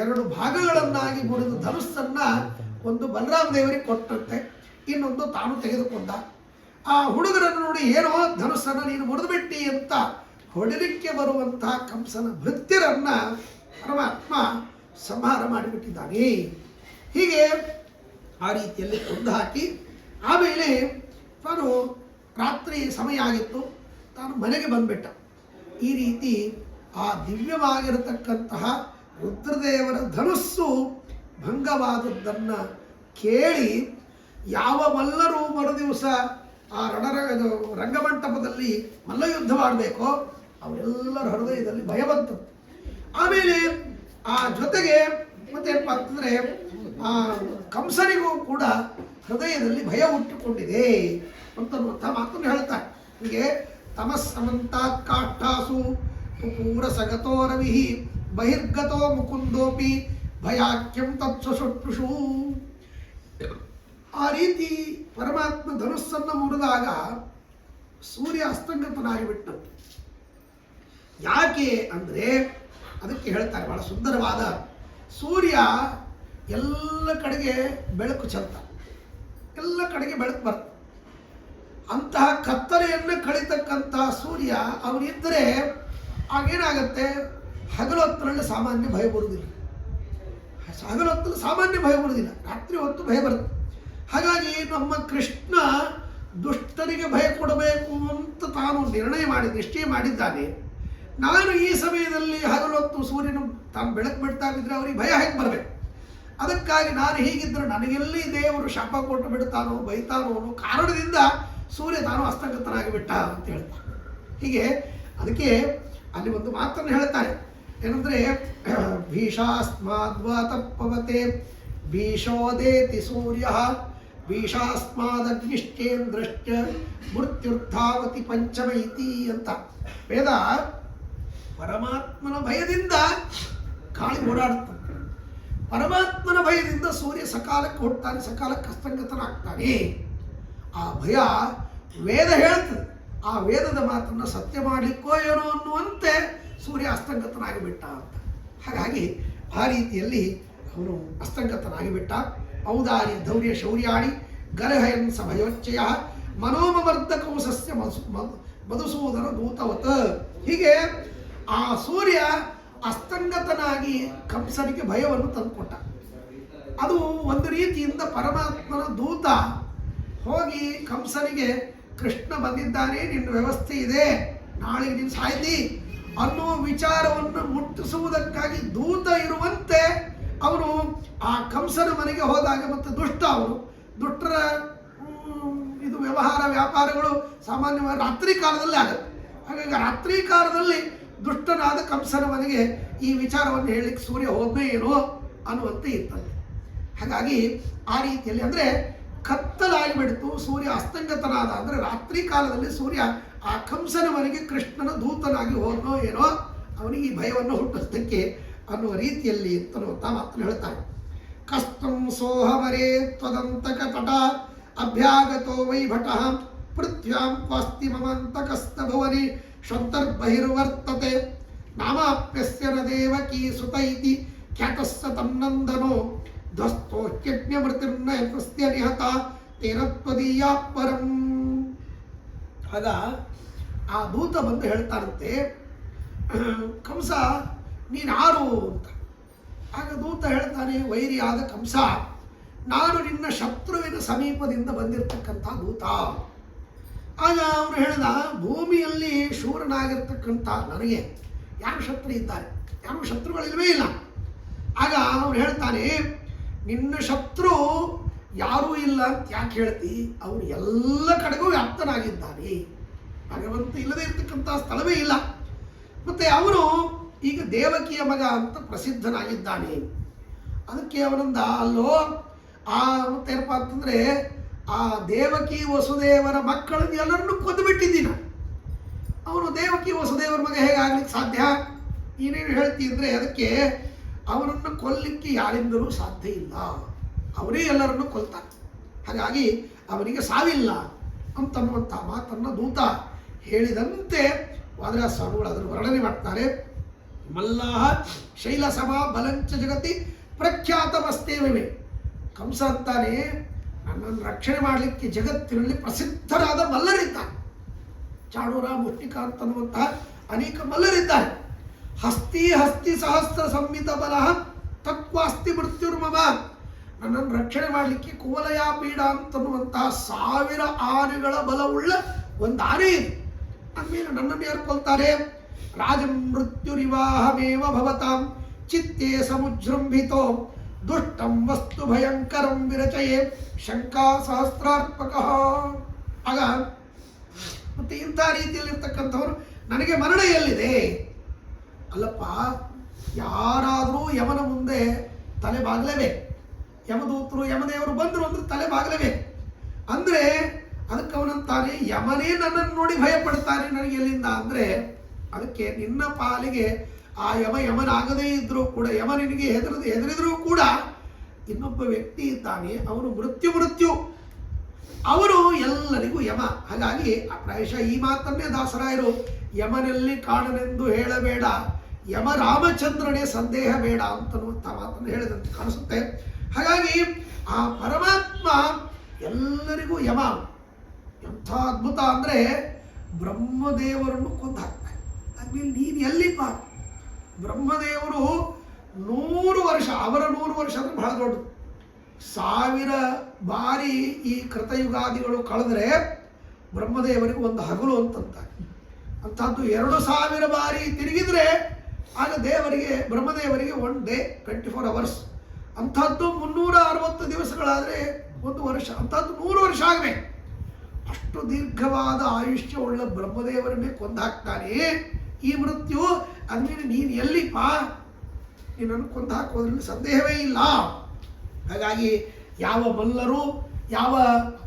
ಎರಡು ಭಾಗಗಳನ್ನಾಗಿ ಮುರಿದು ಧನುಸ್ಸನ್ನು ಒಂದು ಬಲರಾಮ ದೇವರಿಗೆ ಕೊಟ್ಟಂತೆ, ಇನ್ನೊಂದು ತಾನು ತೆಗೆದುಕೊಂಡ. ಆ ಹುಡುಗರನ್ನು ನೋಡಿ, ಏನೋ ಧನುಸ್ಸನ್ನು ನೀನು ಮುರಿದು ಬಿಟ್ಟಿ ಅಂತ ಹೊಡಲಿಕ್ಕೆ ಬರುವಂತಹ ಕಂಸನ ಭೃತ್ಯರನ್ನ ಪರಮಾತ್ಮ ಸಂಹಾರ ಮಾಡಿಬಿಟ್ಟಿದ್ದಾನೆ. ಹೀಗೆ ಆ ರೀತಿಯಲ್ಲಿ ಕೊಂದು ಹಾಕಿ ಆಮೇಲೆ ತಾನು ರಾತ್ರಿ ಸಮಯ ಆಗಿತ್ತು, ತಾನು ಮನೆಗೆ ಬಂದ್ಬಿಟ್ಟ. ಈ ರೀತಿ ಆ ದಿವ್ಯವಾಗಿರತಕ್ಕಂತಹ ರುದ್ರದೇವರ ಧನುಸ್ಸು ಭಂಗವಾದದ್ದನ್ನು ಕೇಳಿ ಯಾವ ಮಲ್ಲರು ಮರುದಿವಸ ಆ ರಂಗಮಂಟಪದಲ್ಲಿ ಮಲ್ಲಯುದ್ಧ ಮಾಡಬೇಕೋ ಅವರೆಲ್ಲರ ಹೃದಯದಲ್ಲಿ ಭಯ ಬಂತು. ಆಮೇಲೆ ಆ ಜೊತೆಗೆ ಮತ್ತೇನಪ್ಪ ಅಂತಂದರೆ ಆ ಕಂಸನಿಗೂ ಕೂಡ ಹೃದಯದಲ್ಲಿ ಭಯ ಹುಟ್ಟಿಕೊಂಡಿದೆ ಅಂತನ್ನುವಂಥ ಮಾತನ್ನು ಹೇಳ್ತಾರೆ. ಹೀಗೆ ತಮಸ್ಸಮಂತಾತ್ ಕಾಷ್ಠಾಸು ಪೂರ ಸಗತೋ ರವಿ ಬಹಿರ್ಗತೋ ಮುಕುಂದೋಪಿ ಭಯಾಖ್ಯಂ ತತ್ಸುಷುಷು. ಆ ರೀತಿ ಪರಮಾತ್ಮ ಧನುಸ್ಸನ್ನು ಮುರಿದಾಗ ಸೂರ್ಯ ಅಸ್ತಂಗತನಾಗಿಬಿಟ್ಟಂತೆ. ಯಾಕೆ ಅಂದರೆ ಅದಕ್ಕೆ ಹೇಳ್ತಾರೆ ಬಹಳ ಸುಂದರವಾದ, ಸೂರ್ಯ ಎಲ್ಲ ಕಡೆಗೆ ಬೆಳಕು ಚೆಲ್ತ, ಎಲ್ಲ ಕಡೆಗೆ ಬೆಳಕು ಬರ್ತದೆ. ಅಂತಹ ಕತ್ತಲೆಯನ್ನು ಕಳಿತಕ್ಕಂತಹ ಸೂರ್ಯ ಅವನಿದ್ದರೆ ಆಗೇನಾಗತ್ತೆ, ಹಗಲೊತ್ತರಲ್ಲಿ ಸಾಮಾನ್ಯ ಭಯ ಬರುವುದಿಲ್ಲ. ಹಗಲೊತ್ತಲ್ಲಿ ಸಾಮಾನ್ಯ ಭಯ ಬರುವುದಿಲ್ಲ, ರಾತ್ರಿ ಹೊತ್ತು ಭಯ ಬರುತ್ತೆ. ಹಾಗಾಗಿ ನಮ್ಮ ಕೃಷ್ಣ ದುಷ್ಟರಿಗೆ ಭಯ ಕೊಡಬೇಕು ಅಂತ ತಾನು ನಿಶ್ಚಯ ಮಾಡಿದ್ದಾನೆ. ನಾನು ಈ ಸಮಯದಲ್ಲಿ ಹಗಲೊತ್ತು ಸೂರ್ಯನು ತಾನು ಬೆಳಕು ಬಿಡ್ತಾ ಇದ್ದರೆ ಅವರಿಗೆ ಭಯ ಹೇಗೆ ಬರಬೇಕು? ಅದಕ್ಕಾಗಿ ನಾನು ಹೀಗಿದ್ದರೆ ನನಗೆಲ್ಲಿ ದೇವರು ಶಾಪ ಕೊಟ್ಟು ಬಿಡ್ತಾನೋ ಬೈತಾನೋ ಅನ್ನೋ ಕಾರಣದಿಂದ ಸೂರ್ಯ ತಾನು ಅಸ್ತಂಗತನಾಗಿ ಬಿಟ್ಟ ಅಂತ ಹೇಳ್ತಾನೆ. ಹೀಗೆ ಅದಕ್ಕೆ ಅಲ್ಲಿ ಒಂದು ಮಾತನ್ನು ಹೇಳ್ತಾರೆ, ಏನಂದರೆ ಭೀಷಾಸ್ಮಾದ್ವಾತಪ್ಪವತೆ ಭೀಷೋದೇತಿ ಸೂರ್ಯ ಭೀಷಾಸ್ಮಾದಗ್ನಿಶ್ಚೇಂದ್ರಶ್ಚ ಮೃತ್ಯುರ್ಥಾವತಿ ಪಂಚಮೈತಿ ಅಂತ. ವೇದ ಪರಮಾತ್ಮನ ಭಯದಿಂದ ಗಾಳಿ ಓಡಾಡುತ್ತಾನೆ, ಪರಮಾತ್ಮನ ಭಯದಿಂದ ಸೂರ್ಯ ಸಕಾಲಕ್ಕೆ ಹುಡ್ತಾನೆ, ಸಕಾಲಕ್ಕೆ ಅಸ್ತಂಗತನಾಗ್ತಾನೆ. ಆ ಭಯ ವೇದ ಹೇಳ್ತದೆ. ಆ ವೇದದ ಮಾತನ್ನು ಸತ್ಯ ಮಾಡಲಿಕ್ಕೋ ಏನೋ ಅನ್ನುವಂತೆ ಸೂರ್ಯ ಅಸ್ತಂಗತನಾಗಿಬಿಟ್ಟ ಅಂತ. ಹಾಗಾಗಿ ಆ ರೀತಿಯಲ್ಲಿ ಅವನು ಅಸ್ತಂಗತನಾಗಿಬಿಟ್ಟ. ಔದಾರ್ಯ ಧೌರ್ಯ ಶೌರ್ಯಾಣಿ ಗರಹಯನ್ ಸಭಯೋಚ್ಚಯ ಮನೋಮವರ್ಧಕವು ಸಸ್ಯ ಮಧುಸೂದನ ದೂತವತ್. ಹೀಗೆ ಆ ಸೂರ್ಯ ಅಸ್ತಂಗತನಾಗಿ ಕಂಸನಿಗೆ ಭಯವನ್ನು ತಂದುಕೊಟ್ಟ. ಅದು ಒಂದು ರೀತಿಯಿಂದ ಪರಮಾತ್ಮನ ದೂತ ಹೋಗಿ ಕಂಸನಿಗೆ ಕೃಷ್ಣ ಬಂದಿದ್ದಾನೆ, ನಿನ್ನ ವ್ಯವಸ್ಥೆ ಇದೆ, ನಾಳೆ ನೀನು ಸಾಯ್ತಿ ಅನ್ನೋ ವಿಚಾರವನ್ನು ಮುಟ್ಟಿಸುವುದಕ್ಕಾಗಿ ದೂತ ಇರುವಂತೆ ಅವನು ಆ ಕಂಸನ ಮನೆಗೆ ಹೋದಾಗ, ಮತ್ತು ಅವನು ದುಷ್ಟರ ಇದು ವ್ಯಾಪಾರಗಳು ಸಾಮಾನ್ಯವಾಗಿ ರಾತ್ರಿ ಕಾಲದಲ್ಲಿ ಆಗುತ್ತೆ. ಹಾಗಾಗಿ ರಾತ್ರಿ ಕಾಲದಲ್ಲಿ ದುಷ್ಟನಾದ ಕಂಸನ ಮನೆಗೆ ಈ ವಿಚಾರವನ್ನು ಹೇಳಲಿಕ್ಕೆ ಸೂರ್ಯ ಹೋದ್ನೇ ಏನೋ ಅನ್ನುವಂತೆ ಇರ್ತದೆ. ಹಾಗಾಗಿ ಆ ರೀತಿಯಲ್ಲಿ ಅಂದರೆ ಕತ್ತಲಾಗಿ ಬಿಡ್ತು, ಸೂರ್ಯ ಅಸ್ತಂಗತನಾದ, ಅಂದರೆ ರಾತ್ರಿ ಕಾಲದಲ್ಲಿ ಸೂರ್ಯ ಆ ಕಂಸನ ಮನೆಗೆ ಕೃಷ್ಣನ ದೂತನಾಗಿ ಹೋದನೋ ಏನೋ, ಅವನಿಗೆ ಈ ಭಯವನ್ನು ಹುಟ್ಟಿಸೋದಕ್ಕೆ ಅನ್ನುವ ರೀತಿಯಲ್ಲಿ ಅಂತನ್ನುವಂಥ ಮಾತನ್ನು ಹೇಳ್ತಾರೆ. ಕಷ್ಟಂ ಸೋಹಮರೇ ತ್ವದಂತಕ ತಟ ಅಭ್ಯಾಗತೋ ವೈಭಟಃ ಪೃಥ್ವ್ಯಾಂ ಕ್ವಾಸ್ತಿ ಮಮಂತಕಸ್ತ ಭುವನಿ ಶ್ವಂತರ್ಬಹಿರ್ವರ್ತತೆ ನಾಮಾಪ್ಯಸ್ಯ ನ ದೇವಕೀ ಸುತ ಇತಿ ಖ್ಯಾತಸ್ಸ ತನ್ನಂದನೋ ಧ್ವಸ್ತೋಕ್ಯಜ್ಞಮೃತಿರ್ನ ಯತಸ್ಯ ನಿಹತ ತೇನ ತ್ವದೀಯಾ ಪರಂ. ಆಗ ಆ ದೂತ ಬಂದು ಹೇಳ್ತಾರಂತೆ, ಕಂಸ ನೀನಾರು ಅಂತ. ಆಗ ದೂತ ಹೇಳ್ತಾನೆ, ವೈರಿಯಾದ ಕಂಸ, ನಾನು ನಿನ್ನ ಶತ್ರುವಿನ ಸಮೀಪದಿಂದ ಬಂದಿರತಕ್ಕಂಥ ದೂತ. ಆಗ ಅವನು ಹೇಳ್ದ, ಭೂಮಿಯಲ್ಲಿ ಶೂರನಾಗಿರ್ತಕ್ಕಂಥ ನನಗೆ ಯಾರು ಶತ್ರು ಇದ್ದಾರೆ? ಯಾರು ಶತ್ರುಗಳಿಲ್ವೇ ಇಲ್ಲ. ಆಗ ಅವನು ಹೇಳ್ತಾನೆ, ನಿನ್ನ ಶತ್ರು ಯಾರೂ ಇಲ್ಲ ಅಂತ ಯಾಕೆ ಹೇಳ್ತಿ? ಅವನು ಎಲ್ಲ ಕಡೆಗೂ ವ್ಯಾಪ್ತನಾಗಿದ್ದಾನೆ, ಭಗವಂತ ಇಲ್ಲದೆ ಇರ್ತಕ್ಕಂಥ ಸ್ಥಳವೇ ಇಲ್ಲ. ಮತ್ತೆ ಅವನು ಈಗ ದೇವಕಿಯ ಮಗ ಅಂತ ಪ್ರಸಿದ್ಧನಾಗಿದ್ದಾನೆ. ಅದಕ್ಕೆ ಅವನಂದ, ಅಲ್ಲೋ ಆ ಮತ್ತೇನಪ್ಪ ಅಂತಂದರೆ ಆ ದೇವಕಿ ವಸುದೇವರ ಮಕ್ಕಳನ್ನು ಎಲ್ಲರನ್ನೂ ಕೊಂದು ಬಿಟ್ಟಿದ್ದೀನ. ಅವನು ದೇವಕಿ ವಸುದೇವರ ಮಗ ಹೇಗಾಗ್ಲಿಕ್ಕೆ ಸಾಧ್ಯ? ಏನೇನು ಹೇಳ್ತಿ ಅಂದರೆ ಅದಕ್ಕೆ ಅವನನ್ನು ಕೊಲ್ಲಲಿಕ್ಕೆ ಯಾರಿಂದಲೂ ಸಾಧ್ಯ ಇಲ್ಲ, ಅವರೇ ಎಲ್ಲರನ್ನು ಕೊಲ್ತಾನೆ. ಹಾಗಾಗಿ ಅವನಿಗೆ ಸಾವಿಲ್ಲ ಅಂತನ್ನುವಂಥ ಮಾತನ್ನು ದೂತ ಹೇಳಿದಂತೆ ವಾದಿರಾಜ ಸ್ವಾಮಿಗಳು ಅದನ್ನು ವರ್ಣನೆ ಮಾಡ್ತಾರೆ. ಮಲ್ಲಾಹ ಶೈಲಸಮ ಬಲಂಚ ಜಗತಿ ಪ್ರಖ್ಯಾತಮಸ್ತೇವೆ. ಕಂಸ ಅಂತಾನೆ, ನನ್ನನ್ನು ರಕ್ಷಣೆ ಮಾಡಲಿಕ್ಕೆ ಜಗತ್ತಿನಲ್ಲಿ ಪ್ರಸಿದ್ಧರಾದ ಮಲ್ಲರಿದ್ದಾರೆ. ಚಾಣೂರ, ಮುಷ್ಟಿಕ ಅಂತನ್ನುವಂತಹ ಅನೇಕ ಮಲ್ಲರಿದ್ದಾರೆ. ಹಸ್ತಿ ಹಸ್ತಿ ಸಹಸ್ರ ಸಂಹಿತ ಬಲ ತತ್ವಾಸ್ತಿ ಮೃತ್ಯುರ್ಮಮ. ನನ್ನನ್ನು ರಕ್ಷಣೆ ಮಾಡಲಿಕ್ಕೆ ಕುವಲಯ ಪೀಡ ಅಂತನ್ನುವಂತಹ 1000 ಆನೆಗಳ ಬಲವುಳ್ಳ ಒಂದು ಆನೆ ಇದೆ. ಅಂದಮೇಲೆ ನನ್ನನ್ನು ಯಾರು ಕೊಲ್ತಾರೆ? ರಾಜಂ ಮೃತ್ಯುರಿವಾಹಮೇವ ಭವತಾಂ ಚಿತ್ತೇ ಸಮುಜೃಂಭಿತೋ ದುಷ್ಟಂ ವಸ್ತು ಭಯಂಕರಂ ವಿರಚಯೇ ಶಂಕಾ ಸಹಸ್ರಾರ್ಪಕ. ಆಗ ಮತ್ತೆ ಇಂಥ ರೀತಿಯಲ್ಲಿರ್ತಕ್ಕಂಥವ್ರು ನನಗೆ ಮರಣ ಎಲ್ಲಿದೆ? ಅಲ್ಲಪ್ಪ, ಯಾರಾದರೂ ಯಮನ ಮುಂದೆ ತಲೆ ಬಾಗಲೇಬೇಕು. ಯಮದೂತರು ಯಮದೇವರು ಬಂದರು ಅಂದ್ರೆ ತಲೆ ಬಾಗಲೇಬೇಕು. ಅಂದರೆ ಅದಕ್ಕೆ ಅವನಂತಾನೆ, ಯಮನೇ ನನ್ನನ್ನು ನೋಡಿ ಭಯ ಪಡ್ತಾನೆ, ನನಗೆ ಎಲ್ಲಿಂದ ಅಂದರೆ ಅದಕ್ಕೆ ನಿನ್ನ ಪಾಲಿಗೆ ಆ ಯಮನಾಗದೇ ಇದ್ರೂ ಕೂಡ, ಯಮ ನಿನಗೆ ಹೆದರಿದ್ರೂ ಕೂಡ ಇನ್ನೊಬ್ಬ ವ್ಯಕ್ತಿ ಇದ್ದಾನೆ, ಅವನು ಮೃತ್ಯು, ಅವನು ಎಲ್ಲರಿಗೂ ಯಮ. ಹಾಗಾಗಿ ಪ್ರಾಯಶಃ ಈ ಮಾತನ್ನೇ ದಾಸರಾಯರು ಯಮನಲ್ಲಿ ಕಾಣನೆಂದು ಹೇಳಬೇಡ, ಯಮ ರಾಮಚಂದ್ರನೇ ಸಂದೇಹ ಬೇಡ ಅಂತನ್ನುವಂಥ ಮಾತನ್ನು ಹೇಳಿದಂತೆ ಕಾಣಿಸುತ್ತೆ. ಹಾಗಾಗಿ ಆ ಪರಮಾತ್ಮ ಎಲ್ಲರಿಗೂ ಯಮ. ಎಂಥ ಅದ್ಭುತ ಅಂದರೆ ಬ್ರಹ್ಮದೇವರನ್ನು ಕೊಂದು ಹಾಕ್ತಾರೆ. ಅದ್ಮೇಲೆ ನೀನು ಎಲ್ಲಿಪ್ಪ? ಬ್ರಹ್ಮದೇವರು 100 ವರ್ಷ, ಅವರ 100 ವರ್ಷ ಅಂದರೆ ಬಹಳ ದೊಡ್ಡದು. 1000 ಬಾರಿ ಈ ಕೃತಯುಗಾದಿಗಳು ಕಳೆದ್ರೆ ಬ್ರಹ್ಮದೇವರಿಗೆ ಒಂದು ಹಗಲು ಅಂತಂತಾರೆ. ಅಂಥದ್ದು 2000 ಬಾರಿ ತಿರುಗಿದ್ರೆ ಆಗ ಬ್ರಹ್ಮದೇವರಿಗೆ 1 ಡೇ 24 ಅವರ್ಸ್. ಅಂಥದ್ದು 360 ದಿವಸಗಳಾದರೆ 1 ವರ್ಷ. ಅಂಥದ್ದು 100 ವರ್ಷ ಆಗಬೇಕು. ಅಷ್ಟು ದೀರ್ಘವಾದ ಆಯುಷ್ಯ ಉಳ್ಳ ಬ್ರಹ್ಮದೇವರನ್ನೇ ಕೊಂದು ಹಾಕ್ತಾನೆ ಈ ಮೃತ್ಯು. ಅಂದ್ಮೇಲೆ ನೀನು ಎಲ್ಲಿಪ್ಪ? ನೀನನ್ನು ಕೊಂದು ಹಾಕೋದ್ರಲ್ಲಿ ಸಂದೇಹವೇ ಇಲ್ಲ. ಹಾಗಾಗಿ ಯಾವ ಮಲ್ಲರು, ಯಾವ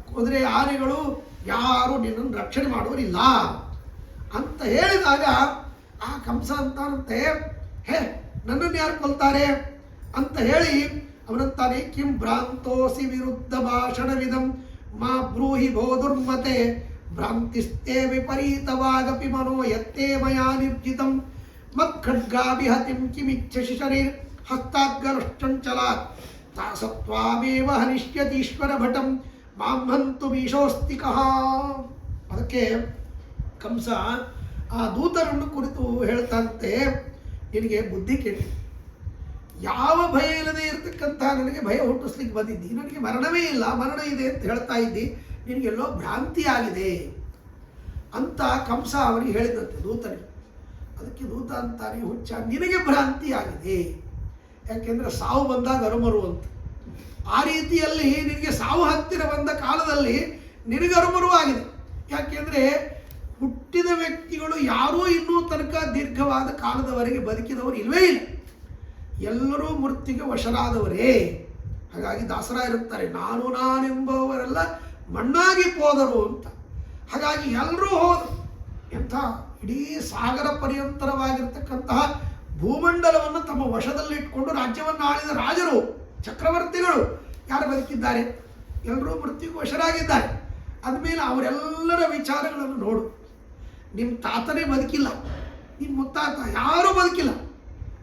ಕುದುರೆ ಆನೆಗಳು ಯಾರು ನಿನ್ನನ್ನು ರಕ್ಷಣೆ ಮಾಡೋರಿಲ್ಲ ಅಂತ ಹೇಳಿದಾಗ ಆ ಕಂಸ ಅಂತಾನಂತೆ, ಹೇ ನನ್ನನ್ನು ಯಾರು ಕೊಲ್ತಾರೆ ಅಂತ ಹೇಳಿ ಅವನಂತಾನೆ, ಕಿಂ ಭ್ರಾಂತೋಸಿ ವಿರುದ್ಧ ಭಾಷಣವಿದಂ ಮಾ ಬ್ರೂಹಿ ಭೋ ದುರ್ಮತೆ ಭ್ರಾಂತಿಸ್ತೇ ವಿಪರೀತವಾಗಪಿ ಮನೋ ಯತ್ತೇ ಮಯಾ ನಿರ್ಜಿತಂ ಮತ್ಖಡ್ಗಾಭಿಹತಿಂ ಕಿಮಿಚ್ಛಸಿ ಶರೀರ್ ಹಸ್ತಾಗ್ರಶ್ಚಂಚಲಾತ್ ತಾಸತ್ವಾಮೇವ ಹನಿಷ್ಯತೀಶ್ವರ ಭಟಂ ಮಾಂ ಹಂತು ಮೀಶೋಸ್ತಿಕಃ. ಅದಕ್ಕೆ ಕಂಸ ಆ ದೂತರನ್ನು ಕುರಿತು ಹೇಳ್ತಂತೆ, ನಿನಗೆ ಬುದ್ಧಿ ಕೆಟ್ಟಿ, ಯಾವ ಭಯ ಇಲ್ಲದೆ ಇರತಕ್ಕಂಥ ನನಗೆ ಭಯ ಹುಟ್ಟಿಸ್ಲಿಕ್ಕೆ ಬಂದಿದ್ದಿ. ನನಗೆ ಮರಣವೇ ಇಲ್ಲ, ಮರಣ ಇದೆ ಅಂತ ಹೇಳ್ತಾ ಇದ್ದಿ, ನಿನಗೆಲ್ಲೋ ಭ್ರಾಂತಿ ಆಗಿದೆ ಅಂತ ಕಂಸ ಅವನಿಗೆ ಹೇಳಿದಂತೆ ದೂತನಿಗೆ. ಅದಕ್ಕೆ ದೂತ ಅಂತಾನೆ, ಹುಚ್ಚ, ನಿನಗೆ ಭ್ರಾಂತಿ ಆಗಿದೆ. ಯಾಕೆಂದರೆ ಸಾವು ಬಂದಾಗ ಅರುಮರು ಅಂತ. ಆ ರೀತಿಯಲ್ಲಿ ನಿನಗೆ ಸಾವು ಹತ್ತಿರ ಬಂದ ಕಾಲದಲ್ಲಿ ನಿನಗೆ ಅರುಮರು ಆಗಿದೆ. ಯಾಕೆಂದರೆ ಹುಟ್ಟಿದ ವ್ಯಕ್ತಿಗಳು ಯಾರೂ ಇನ್ನೂ ತನಕ ದೀರ್ಘವಾದ ಕಾಲದವರೆಗೆ ಬದುಕಿದವರು ಇಲ್ವೇ ಇಲ್ಲ. ಎಲ್ಲರೂ ಮೃತ್ಯುಗೆ ವಶರಾದವರೇ. ಹಾಗಾಗಿ ದಾಸರಾಯರುತ್ತಾರೆ, ನಾನೆಂಬುವವರೆಲ್ಲ ಮಣ್ಣಾಗಿ ಹೋದರು ಅಂತ. ಹಾಗಾಗಿ ಎಲ್ಲರೂ ಹೋದರು. ಎಂಥ ಇಡೀ ಸಾಗರ ಪರ್ಯಂತರವಾಗಿರ್ತಕ್ಕಂತಹ ಭೂಮಂಡಲವನ್ನು ತಮ್ಮ ವಶದಲ್ಲಿಟ್ಕೊಂಡು ರಾಜ್ಯವನ್ನು ಆಳಿದ ರಾಜರು, ಚಕ್ರವರ್ತಿಗಳು ಯಾರು ಬದುಕಿದ್ದಾರೆ? ಎಲ್ಲರೂ ಮೃತ್ಯುಗೆ ವಶರಾಗಿದ್ದಾರೆ. ಅಂದಮೇಲೆ ಅವರೆಲ್ಲರ ವಿಚಾರಗಳನ್ನು ನೋಡು. ನಿಮ್ಮ ತಾತನೇ ಬದುಕಿಲ್ಲ, ನಿಮ್ಮ ಮುತ್ತಾತ ಯಾರೂ ಬದುಕಿಲ್ಲ.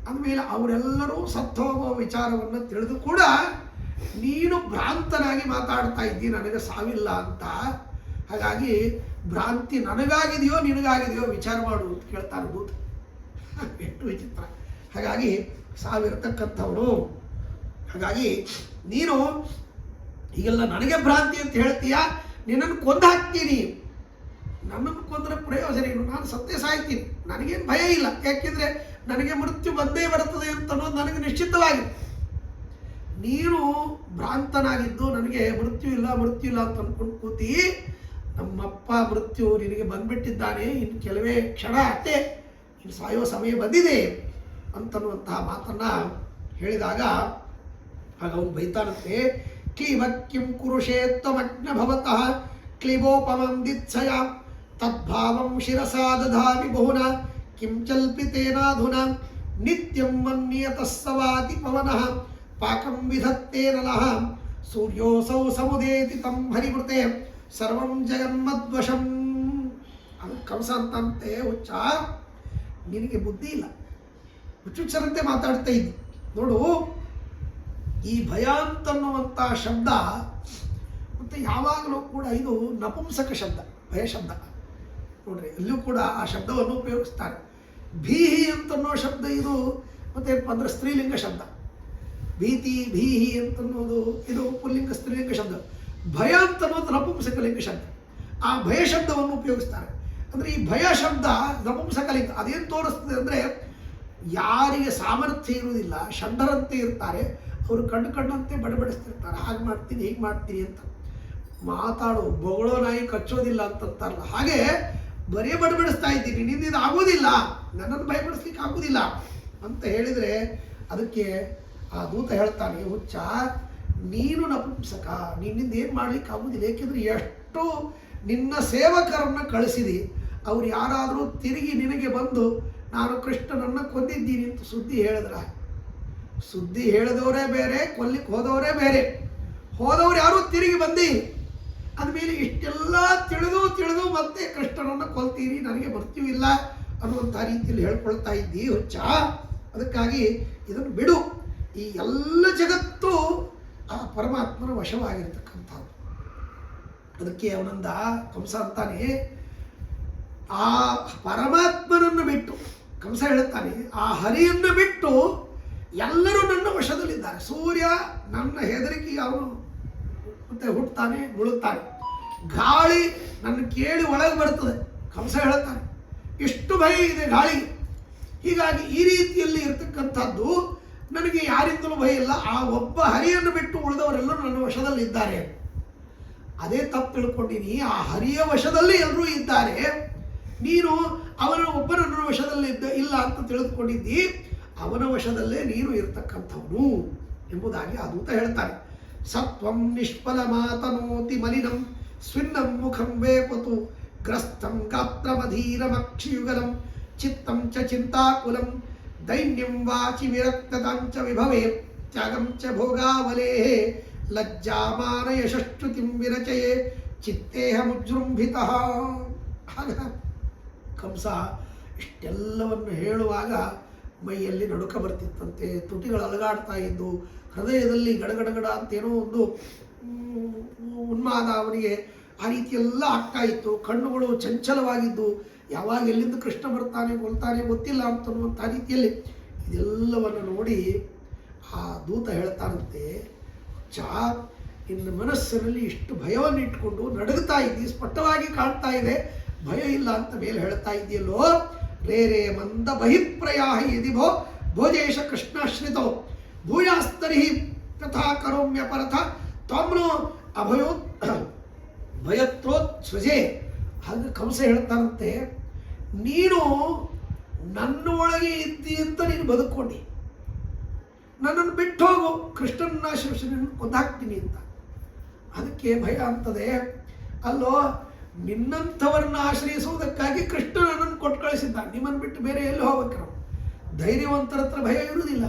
ಅಂದಮೇಲೆ ಅವರೆಲ್ಲರೂ ಸತ್ತೋಗುವ ವಿಚಾರವನ್ನು ತಿಳಿದು ಕೂಡ ನೀನು ಭ್ರಾಂತನಾಗಿ ಮಾತಾಡ್ತಾ ಇದ್ದಿ, ನನಗೆ ಸಾವಿಲ್ಲ ಅಂತ. ಹಾಗಾಗಿ ಭ್ರಾಂತಿ ನನಗಾಗಿದೆಯೋ ನಿನಗಾಗಿದೆಯೋ ವಿಚಾರ ಮಾಡು ಅಂತ ಕೇಳ್ತಾರೆ ದೂತ. ಎಷ್ಟು ವಿಚಿತ್ರ. ಹಾಗಾಗಿ ಸಾವಿರತಕ್ಕಂಥವನು. ಹಾಗಾಗಿ ನೀನು ಈಗೆಲ್ಲ ನನಗೆ ಭ್ರಾಂತಿ ಅಂತ ಹೇಳ್ತೀಯ, ನಿನ್ನನ್ನು ಕೊಂದು ಹಾಕ್ತೀನಿ. ನನ್ನನ್ನು ಕೊಂದರೆ ಪ್ರಯೋಜನ ಏನು? ನಾನು ಸತ್ಯ ಸಾಯ್ತೀನಿ, ನನಗೇನು ಭಯ ಇಲ್ಲ. ಯಾಕೆಂದರೆ ನನಗೆ ಮೃತ್ಯು ಬಂದೇ ಬರ್ತದೆ ಅಂತ ಅನ್ನೋದು ನನಗೆ ನಿಶ್ಚಿತವಾಗಿದೆ. ನೀನು ಭ್ರಾಂತನಾಗಿದ್ದು ನನಗೆ ಮೃತ್ಯು ಇಲ್ಲ ಅಂತ ಅಂದ್ಕೊಂಡು ಕೂತಿ, ನಮ್ಮಪ್ಪ ಮೃತ್ಯು ನಿನಗೆ ಬಂದ್ಬಿಟ್ಟಿದ್ದಾನೆ, ಇನ್ನು ಕೆಲವೇ ಕ್ಷಣ ಅಷ್ಟೇ, ಇನ್ನು ಸಾಯುವ ಸಮಯ ಬಂದಿದೆ ಅಂತನ್ನುವಂತಹ ಮಾತನ್ನು ಹೇಳಿದಾಗ ಆಗ ಅವನು ಬೈತಾನಂತೆ, ಕ್ಲೀಬಕ್ಕಿಂ ಕುರುಷೇತ್ವಮಜ್ಞ ಭವತಃ ಕ್ಲಿಬೋಪಮಂದಿತ್ಸಯ ತದ್ಭಾವಂ ಶಿರಸಾ ದಧಾಮಿ ಬಹುನ ಕಿಂ ಚಲ್ಪಿತೇನಾಧುನ ನಿತ್ಯಂ ಮನ್ಯತಸ್ಸವಾತಿ ಪವನಃ ಪಾಕಂ ವಿಧತ್ತೇನಲಃ ಸೂರ್ಯೋಸೌ ಸಮುದೇತಿ ತಂ ಹರಿವೃತೆ ಸರ್ವಂ ಜಗನ್ಮದ್ವಶಂ. ಅದು ಕಂಸ ಅಂತಂತೆ, ಹುಚ್ಚ ನಿನಗೆ ಬುದ್ಧಿ ಇಲ್ಲ, ಹುಚ್ಚುಚ್ಚರಂತೆ ಮಾತಾಡ್ತಾ ಇದ್ದಿ ನೋಡು. ಈ ಭಯ ಅಂತನ್ನುವಂಥ ಶಬ್ದ ಮತ್ತು ಯಾವಾಗಲೂ ಕೂಡ ಇದು ನಪುಂಸಕ ಶಬ್ದ, ಭಯ ಶಬ್ದ ನೋಡ್ರಿ. ಅಲ್ಲೂ ಕೂಡ ಆ ಶಬ್ದವನ್ನು ಉಪಯೋಗಿಸ್ತಾರೆ. ಭೀಹಿ ಅಂತನ್ನೋ ಶಬ್ದ ಇದು ಮತ್ತೇನಪ್ಪ ಅಂದರೆ ಸ್ತ್ರೀಲಿಂಗ ಶಬ್ದ. ಭೀತಿ ಭೀಹಿ ಅಂತನ್ನೋದು ಇದು ಪುಲ್ಲಿಂಗ ಸ್ತ್ರೀಲಿಂಗ ಶಬ್ದ. ಭಯ ಅಂತನ್ನೋದು ನಪುಂಸಕಲಿಂಗ ಶಬ್ದ. ಆ ಭಯ ಶಬ್ದವನ್ನು ಉಪಯೋಗಿಸ್ತಾರೆ. ಅಂದರೆ ಈ ಭಯ ಶಬ್ದ ನಪುಂಸಕಲಿಂಗ. ಅದೇನು ತೋರಿಸ್ತದೆ ಅಂದರೆ, ಯಾರಿಗೆ ಸಾಮರ್ಥ್ಯ ಇರುವುದಿಲ್ಲ, ಷಂಡರಂತೆ ಇರ್ತಾರೆ, ಅವರು ಕಂಡಂತೆ ಬಡಬಡಿಸ್ತಿರ್ತಾರೆ. ಹಾಗೆ ಮಾಡ್ತೀನಿ ಹೀಗೆ ಮಾಡ್ತೀನಿ ಅಂತ. ಮಾತಾಡೋ ಬೊಗಳೋ ನಾಯಿ ಕಚ್ಚೋದಿಲ್ಲ ಅಂತಂತಾರಲ್ಲ, ಹಾಗೆ ಬರೀ ಬಡಬಡಿಸ್ತಾ ಇದ್ದೀನಿ, ನಿನ್ನಿಂದ ಇದು ಆಗೋದಿಲ್ಲ, ನನ್ನನ್ನು ಭಯಪಡಿಸ್ಲಿಕ್ಕೆ ಆಗೋದಿಲ್ಲ ಅಂತ ಹೇಳಿದರೆ ಅದಕ್ಕೆ ಆ ದೂತ ಹೇಳ್ತಾನೆ, ಹುಚ್ಚ ನೀನು ನಪುಂಸಕ, ನಿನ್ನಿಂದ ಏನು ಮಾಡ್ಲಿಕ್ಕೆ ಆಗೋದಿಲ್ಲ. ಏಕೆಂದರೆ ಎಷ್ಟು ನಿನ್ನ ಸೇವಕರನ್ನು ಕಳಿಸಿದಿ, ಅವ್ರು ಯಾರಾದರೂ ತಿರುಗಿ ನಿನಗೆ ಬಂದು ನಾನು ಕೃಷ್ಣನನ್ನು ಕೊಂದಿದ್ದೀನಿ ಅಂತ ಸುದ್ದಿ ಹೇಳಿದ್ರ, ಸುದ್ದಿ ಹೇಳಿದವರೇ ಬೇರೆ, ಕೊಲ್ಲಿಕ್ಕೆ ಹೋದವರೇ ಬೇರೆ. ಹೋದವ್ರು ಯಾರೂ ತಿರುಗಿ ಬಂದಿ ಅಂದಮೇಲೆ ಇಷ್ಟೆಲ್ಲ ತಿಳಿದು ಮತ್ತೆ ಕೃಷ್ಣನನ್ನು ಕೊಲ್ತೀರಿ, ನನಗೆ ಮೃತ್ಯು ಇಲ್ಲ ಅನ್ನುವಂಥ ರೀತಿಯಲ್ಲಿ ಹೇಳ್ಕೊಳ್ತಾ ಇದ್ದಿ ಹುಚ್ಚ. ಅದಕ್ಕಾಗಿ ಇದನ್ನು ಬಿಡು. ಈ ಎಲ್ಲ ಜಗತ್ತು ಆ ಪರಮಾತ್ಮನ ವಶವಾಗಿರ್ತಕ್ಕಂಥದ್ದು. ಅದಕ್ಕೆ ಅವನಂದ ಕಂಸ ಅಂತಾನೆ, ಆ ಪರಮಾತ್ಮನನ್ನು ಬಿಟ್ಟು, ಕಂಸ ಹೇಳುತ್ತಾನೆ, ಆ ಹರಿಯನ್ನು ಬಿಟ್ಟು ಎಲ್ಲರೂ ನನ್ನ ವಶದಲ್ಲಿದ್ದಾರೆ. ಸೂರ್ಯ ನನ್ನ ಹೆದರಿಕೆಗೆ ಅವನು ಮತ್ತೆ ಹುಟ್ಟುತ್ತಾನೆ, ಮುಳುಗ್ತಾನೆ. ಗಾಳಿ ನನ್ನ ಕೇಳಿ ಒಳಗೆ ಬರ್ತದೆ, ಕಂಸ ಹೇಳುತ್ತಾನೆ, ಎಷ್ಟು ಭಯ ಇದೆ ಗಾಳಿಗೆ. ಹೀಗಾಗಿ ಈ ರೀತಿಯಲ್ಲಿ ಇರತಕ್ಕಂಥದ್ದು ನನಗೆ ಯಾರಿಂದಲೂ ಭಯ ಇಲ್ಲ. ಆ ಒಬ್ಬ ಹರಿಯನ್ನು ಬಿಟ್ಟು ಉಳಿದವರೆಲ್ಲರೂ ನನ್ನ ವಶದಲ್ಲಿದ್ದಾರೆ. ಅದೇ ತಪ್ಪು ತಿಳ್ಕೊಂಡಿನಿ. ಆ ಹರಿಯ ವಶದಲ್ಲಿ ಎಲ್ಲರೂ ಇದ್ದಾರೆ, ನೀನು ಅವನ ಒಬ್ಬನ ವಶದಲ್ಲಿ ಇಲ್ಲ ಅಂತ ತಿಳಿದುಕೊಂಡಿದ್ದಿ. ಅವನ ವಶದಲ್ಲೇ ನೀನು ಇರತಕ್ಕಂಥವನು ಎಂಬುದಾಗಿ ಆ ದೂತ ಹೇಳ್ತಾನೆ. ಸತ್ವಂ ನಿಷ್ಫಲ ಮಾತನೋತಿ ಮಲಿನಂ ಸ್ವಿನ್ನಂ ಮುಖಂ ವೇಪತು ಗ್ರಸ್ತಂ ಗಾತ್ರಮಧೀರಮಕ್ಷಿಯುಗಲಂ ಚಿತ್ತಂ ಚ ಚಿಂತಾಕುಲಂ ದೈನ್ಯಂ ವಾಚಿ ವಿರಕ್ತತಾಂಚ ವಿಭವೇ ತ್ಯಾಗಂ ಚ ಭೋಗಾವಲೇಃ ಲಜ್ಜಾಮಾನ ಯಶಶ್ರುತಿಂ ವಿರಚಯೇ ಚಿತ್ತೇಹ ಮುಜೃಂಭಿತಃ. ಆಗ ಕಂಸ ಇಷ್ಟೆಲ್ಲವನ್ನು ಹೇಳುವಾಗ ಮೈಯಲ್ಲಿ ನಡುಕ ಬರ್ತಿತ್ತಂತೆ, ತುಟಿಗಳು ಅಲಗಾಡ್ತಾ ಇದ್ದು, ಹೃದಯದಲ್ಲಿ ಗಡಗಡಗಡ ಅಂತೇನೋ ಒಂದು ಉನ್ಮಾದ ಅವನಿಗೆ ಆ ರೀತಿಯೆಲ್ಲ ಆಗ್ತಾ ಇತ್ತು. ಕಣ್ಣುಗಳು ಚಂಚಲವಾಗಿದ್ದು, ಯಾವಾಗ ಎಲ್ಲಿಂದ ಕೃಷ್ಣ ಬರ್ತಾನೆ ಕೊಲ್ತಾನೆ ಗೊತ್ತಿಲ್ಲ ಅಂತನ್ನುವಂಥ ರೀತಿಯಲ್ಲಿ ಇದೆಲ್ಲವನ್ನು ನೋಡಿ ಆ ದೂತ ಹೇಳ್ತಾನಂತೆ, ನಿನ್ನ ಮನಸ್ಸಿನಲ್ಲಿ ಇಷ್ಟು ಭಯವನ್ನು ಇಟ್ಕೊಂಡು ನಡುಗ್ತಾ ಇದ್ದಿ, ಸ್ಪಷ್ಟವಾಗಿ ಕಾಣ್ತಾ ಇದೆ, ಭಯ ಇಲ್ಲ ಅಂತ ಮೇಲೆ ಹೇಳ್ತಾ ಇದೆಯಲ್ಲೋ. ರೇ ಮಂದ ಬಹಿಪ್ರಯಾಹಿ ಯದಿಭೋ ಭೋಜೇಶ ಕೃಷ್ಣಾಶ್ರಿತೋ ಭೂಯಾಸ್ತರಿಹಿ ತಥಾ ಕರೋಮ್ಯಪರಥ ತ್ವಮ್ನೋ ಅಭಯೋ ಭಯತ್ರೋತ್ ಸ್ವಜೆ. ಹಾಗೆ ಕಂಸ ಹೇಳ್ತಾನಂತೆ, ನೀನು ನನ್ನ ಒಳಗೆ ಇದ್ದಿ ಅಂತ ನೀನು ಬದುಕೊಂಡಿ, ನನ್ನನ್ನು ಬಿಟ್ಟು ಹೋಗು, ಕೃಷ್ಣನ ಆಶ್ರಯಿಸಿ ನಿನ್ನ ಕೊಂದಾಕ್ತೀನಿ ಅಂತ. ಅದಕ್ಕೆ ಭಯ ಅಂತದೆ, ಅಲ್ಲೋ ನಿನ್ನಂಥವರನ್ನ ಆಶ್ರಯಿಸುವುದಕ್ಕಾಗಿ ಕೃಷ್ಣ ನನ್ನನ್ನು ಕೊಟ್ಟು ಕಳಿಸಿದ್ದ, ನಿಮ್ಮನ್ನು ಬಿಟ್ಟು ಬೇರೆ ಎಲ್ಲಿ ಹೋಗ್ಬೇಕು ನಾವು? ಧೈರ್ಯವಂತರ ಹತ್ರ ಭಯ ಇರುವುದಿಲ್ಲ.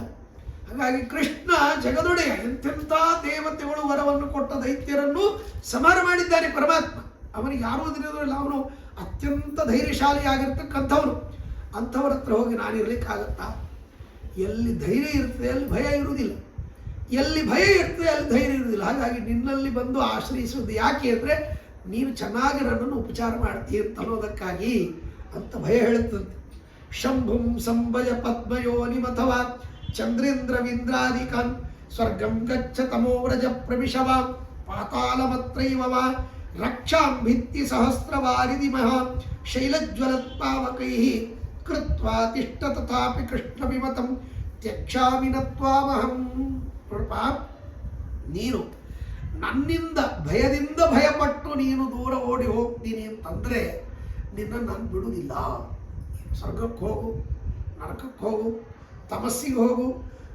ಹಾಗಾಗಿ ಕೃಷ್ಣ ಜಗದೊಡೆಯ, ಎಂತೆಂಥ ದೇವತೆಗಳು ವರವನ್ನು ಕೊಟ್ಟ ದೈತ್ಯರನ್ನು ಸಂಹಾರ ಮಾಡಿದ್ದಾನೆ ಪರಮಾತ್ಮ. ಅವನಿಗೆ ಯಾರೂ ಅದಿರೋದಿಲ್ಲ, ಅವನು ಅತ್ಯಂತ ಧೈರ್ಯಶಾಲಿಯಾಗಿರ್ತಕ್ಕಂಥವನು. ಅಂಥವ್ರ ಹತ್ರ ಹೋಗಿ ನಾನಿರ್ಲಿಕ್ಕಾಗತ್ತಾ? ಎಲ್ಲಿ ಧೈರ್ಯ ಇರ್ತದೆ ಅಲ್ಲಿ ಭಯ ಇರುವುದಿಲ್ಲ, ಎಲ್ಲಿ ಭಯ ಇರ್ತದೆ ಅಲ್ಲಿ ಧೈರ್ಯ ಇರುವುದಿಲ್ಲ. ಹಾಗಾಗಿ ನಿನ್ನಲ್ಲಿ ಬಂದು ಆಶ್ರಯಿಸುವುದು ಯಾಕೆ ಅಂದರೆ ನೀನು ಚೆನ್ನಾಗಿ ನನ್ನನ್ನು ಉಪಚಾರ ಮಾಡ್ತೀಯ ಅಂತ ಅನ್ನೋದಕ್ಕಾಗಿ ಅಂತ ಭಯ ಹೇಳುತ್ತಂತೆ. ಶಂಭುಂ ಸಂಭಯ ಪದ್ಮಯೋನಿಮಥವ ಚಂದ್ರೇಂದ್ರವಿಂದ್ರಾದಿಕಾನ್ ಸ್ವರ್ಗಂ ಗಚ್ಚ ತಮೋವ್ರಜ ಪ್ರವಿಶವ ಪಾತಾಳಮತ್ರೈವ ವಾ ರಕ್ಷಾಂ ಭಿತ್ತಿ ಸಹಸ್ರವಾರಿಧಿ ಮಹಾ ಶೈಲಜ್ವಲತ್ಪಾವಕೈಃ ಕೃತ್ವಾ ತಿಷ್ಠ ತಥಾಪಿ ಕೃಷ್ಣವಿಮತಂ ತ್ಯಕ್ಷಾಮಿ ನ ತ್ವಾಮಹಂ. ನೀನು ನನ್ನಿಂದ ಭಯದಿಂದ ಭಯಪಟ್ಟು ನೀನು ದೂರ ಓಡಿ ಹೋಗ್ತೀನಿ ಅಂತಂದರೆ ನಿನ್ನನ್ನು ನಾನು ಬಿಡುವುದಿಲ್ಲ. ಸ್ವರ್ಗಕ್ಕೆ ಹೋಗು, ನರಕಕ್ಕೆ ಹೋಗು, ತಮಸ್ಸಿಗೆ ಹೋಗು,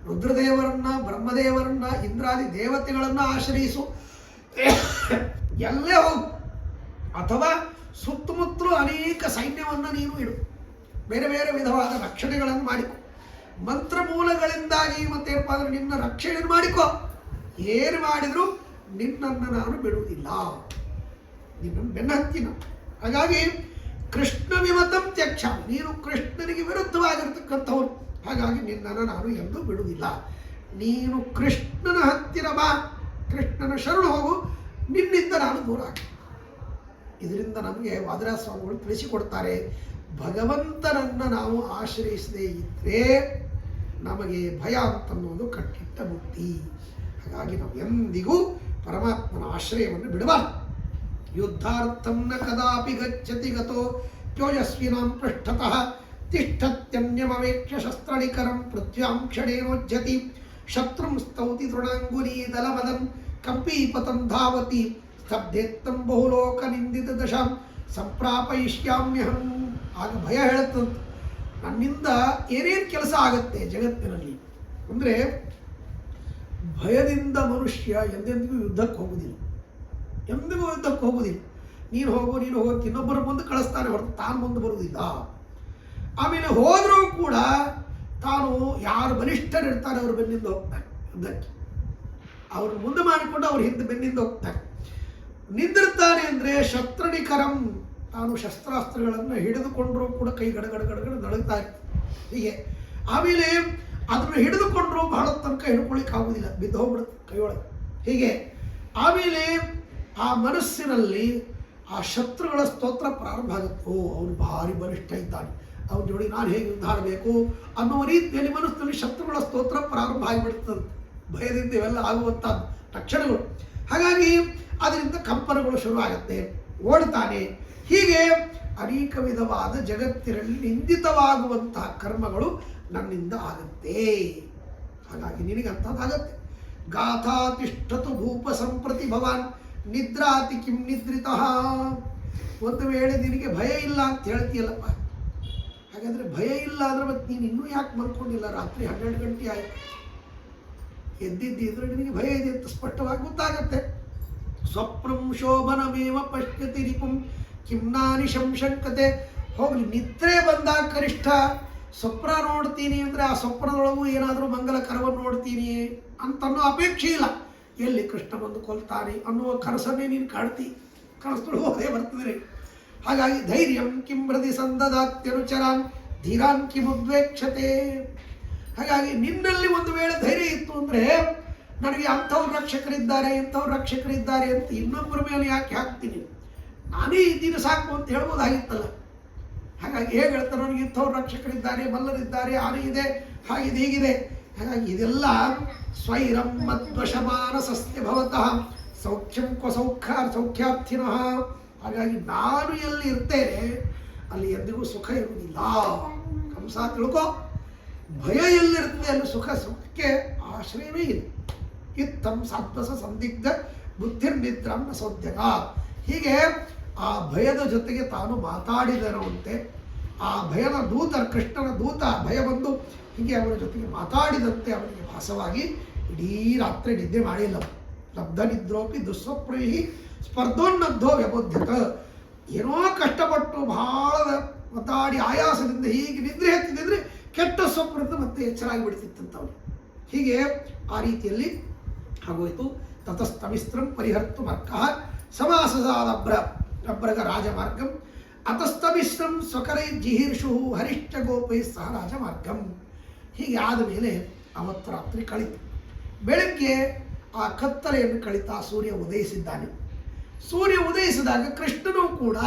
ರುದ್ರದೇವರನ್ನ, ಬ್ರಹ್ಮದೇವರನ್ನ, ಇಂದ್ರಾದಿ ದೇವತೆಗಳನ್ನು ಆಶ್ರಯಿಸು, ಎಲ್ಲೇ ಹೋಗು. ಅಥವಾ ಸುತ್ತಮುತ್ತಲೂ ಅನೇಕ ಸೈನ್ಯವನ್ನು ನೀನು ಇಡು, ಬೇರೆ ಬೇರೆ ವಿಧವಾದ ರಕ್ಷಣೆಗಳನ್ನು ಮಾಡಿಕೊ, ಮಂತ್ರಮೂಲಗಳಿಂದಾಗಿ ಮತ್ತೇನಪ್ಪ ಅಂದರೆ ನಿನ್ನ ರಕ್ಷಣೆ ಮಾಡಿಕೊ. ಏನು ಮಾಡಿದರೂ ನಿನ್ನನ್ನು ನಾನು ಬಿಡುವುದಿಲ್ಲ, ನಿನ್ನನ್ನು ಬೆನ್ನ ಹತ್ತಿನ. ಹಾಗಾಗಿ ಕೃಷ್ಣ ವಿಮತಂ ತ್ಯಕ್ಷ, ನೀನು ಕೃಷ್ಣನಿಗೆ ವಿರುದ್ಧವಾಗಿರ್ತಕ್ಕಂಥವನು. ಹಾಗಾಗಿ ನಿನ್ನನ್ನು ನಾನು ಎಂದೂ ಬಿಡುವುದಿಲ್ಲ. ನೀನು ಕೃಷ್ಣನ ಹತ್ತಿರ ಬಾ, ಕೃಷ್ಣನ ಶರಣು ಹೋಗು, ನಿನ್ನಿಂದ ನಾನು ದೂರ ಆಗಿ. ಇದರಿಂದ ನಮಗೆ ವಾದಿರಾಜ ಸ್ವಾಮಿಗಳು ತಿಳಿಸಿಕೊಡ್ತಾರೆ, ಭಗವಂತನನ್ನು ನಾವು ಆಶ್ರಯಿಸದೇ ಇದ್ದರೆ ನಮಗೆ ಭಯ ಅಂತನ್ನೋದು ಕಟ್ಟಿಟ್ಟ ಬುತ್ತಿ. ಹಾಗಾಗಿ ನಾವು ಎಂದಿಗೂ ಪರಮಾತ್ಮನ ಆಶ್ರಯವನ್ನು ಬಿಡಬಾರದು. ಯುದ್ಧಾರ್ಥಂ ನ ಕದಾಪಿ ಗಚ್ಚತಿ ಗತೋ ಯೋಜಸ್ವಿನಾಂ ಪೃಷ್ಠತಃ ತಿಷ್ಠತ್ಯನ್ಯಮವೇಕ್ಷ್ಯ ಶಸ್ತ್ರಣಿಕರಂ ಪೃಥ್ವ್ಯಾಂ ಕ್ಷಣೇನೋಜ್ಜತಿ ಶತ್ರುಂ ಸ್ತೌತಿ ತೃಣಾಂಗುಲೀದಲಮದಂ ಕಂಪೀಪತಂ ಧಾವತಿ ಸ್ತಬ್ಧೇತ್ತಂ ಬಹುಲೋಕ ನಿಂದಿತ ದಶಾಂ ಸಂಪ್ರಾಪಯಿಷ್ಯಾಮ್ಯಹಂ. ಆಗ ಭಯ ಹೇಳುತ್ತಂತೆ, ನನ್ನಿಂದ ಏನೇನು ಕೆಲಸ ಆಗುತ್ತೆ ಜಗತ್ತಿನಲ್ಲಿ ಅಂದರೆ ಭಯದಿಂದ ಮನುಷ್ಯ ಎಂದೆಂದಿಗೂ ಯುದ್ಧಕ್ಕೆ ಹೋಗುವುದಿಲ್ಲ, ಎಂದಿಗೂ ಯುದ್ಧಕ್ಕೆ ಹೋಗುವುದಿಲ್ಲ. ನೀನು ಹೋಗು ಇನ್ನೊಬ್ಬರು ಮುಂದೆ ಕಳಿಸ್ತಾನೆ ಹೊರತು ತಾನು ಮುಂದೆ ಬರುವುದಿಲ್ಲ. ಆಮೇಲೆ ಹೋದರೂ ಕೂಡ ತಾನು ಯಾರು ಬಲಿಷ್ಠರಿರ್ತಾರೆ ಅವ್ರ ಬೆನ್ನಿಂದ ಹೋಗ್ತಾನೆ ಯುದ್ಧಕ್ಕೆ, ಅವ್ರ ಮುಂದೆ ಮಾಡಿಕೊಂಡು ಅವ್ರ ಹಿಂದೆ ಬೆನ್ನಿಂದ ಹೋಗ್ತಾನೆ. ನಿಂದಿರ್ತಾನೆ ಅಂದರೆ ಶಸ್ತ್ರಣಿಕರಂ, ತಾನು ಶಸ್ತ್ರಾಸ್ತ್ರಗಳನ್ನು ಹಿಡಿದುಕೊಂಡರೂ ಕೂಡ ಕೈ ಗಡಗಡ ನಡುಗ್ತಾ ಇರ್ತಾರೆ ಹೀಗೆ. ಆಮೇಲೆ ಅದನ್ನು ಹಿಡಿದುಕೊಂಡ್ರೂ ಬಹಳ ತನಕ ಹಿಡ್ಕೊಳ್ಳಿಕ್ಕೆ ಆಗುವುದಿಲ್ಲ, ಬಿದ್ದು ಹೋಗ್ಬಿಡುತ್ತೆ ಕೈಯೊಳಗೆ ಹೀಗೆ. ಆಮೇಲೆ ಆ ಮನಸ್ಸಿನಲ್ಲಿ ಆ ಶತ್ರುಗಳ ಸ್ತೋತ್ರ ಪ್ರಾರಂಭ ಆಗುತ್ತೆ. ಓ ಅವನು ಭಾರಿ ಬಲಿಷ್ಠ ಇದ್ದಾನೆ, ಅವನ ಜೋಡಿ ನಾನು ಹೇಗೆ ಯುದ್ಧ ಆಡಬೇಕು ಅನ್ನುವ ರೀತಿಯಲ್ಲಿ ಮನಸ್ಸಿನಲ್ಲಿ ಶತ್ರುಗಳ ಸ್ತೋತ್ರ ಪ್ರಾರಂಭ ಆಗಿಬಿಡ್ತದೆ. ಭಯದಿಂದ ಇವೆಲ್ಲ ಆಗುವಂಥ ಲಕ್ಷಣಗಳು. ಹಾಗಾಗಿ ಅದರಿಂದ ಕಂಪನಗಳು ಶುರುವಾಗುತ್ತೆ, ಓಡ್ತಾನೆ. ಹೀಗೆ ಅನೇಕ ವಿಧವಾದ ಜಗತ್ತಿನಲ್ಲಿ ನಿಂದಿತವಾಗುವಂತಹ ಕರ್ಮಗಳು ನನ್ನಿಂದ ಆಗುತ್ತೆ. ಹಾಗಾಗಿ ನಿನಗಂಥದ್ದಾಗತ್ತೆ. ಗಾಥಾ ತಿಷ್ಠತು ಭೂಪ ಸಂಪ್ರತಿ ಭವಾನ್ ನಿದ್ರಾತಿ ಕಿಂ ನಿದ್ರಿತಃ. ಒಂದು ವೇಳೆ ನಿನಗೆ ಭಯ ಇಲ್ಲ ಅಂತ ಹೇಳ್ತೀಯಲ್ಲಪ್ಪ, ಹಾಗಾದರೆ ಭಯ ಇಲ್ಲ ಅಂದರೆ ಮತ್ತೆ ನೀನು ಇನ್ನೂ ಯಾಕೆ ಮಲ್ಕೊಂಡಿಲ್ಲ? ರಾತ್ರಿ 12 ಗಂಟೆ ಆಯಿತು, ಎದ್ದಿದ್ದಿದ್ರೆ ನಿನಗೆ ಭಯ ಇದೆ ಅಂತ ಸ್ಪಷ್ಟವಾಗಿ ಗೊತ್ತಾಗತ್ತೆ. ಸ್ವಪ್ನಂ ಶೋಭನಮೇವ ಪಶ್ಯತಿ ರಿಪುಂ ಕಿಮ್ನಾನಿ ಶಂಶಂಕತೆ. ಹೋಗ್ಲಿ, ನಿದ್ರೆ ಬಂದಾಗ ಕನಿಷ್ಠ ಸ್ವಪ್ನ ನೋಡ್ತೀನಿ ಅಂದರೆ ಆ ಸ್ವಪ್ನದೊಳಗೂ ಏನಾದರೂ ಮಂಗಲಕರವನ್ನು ನೋಡ್ತೀನಿ ಅಂತನ್ನೋ ಅಪೇಕ್ಷೆ ಇಲ್ಲ. ಎಲ್ಲಿ ಕೃಷ್ಣ ಬಂದು ಕೊಲ್ತಾನೆ ಅನ್ನುವ ಕನಸನ್ನೇ ನೀನು ಕಾಣ್ತಿ, ಕನಸದೊಳಗೂ ಅದೇ ಬರ್ತದೆ. ಹಾಗಾಗಿ ಧೈರ್ಯಂ ಕಿಂ ಹೃದಯ ಸಂದದಾತ್ಯನುಚರಾನ್ ಧೀರಾನ್ ಕಿಂ ಉದ್ವೇಕ್ಷತೆ. ಹಾಗಾಗಿ ನಿನ್ನಲ್ಲಿ ಒಂದು ವೇಳೆ ಧೈರ್ಯ ಇತ್ತು ಅಂದರೆ ನನಗೆ ಅಂಥವ್ರು ರಕ್ಷಕರಿದ್ದಾರೆ ಇಂಥವ್ರು ರಕ್ಷಕರಿದ್ದಾರೆ ಅಂತ ಇನ್ನೊಬ್ಬರ ಮೇಲೆ ಯಾಕೆ ಹಾಕ್ತೀನಿ, ನಾನೇ ಇದ್ದೀನಿ ಸಾಕು ಅಂತ ಹೇಳ್ಬೋದಾಗಿತ್ತಲ್ಲ. ಹಾಗಾಗಿ ಹೇಗೆ ಹೇಳ್ತಾರೆ, ನನಗೆ ಇಂಥವ್ರು ರಕ್ಷಕರಿದ್ದಾರೆ, ಮಲ್ಲರಿದ್ದಾರೆ, ಆನೆ ಇದೆ, ಹಾಗಿದೆ ಹೀಗಿದೆ. ಹಾಗಾಗಿ ಇದೆಲ್ಲ ಸ್ವೈರಂ ಮದ್ವಶಮಾನಸಸ್ಯ ಭವತಃ ಸೌಖ್ಯಂ ಕ್ವ ಸೌಖ್ಯಾರ್ಥಿನಃ. ಹಾಗಾಗಿ ನಾನು ಎಲ್ಲಿ ಇರ್ತೇನೆ ಅಲ್ಲಿ ಎಂದಿಗೂ ಸುಖ ಇರುವುದಿಲ್ಲ. ಕಂಸ ತಿಳ್ಕೊ, ಭಯ ಎಲ್ಲಿರ್ತದೆ ಅಲ್ಲಿ ಸುಖಕ್ಕೆ ಆಶ್ರಯವೇ ಇಲ್ಲ. ಇತ್ತಂ ಸಾತ್ವಸ ಸಂದಿಗ್ಧ ಬುದ್ಧಿರ್ನಿದ್ರಾಂ ನ ಸೋದ್ಯಗ. ಹೀಗೆ ಆ ಭಯದ ಜೊತೆಗೆ ತಾನು ಮಾತಾಡಿದರಂತೆ. ಆ ಭಯದ ದೂತ, ಕೃಷ್ಣನ ದೂತ ಭಯ ಬಂದು ಹೀಗೆ ಅವನ ಜೊತೆಗೆ ಮಾತಾಡಿದಂತೆ ಅವನಿಗೆ ಭಾಸವಾಗಿ ಇಡೀ ರಾತ್ರಿ ನಿದ್ದೆ ಮಾಡಿಲ್ಲ. ಲಬ್ಧ ನಿದ್ರೋಪಿ ದುಸ್ವಪ್ನೈ ಸ್ಪರ್ಧೋನ್ನದ್ಧೋ ವ್ಯಬೋಧ್ಯತ. ಏನೋ ಕಷ್ಟಪಟ್ಟು ಬಹಳ ಮಾತಾಡಿ ಆಯಾಸದಿಂದ ಹೀಗೆ ನಿದ್ರೆ ಹತ್ತಿದ್ರೆ ಕೆಟ್ಟ ಸ್ವಪ್ನದಿಂದ ಮತ್ತೆ ಎಚ್ಚರಾಗಿ ಬಿಡ್ತಿತ್ತಂತವನು. ಹೀಗೆ ಆ ರೀತಿಯಲ್ಲಿ ಆಗೋಯ್ತು. ತತಸ್ತಮಿಸ್ತ್ರಂ ಪರಿಹರ್ತು ಮರ್ಕ ಸಮಾಸಸಾದಬ್ರಗ ರಾಜಮಾರ್ಗಂ ಅತಸ್ತಮಿಶ್ರಂ ಸ್ವಕರೈ ಜಿಹೀರ್ಷು ಹರಿಶ್ಚ ಗೋಪೈ ಸಹ ರಾಜಮಾರ್ಗಂ. ಹೀಗೆ ಆದ ಮೇಲೆ ಅವತ್ತು ರಾತ್ರಿ ಕಳೀತು. ಬೆಳಗ್ಗೆ ಆ ಕತ್ತಲೆಯನ್ನು ಕಳೀತಾ ಸೂರ್ಯ ಉದಯಿಸಿದ್ದಾನೆ. ಸೂರ್ಯ ಉದಯಿಸಿದಾಗ ಕೃಷ್ಣನೂ ಕೂಡ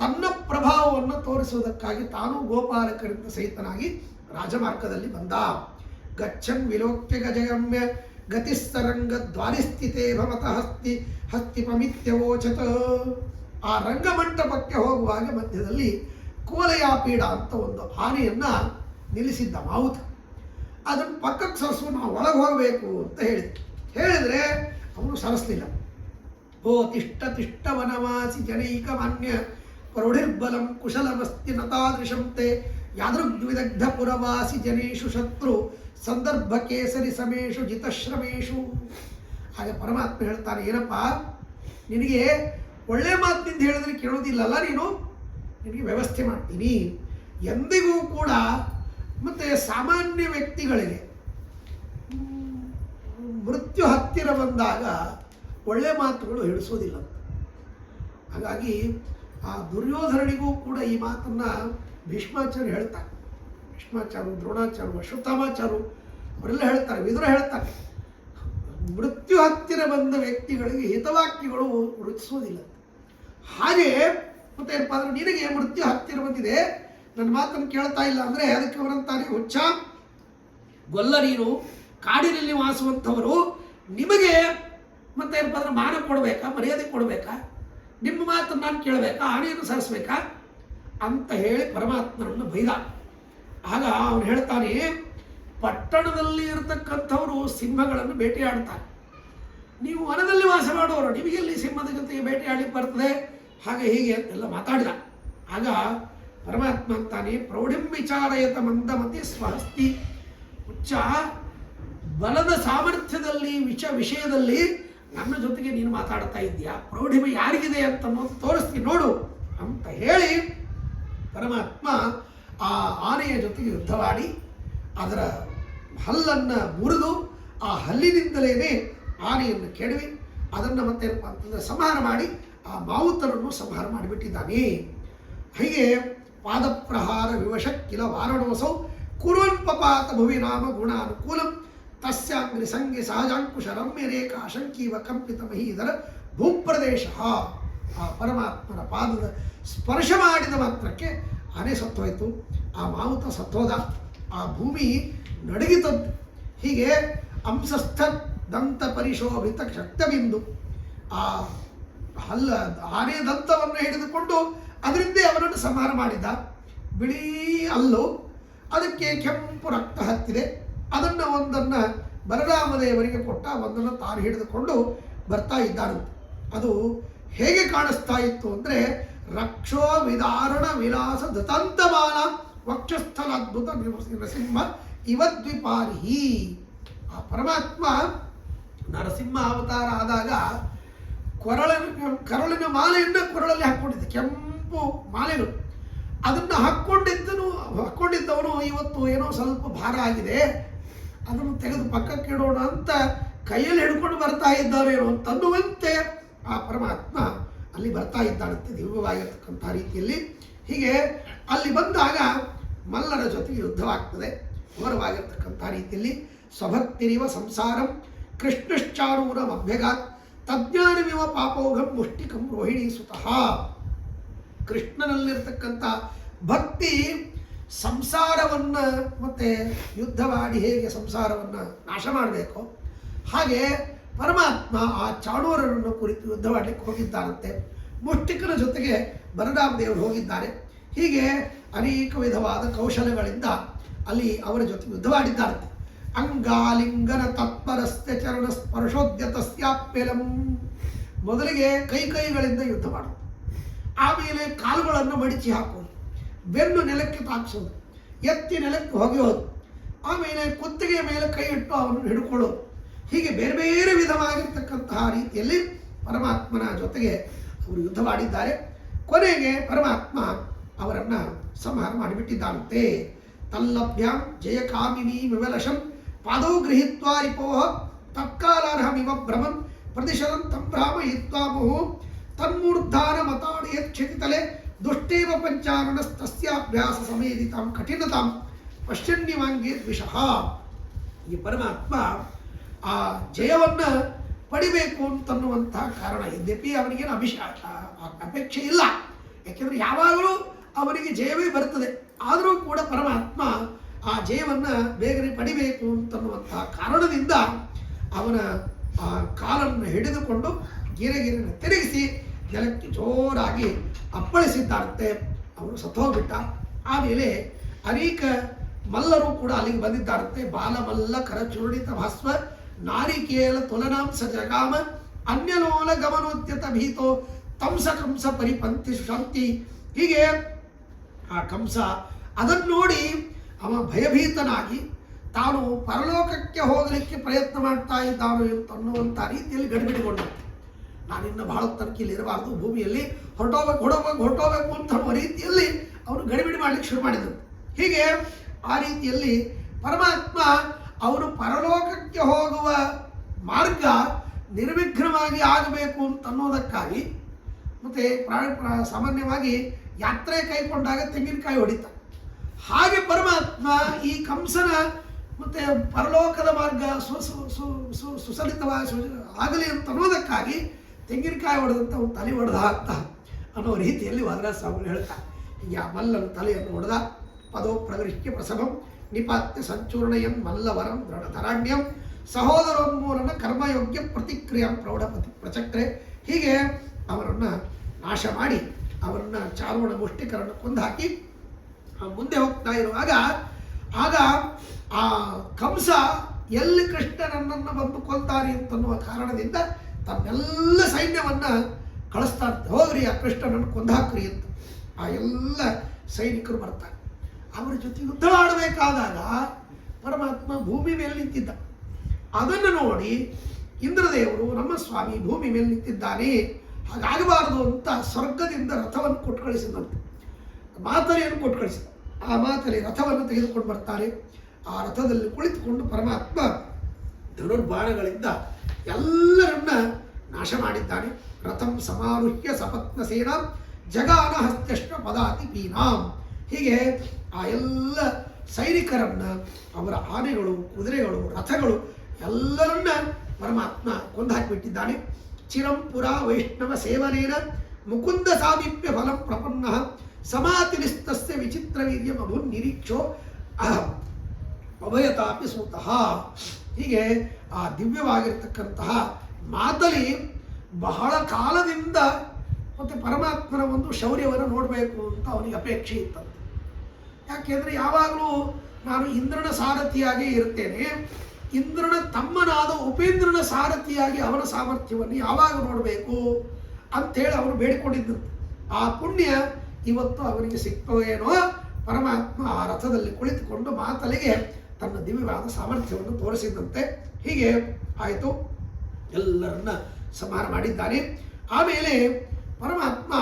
ತನ್ನ ಪ್ರಭಾವವನ್ನು ತೋರಿಸುವುದಕ್ಕಾಗಿ ತಾನು ಗೋಪಾಲಕರಿಂದ ಸಹಿತನಾಗಿ ರಾಜಮಾರ್ಗದಲ್ಲಿ ಬಂದ. ಗಚ್ಚನ್ ವಿಲೋಕ್ಯ ಗಜಗಮ್ಯ ಗತಿಸ್ತರಂಗ ದ್ವಾರಿಸ್ಥಿತೇ ಭವತಃ ಹಸ್ತಿಪಮಿತ್ಯವೋಚತ. ಆ ರಂಗಮಂಟಪಕ್ಕೆ ಹೋಗುವಾಗ ಮಧ್ಯದಲ್ಲಿ ಕೋಲಯಾಪೀಡ ಅಂತ ಒಂದು ಆನೆಯನ್ನು ನಿಲ್ಲಿಸಿದ್ದ ಮಾವುತ. ಅದನ್ನು ಪಕ್ಕಕ್ಕೆ ಸರಿಸು, ನಾವು ಒಳಗೆ ಹೋಗಬೇಕು ಅಂತ ಹೇಳಿದರೆ ಅವನು ಸರಿಸಲಿಲ್ಲ. ಓ ತಿಷ್ಟ ತಿಷ್ಟ ವನವಾಸಿ ಜನೈಕ ಮಾನ್ಯ ಪ್ರೌಢಿರ್ಬಲಂ ಕುಶಲಮಸ್ತಿ ನತಾದೃಶಂತೆ ಯಾದೃಗ್ವಿದಗ್ಧ ಪುರವಾಸಿ ಜನೇಶು ಶತ್ರು ಸಂದರ್ಭ ಕೇಸರಿ ಸಮೇಶು ಜಿತಶ್ರಮೇಶು. ಹಾಗೆ ಪರಮಾತ್ಮ ಹೇಳ್ತಾನೆ, ಏನಪ್ಪ ನಿನಗೆ ಒಳ್ಳೆ ಮಾತಿನಿಂದ ಹೇಳಿದ್ರೆ ಕೇಳೋದಿಲ್ಲಲ್ಲ ನೀನು, ನಿನಗೆ ವ್ಯವಸ್ಥೆ ಮಾಡ್ತೀನಿ. ಎಂದಿಗೂ ಕೂಡ ಮತ್ತು ಸಾಮಾನ್ಯ ವ್ಯಕ್ತಿಗಳಿಗೆ ಮೃತ್ಯು ಹತ್ತಿರ ಬಂದಾಗ ಒಳ್ಳೆ ಮಾತುಗಳು ಹಿಡಿಸೋದಿಲ್ಲ. ಹಾಗಾಗಿ ಆ ದುರ್ಯೋಧನನಿಗೂ ಕೂಡ ಈ ಮಾತನ್ನು ಭೀಷ್ಮಾಚಾರ್ಯ ಹೇಳ್ತಾರೆ. ಭೀಷ್ಮಾಚಾರ್ಯ, ದ್ರೋಣಾಚಾರ್ಯ, ಅಶ್ವತ್ಥಾಮಾಚಾರ್ಯ ಅವರೆಲ್ಲ ಹೇಳ್ತಾರೆ, ವಿದುರ ಹೇಳ್ತಾರೆ, ಮೃತ್ಯು ಹತ್ತಿರ ಬಂದ ವ್ಯಕ್ತಿಗಳಿಗೆ ಹಿತವಾಕ್ಯಗಳು ರುಚಿಸೋದಿಲ್ಲ. ಹಾಗೆ ಮತ್ತೆ ಏನಪ್ಪ ಅಂದ್ರೆ, ನಿನಗೆ ಮೃತ್ಯು ಹತ್ತಿರ ಬಂದಿದೆ, ನನ್ನ ಮಾತನ್ನು ಕೇಳ್ತಾ ಇಲ್ಲ ಅಂದರೆ ಅದಕ್ಕೆ ಅವರಂತಾನೆ, ಹುಚ್ಚ ಗೊಲ್ಲ, ನೀನು ಕಾಡಿನಲ್ಲಿ ವಾಸುವಂಥವರು, ನಿಮಗೆ ಮತ್ತೆ ಏನಪ್ಪ ಅಂದ್ರೆ ಮಾನ ಕೊಡಬೇಕಾ, ಮರ್ಯಾದೆ ಕೊಡಬೇಕಾ, ನಿಮ್ಮ ಮಾತನ್ನು ನಾನು ಕೇಳಬೇಕಾ, ಆನೆಯನ್ನು ಸರಿಸ್ಬೇಕಾ ಅಂತ ಹೇಳಿ ಪರಮಾತ್ಮನನ್ನು ಬೈದ. ಆಗ ಅವನು ಹೇಳ್ತಾನೆ, ಪಟ್ಟಣದಲ್ಲಿ ಇರತಕ್ಕಂಥವರು ಸಿಂಹಗಳನ್ನು ಬೇಟೆಯಾಡ್ತಾರೆ, ನೀವು ವನದಲ್ಲಿ ವಾಸ ಮಾಡೋರು, ನಿಮಗೆಲ್ಲಿ ಸಿಂಹದ ಜೊತೆಗೆ ಬೇಟೆಯಾಡಲಿಕ್ಕೆ ಬರ್ತದೆ, ಹಾಗೆ ಹೀಗೆ ಅಂತೆಲ್ಲ ಮಾತಾಡಿದ. ಆಗ ಪರಮಾತ್ಮ ಅಂತಾನೆ, ಪ್ರೌಢಿಂ ವಿಚಾರಯತ ಮಂದಮತಿ ಸ್ವಹಸ್ತಿ. ಹುಚ್ಚ, ಬಲದ ಸಾಮರ್ಥ್ಯದಲ್ಲಿ ವಿಷಯದಲ್ಲಿ ನನ್ನ ಜೊತೆಗೆ ನೀನು ಮಾತಾಡ್ತಾ ಇದ್ದೀಯಾ, ಪ್ರೌಢಿಮೆ ಯಾರಿಗಿದೆ ಅಂತ ತೋರಿಸ್ತೀನಿ ನೋಡು ಅಂತ ಹೇಳಿ ಪರಮಾತ್ಮ ಆ ಆನೆಯ ಜೊತೆಗೆ ಯುದ್ಧವಾಡಿ ಅದರ ಹಲ್ಲನ್ನು ಮುರಿದು ಆ ಹಲ್ಲಿನಿಂದಲೇ ಆನೆಯನ್ನು ಕೆಡವಿ ಅದನ್ನು ಮತ್ತೆ ಅಂತಂದರೆ ಸಂಹಾರ ಮಾಡಿ ಆ ಮಾವುತರನ್ನು ಸಂಹಾರ ಮಾಡಿಬಿಟ್ಟಿದ್ದಾನೆ. ಹೀಗೆ ಪಾದಪ್ರಹಾರ ವಿವಶಕ್ಕಿಲ ವಾರಣೋಸೌ ಕುರುನ್ಪಪಾತ ಭುವಿ ನಾಮ ಗುಣಾನುಕೂಲಂ ತಸ್ಯಾಂಗ್ರಿ ಸಂಗಿ ಸಹಜಾಂಕುಶ ರಮ್ಯ ರೇಖಾ ಶಂಕೀವ ಕಂಪಿತ ಮಹೀಧರ ಭೂಪ್ರದೇಶ. ಆ ಪರಮಾತ್ಮನ ಪಾದದ ಸ್ಪರ್ಶ ಮಾಡಿದ ಮಾತ್ರಕ್ಕೆ ಆನೆ ಸತ್ತೋಯ್ತು, ಆ ಮಾವುತ ಸತ್ತೋದ, ಆ ಭೂಮಿ ನಡಗಿತದ್ದು. ಹೀಗೆ ಅಂಶಸ್ಥ ದಂತ ಪರಿಶೋಭಿತ ಶಕ್ತಬಿಂದು ಆ ಆನೆ ದಂತವನ್ನು ಹಿಡಿದುಕೊಂಡು ಅದರಿಂದೇ ಅವನನ್ನು ಸಂಹಾರ ಮಾಡಿದ್ದ. ಬಿಳಿ ಹಲ್ಲು, ಅದಕ್ಕೆ ಕೆಂಪು ರಕ್ತ ಹತ್ತಿದೆ. ಅದನ್ನು ಒಂದನ್ನು ಬಲರಾಮದೇವರಿಗೆ ಕೊಟ್ಟ, ಒಂದನ್ನು ತಾನು ಹಿಡಿದುಕೊಂಡು ಬರ್ತಾ ಇದ್ದಾನಂತೆ. ಅದು ಹೇಗೆ ಕಾಣಿಸ್ತಾ ಇತ್ತು ಅಂದರೆ, ರಕ್ಷೋ ವಿದಾರಣ ವಿಲಾಸ ದತಾಂತಮಾನ ವಕ್ಷಸ್ಥಲ ಅದ್ಭುತ ನರಸಿಂಹ ಇವದ್ವಿಪಾರಿಹಿ. ಆ ಪರಮಾತ್ಮ ನರಸಿಂಹ ಅವತಾರ ಆದಾಗ ಕರಳಿನ ಮಾಲೆಯನ್ನು ಕೊರಳಲ್ಲಿ ಹಾಕ್ಕೊಂಡಿದ್ದ, ಕೆಂಪು ಮಾಲೆಗಳು. ಅದನ್ನು ಹಾಕ್ಕೊಂಡಿದ್ದವನು ಇವತ್ತು ಏನೋ ಸ್ವಲ್ಪ ಭಾರ ಆಗಿದೆ, ಅದನ್ನು ತೆಗೆದು ಪಕ್ಕಕ್ಕೆ ಇಡೋಣ ಅಂತ ಕೈಯಲ್ಲಿ ಹಿಡ್ಕೊಂಡು ಬರ್ತಾ ಇದ್ದಾರೇನೋ ಅಂತನ್ನುವಂತೆ ಆ ಪರಮಾತ್ಮ ಅಲ್ಲಿ ಬರ್ತಾ ಇದ್ದಾನಂತೆ, ದಿವ್ಯವಾಗಿರ್ತಕ್ಕಂಥ ರೀತಿಯಲ್ಲಿ. ಹೀಗೆ ಅಲ್ಲಿ ಬಂದಾಗ ಮಲ್ಲರ ಜೊತೆಗೆ ಯುದ್ಧವಾಗ್ತದೆ, ಘೋರವಾಗಿರ್ತಕ್ಕಂಥ ರೀತಿಯಲ್ಲಿ. ಸ್ವಭಕ್ತಿರಿವ ಸಂಸಾರಂ ಕೃಷ್ಣಶ್ಚಾರೂರಂ ಅಭ್ಯಗಾತ್ ತಜ್ಞಾನವಿವ ಪಾಪೋಘಂ ಮುಷ್ಟಿಕಂ ರೋಹಿಣಿ ಸುತಃ. ಕೃಷ್ಣನಲ್ಲಿರ್ತಕ್ಕಂಥ ಭಕ್ತಿ ಸಂಸಾರವನ್ನು ಮತ್ತೆ ಯುದ್ಧವಾಡಿ ಹೇಗೆ ಸಂಸಾರವನ್ನು ನಾಶ ಮಾಡಬೇಕು, ಹಾಗೆ ಪರಮಾತ್ಮ ಆ ಚಾಣೂರರನ್ನು ಕುರಿತು ಯುದ್ಧವಾಡಲಿಕ್ಕೆ ಹೋಗಿದ್ದಾರಂತೆ. ಮುಷ್ಟಿಕನ ಜೊತೆಗೆ ಬಲರಾಮದೇವರು ಹೋಗಿದ್ದಾರೆ. ಹೀಗೆ ಅನೇಕ ವಿಧವಾದ ಕೌಶಲಗಳಿಂದ ಅಲ್ಲಿ ಅವರ ಜೊತೆ ಯುದ್ಧವಾಡಿದ್ದಾರಂತೆ. ಅಂಗಾಲಿಂಗನ ತತ್ಪರಸ್ಯ ಚರಣ ಸ್ಪರ್ಶೋದ್ಯತಸ್ಯಾಪ್ಯಲಂ. ಮೊದಲಿಗೆ ಕೈಗಳಿಂದ ಯುದ್ಧ ಮಾಡೋದು, ಆಮೇಲೆ ಕಾಲುಗಳನ್ನು ಮಡಿಚಿ ಹಾಕೋದು, ಬೆನ್ನು ನೆಲಕ್ಕೆ ತಾಗಿಸೋದು, ಎತ್ತಿ ನೆಲಕ್ಕೆ ಹೊಗೆಯೋದು, ಆಮೇಲೆ ಕುತ್ತಿಗೆಯ ಮೇಲೆ ಕೈ ಇಟ್ಟು ಅವನು ಹಿಡ್ಕೊಳ್ಳೋದು. ಹೀಗೆ ಬೇರೆ ಬೇರೆ ವಿಧವಾಗಿರ್ತಕ್ಕಂತಹ ರೀತಿಯಲ್ಲಿ ಪರಮಾತ್ಮನ ಜೊತೆಗೆ ಅವರು ಯುದ್ಧ ಮಾಡಿದ್ದಾರೆ. ಕೊನೆಗೆ ಪರಮಾತ್ಮ ಅವರನ್ನು ಸಂಹಾರ ಮಾಡಿಬಿಟ್ಟಿದ್ದಾನಂತೆ. ತಲ್ಲಭ್ಯಾಂ ಜಯಕಾಮಿನಿ ವಿವಲಶಂ ಪಾದೌ ಗೃಹೀತ್ವಾ ರಿಪೋಹ ತತ್ಕಾಲಾರ್ಹಮಿವ ಭ್ರಮನ್ ಪ್ರದಿಶರಂ ತಂ ಭ್ರಾಮಯಿತ್ವಾ ಮುಹು ತನ್ಮೂರ್ಧಾನ ಮತಾಡಯತ್ ಕ್ಷಿತಿತಲೆ ದುಷ್ಟೇವ ಪಂಚಾರಣಸ್ತಸ್ಯಾಭ್ಯಾಸ ಸಮೇದಿತಾಂ ಕಠಿಣತಾಂ ಪಶ್ಚನ್ಯವಾಂಗೇ ದ್ವಿಷಃ. ಈ ಪರಮಾತ್ಮ ಆ ಜಯವನ್ನು ಪಡಿಬೇಕು ಅಂತನ್ನುವಂತಹ ಕಾರಣ. ಯದ್ಯಪಿ ಅವನಿಗೇನು ಅಪೇಕ್ಷೆ ಇಲ್ಲ, ಯಾಕೆಂದರೆ ಯಾವಾಗಲೂ ಅವನಿಗೆ ಜಯವೇ ಬರ್ತದೆ. ಆದರೂ ಕೂಡ ಪರಮಾತ್ಮ ಆ ಜಯವನ್ನು ಬೇಗನೆ ಪಡಿಬೇಕು ಅಂತನ್ನುವಂತಹ ಕಾರಣದಿಂದ ಅವನ ಆ ಕಾಲನ್ನು ಹಿಡಿದುಕೊಂಡು ಗಿರೆಗಿರಿನ ತಿರುಗಿಸಿ ನೆಲಕ್ಕೆ ಜೋರಾಗಿ ಅಪ್ಪಳಿಸಿದ್ದಾರಂತೆ. ಅವನು ಸತ್ತೋಗ್ಬಿಟ್ಟ. ಆಮೇಲೆ ಅನೇಕ ಮಲ್ಲರು ಕೂಡ ಅಲ್ಲಿಗೆ ಬಂದಿದ್ದಾರಂತೆ. ಬಾಲಮಲ್ಲ ಕರಚೂರ್ಣಿತ ಭಾಸ್ವ ನಾರಿಕೇಲ ತುಲನಾಂಸ ಜಗಾಮ ಅನ್ಯಲೋಲ ಗಮನೋದ್ಯತ ಭೀತೋ ತಂಸ ಕಂಸ ಪರಿಪಂಥಿ ಶಾಂತಿ. ಹೀಗೆ ಆ ಕಂಸ ಅದನ್ನು ನೋಡಿ ಅವ ಭಯಭೀತನಾಗಿ ತಾನು ಪರಲೋಕಕ್ಕೆ ಹೋಗಲಿಕ್ಕೆ ಪ್ರಯತ್ನ ಮಾಡ್ತಾ ಇದ್ದಾನು ಅಂತನ್ನುವಂಥ ರೀತಿಯಲ್ಲಿ ಗಡಿಬಿಡಿಕೊಂಡ. ನಾನಿನ್ನು ಬಹಳ ತನಕ ಇಲ್ಲಿ ಇರಬಾರ್ದು, ಭೂಮಿಯಲ್ಲಿ ಹೊರಟೋಗ್ಬೇಕು ಅಂತ ಅನ್ನುವ ರೀತಿಯಲ್ಲಿ ಅವನು ಗಡಿಬಿಡಿ ಮಾಡಲಿಕ್ಕೆ ಶುರು ಮಾಡಿದನು. ಹೀಗೆ ಆ ರೀತಿಯಲ್ಲಿ ಪರಮಾತ್ಮ ಅವನು ಪರಲೋಕಕ್ಕೆ ಹೋಗುವ ಮಾರ್ಗ ನಿರ್ವಿಘ್ನವಾಗಿ ಆಗಬೇಕು ಅಂತನ್ನೋದಕ್ಕಾಗಿ, ಮತ್ತು ಸಾಮಾನ್ಯವಾಗಿ ಯಾತ್ರೆ ಕೈಗೊಂಡಾಗ ತೆಂಗಿನಕಾಯಿ ಹೊಡಿತಾರೆ. ಹಾಗೆ ಪರಮಾತ್ಮ ಈ ಕಂಸನ ಮತ್ತು ಪರಲೋಕದ ಮಾರ್ಗ ಸುಸಲಿತವಾಗಿ ಆಗಲಿ ಅಂತನ್ನೋದಕ್ಕಾಗಿ ತೆಂಗಿನಕಾಯಿ ಹೊಡೆದಂತ ಅವನು ತಲೆ ಹೊಡೆದ ಅಂತ ಅನ್ನೋ ರೀತಿಯಲ್ಲಿ ವಾದರಾಜ ಸ್ವಾಮಿಗಳು ಹೇಳ್ತಾರೆ. ಹೀಗೆ ಆ ಮಲ್ಲನ ತಲೆಯನ್ನು ಹೊಡೆದ. ಪದೋ ಪ್ರಗೃಹ್ಯ ಪ್ರಸಭಂ ನಿಪಾತ್ಯ ಸಂಚೂರ್ಣಯಂ ಮಲ್ಲವರಂ ದೃಢಧರಾಣ್ಯಂ ಸಹೋದರೋನ್ಮೂಲನ ಕರ್ಮಯೋಗ್ಯ ಪ್ರತಿಕ್ರಿಯಂ ಪ್ರೌಢಪತಿ ಪ್ರಚಕ್ರೆ. ಹೀಗೆ ಅವರನ್ನು ನಾಶ ಮಾಡಿ ಅವರನ್ನು ಚಾರುಣ ಮುಷ್ಟಿಕರನ್ನು ಕೊಂದು ಹಾಕಿ ಮುಂದೆ ಹೋಗ್ತಾ ಇರುವಾಗ ಆಗ ಆ ಕಂಸ ಎಲ್ಲಿ ಕೃಷ್ಣನನ್ನು ಬಂದು ಕೊಲ್ತಾನೆ ಅಂತನ್ನುವ ಕಾರಣದಿಂದ ತನ್ನೆಲ್ಲ ಸೈನ್ಯವನ್ನು ಕಳಿಸ್ತಾ ಇರ್ತಾರೆ. ಹೋಗ್ರಿ ಆ ಕೃಷ್ಣನನ್ನು ಕೊಂದಾಕ್ರಿ ಅಂತ. ಆ ಎಲ್ಲ ಸೈನಿಕರು ಬರ್ತಾರೆ. ಅವರ ಜೊತೆ ಯುದ್ಧ ಮಾಡಬೇಕಾದಾಗ ಪರಮಾತ್ಮ ಭೂಮಿ ಮೇಲೆ ನಿಂತಿದ್ದ. ಅದನ್ನು ನೋಡಿ ಇಂದ್ರದೇವರು ನಮ್ಮ ಸ್ವಾಮಿ ಭೂಮಿ ಮೇಲೆ ನಿಂತಿದ್ದಾನೆ, ಹಾಗಾಗಬಾರದು ಅಂತ ಸ್ವರ್ಗದಿಂದ ರಥವನ್ನು ಕೊಟ್ಟು ಕಳಿಸಿದಂತೆ. ಮಾತಲೆಯನ್ನು ಕೊಟ್ಟು ಕಳಿಸಿದ. ಆ ಮಾತಲೆ ರಥವನ್ನು ತೆಗೆದುಕೊಂಡು ಬರ್ತಾರೆ. ಆ ರಥದಲ್ಲಿ ಕುಳಿತುಕೊಂಡು ಪರಮಾತ್ಮ ಧನುರ್ಬಾಣಗಳಿಂದ ಎಲ್ಲರನ್ನ ನಾಶ ಮಾಡಿದ್ದಾನೆ. ರಥಂ ಸಮಾರುಹ್ಯ ಸಪತ್ನ ಸೇನಾ ಜಗಾನ ಹಸ್ತ್ಯಷ್ಟ ಪದಾತಿ ಪೀನಾಂ. ಹೀಗೆ ಆ ಎಲ್ಲ ಸೈನಿಕರನ್ನ, ಅವರ ಆನೆಗಳು, ಕುದುರೆಗಳು, ರಥಗಳು ಎಲ್ಲರನ್ನ ಪರಮಾತ್ಮ ಕೊಂದು ಹಾಕಿಬಿಟ್ಟಿದ್ದಾನೆ. ಚಿರಂಪುರ ವೈಷ್ಣವ ಸೇವನೇನ ಮುಕುಂದ ಸಾಮೀಪ್ಯ ಫಲಂ ಪ್ರಪನ್ನ ಸಮಾತಿನಿಸ್ತಸ್ಯ ವಿಚಿತ್ರ ವೀರ್ಯಂ ಅಭುನ್ ನಿರೀಕ್ಷೋ ಅಭಯತಾಪಿ ಸೂತಃ. ಹೀಗೆ ಆ ದಿವ್ಯವಾಗಿರ್ತಕ್ಕಂತಹ ಮಾತಲಿ ಬಹಳ ಕಾಲದಿಂದ ಮತ್ತು ಪರಮಾತ್ಮನ ಒಂದು ಶೌರ್ಯವನ್ನು ನೋಡಬೇಕು ಅಂತ ಅವನಿಗೆ ಅಪೇಕ್ಷೆ ಇತ್ತಂತೆ. ಯಾಕೆಂದರೆ ಯಾವಾಗಲೂ ನಾನು ಇಂದ್ರನ ಸಾರಥಿಯಾಗಿ ಇರ್ತೇನೆ, ಇಂದ್ರನ ತಮ್ಮನಾದ ಉಪೇಂದ್ರನ ಸಾರಥಿಯಾಗಿ ಅವನ ಸಾಮರ್ಥ್ಯವನ್ನು ಯಾವಾಗ ನೋಡಬೇಕು ಅಂಥೇಳಿ ಅವನು ಬೇಡಿಕೊಂಡಿದ್ದಂತೆ. ಆ ಪುಣ್ಯ ಇವತ್ತು ಅವನಿಗೆ ಸಿಕ್ತೋ ಏನೋ. ಪರಮಾತ್ಮ ಆ ರಥದಲ್ಲಿ ಕುಳಿತುಕೊಂಡು ಮಾತಲಿಗೆ ತನ್ನ ದಿವ್ಯವಾದ ಸಾಮರ್ಥ್ಯವನ್ನು ತೋರಿಸಿದಂತೆ. ಹೀಗೆ ಆಯಿತು, ಎಲ್ಲರನ್ನ ಸಂಹಾರ ಮಾಡಿದ್ದಾನೆ. ಆಮೇಲೆ ಪರಮಾತ್ಮ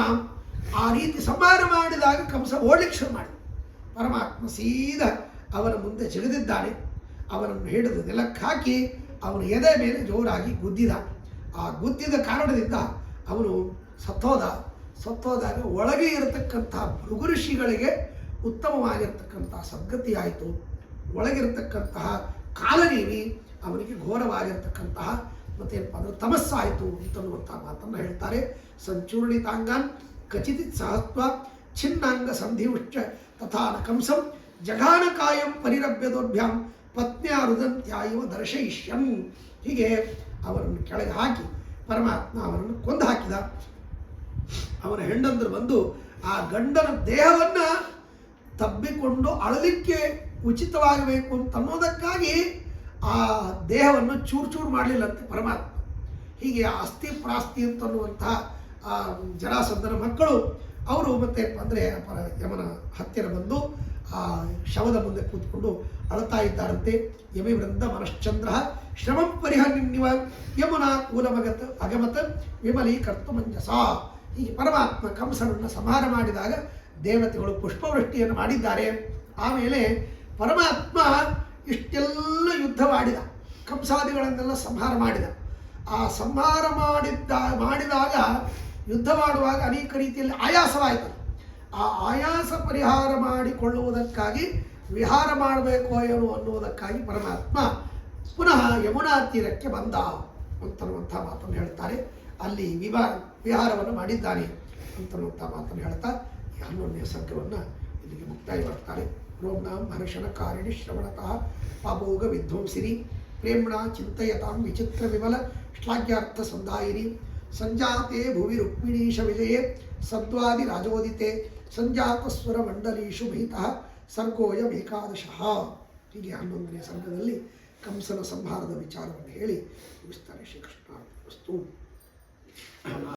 ಆ ರೀತಿ ಸಂಹಾರ ಮಾಡಿದಾಗ ಕಂಸ ಓಡ್ಲಿಕ್ಕೆ ಶುರು ಮಾಡಿ ಪರಮಾತ್ಮ ಸೀದಾ ಅವನ ಮುಂದೆ ಜಿಗಿದಿದ್ದಾನೆ. ಅವನನ್ನು ಹಿಡಿದು ನೆಲಕ್ಕೆ ಹಾಕಿ ಅವನ ಎದೆ ಮೇಲೆ ಜೋರಾಗಿ ಗುದ್ದಿದ. ಆ ಗುದ್ದಿದ ಕಾರಣದಿಂದ ಅವನು ಸತ್ತೋದಾಗ ಒಳಗೆ ಇರತಕ್ಕಂತಹ ಭೃಗು ಋಷಿಗಳಿಗೆ ಉತ್ತಮವಾಗಿರ್ತಕ್ಕಂತಹ ಸದ್ಗತಿ ಆಯಿತು. ಒಳಗಿರತಕ್ಕಂತಹ ಕಾಲನೀವಿ ಅವನಿಗೆ ಘೋರವಾಗಿರ್ತಕ್ಕಂತಹ ಮತ್ತೇನಪ್ಪ ಅಂದರೆ ತಮಸ್ಸಾಯಿತು ಅಂತನ್ನುವಂಥ ಮಾತನ್ನು ಹೇಳ್ತಾರೆ. ಸಂಚೂರ್ಣಿತಾಂಗಾನ್ ಖಚಿತ್ ಸಹತ್ವ ಛಿನ್ನಾಂಗ ಸಂಧಿವುಶ್ಚ ತಥಾ ಕಂಸಂ ಜಘಾನ ಕಾಯಂ ಪರಿರಭ್ಯದೋಭ್ಯಾಂ ಪತ್ನ್ಯಾ ರುದಂತ್ಯಾಯುವ ದರ್ಶಯಿಷ್ಯಂ. ಹೀಗೆ ಅವರನ್ನು ಕೆಳಗೆ ಹಾಕಿ ಪರಮಾತ್ಮ ಅವರನ್ನು ಕೊಂದು ಹಾಕಿದ. ಅವನ ಹೆಂಡಂದರು ಬಂದು ಆ ಗಂಡನ ದೇಹವನ್ನು ತಬ್ಬಿಕೊಂಡು ಅಳಲಿಕ್ಕೆ ಉಚಿತವಾಗಬೇಕು ಅಂತನ್ನೋದಕ್ಕಾಗಿ ಆ ದೇಹವನ್ನು ಚೂರು ಚೂರು ಮಾಡಲಿಲ್ಲಂತೆ ಪರಮಾತ್ಮ. ಹೀಗೆ ಅಸ್ಥಿ ಪ್ರಾಸ್ತಿ ಅಂತನ್ನುವಂತಹ ಜರಾಸಂಧನ ಮಕ್ಕಳು ಅವರು ಮತ್ತೆ ಅಂದರೆ ಯಮನ ಹತ್ತಿರ ಬಂದು ಆ ಶವದ ಮುಂದೆ ಕೂತ್ಕೊಂಡು ಅಳುತ್ತಾ ಇದ್ದಾರಂತೆ. ಯಮಿವೃಂದ ಮನಶ್ಚಂದ್ರ ಶ್ರಮಂ ಪರಿಹರಿನ್ನಿವ ಯಮುನಾ ಕೂಲಮಗತ್ ಅಗಮತ್ ವಿಮಲೀಕರ್ತು ಮಂಜಸ. ಹೀಗೆ ಪರಮಾತ್ಮ ಕಂಸನನ್ನು ಸಂಹಾರ ಮಾಡಿದಾಗ ದೇವತೆಗಳು ಪುಷ್ಪವೃಷ್ಟಿಯನ್ನು ಮಾಡಿದ್ದಾರೆ. ಆಮೇಲೆ ಪರಮಾತ್ಮ ಇಷ್ಟೆಲ್ಲ ಯುದ್ಧ ಮಾಡಿದ, ಕಂಸಾದಿಗಳನ್ನೆಲ್ಲ ಸಂಹಾರ ಮಾಡಿದ. ಆ ಸಂಹಾರ ಮಾಡಿದಾಗ ಯುದ್ಧ ಮಾಡುವಾಗ ಅನೇಕ ರೀತಿಯಲ್ಲಿ ಆಯಾಸವಾಯಿತು. ಆ ಆಯಾಸ ಪರಿಹಾರ ಮಾಡಿಕೊಳ್ಳುವುದಕ್ಕಾಗಿ ವಿಹಾರ ಮಾಡಬೇಕು ಏನು ಅನ್ನುವುದಕ್ಕಾಗಿ ಪರಮಾತ್ಮ ಪುನಃ ಯಮುನಾ ತೀರಕ್ಕೆ ಬಂದ ಅಂತನ್ನುವಂಥ ಮಾತನ್ನು ಹೇಳ್ತಾರೆ. ಅಲ್ಲಿ ವಿಹಾರವನ್ನು ಮಾಡಿದ್ದಾನೆ ಅಂತನ್ನುವಂಥ ಮಾತನ್ನು ಹೇಳ್ತಾ 11ನೇ ಸರ್ಗವನ್ನು ಇಲ್ಲಿಗೆ ಮುಕ್ತಾಯ ಮಾಡ್ತಾರೆ. ರೋಮ್ನಾಂ ಹರ್ಷಣ ಕಾರಿಣಿ ಶ್ರವಣತಃ ಪಾಪೋಗ ವಿಧ್ವಂಸಿನಿ ಪ್ರೇಮ್ಣ ಚಿಂತಯತಾಂ ವಿಚಿತ್ರ ವಿಮಲ ಶ್ಲಾಘ್ಯಾರ್ಥ ಸಂಧಾಯಿನಿ ಸಂಜಾತೆ ಭುವಿ ರುಕ್ಮಿಣೀಶ ವಿಜಯೇ ಸದ್ವಾದಿ ರಾಜೋದಿತೆ ಸಂಜಾತ ಸ್ವರ ಮಂಡಲೀಷು ಮಹಿತಃ ಸರ್ಗೋಯಂ ಏಕಾದಶಃ. ಹೀಗೆ 11ನೇ ಸರ್ಗದಲ್ಲಿ ಕಂಸನ ಸಂಹಾರದ ವಿಚಾರವನ್ನು ಹೇಳಿ ಮುಗಿಸ್ತಾರೆ. ಶ್ರೀಕೃಷ್ಣ ವಸ್ತು.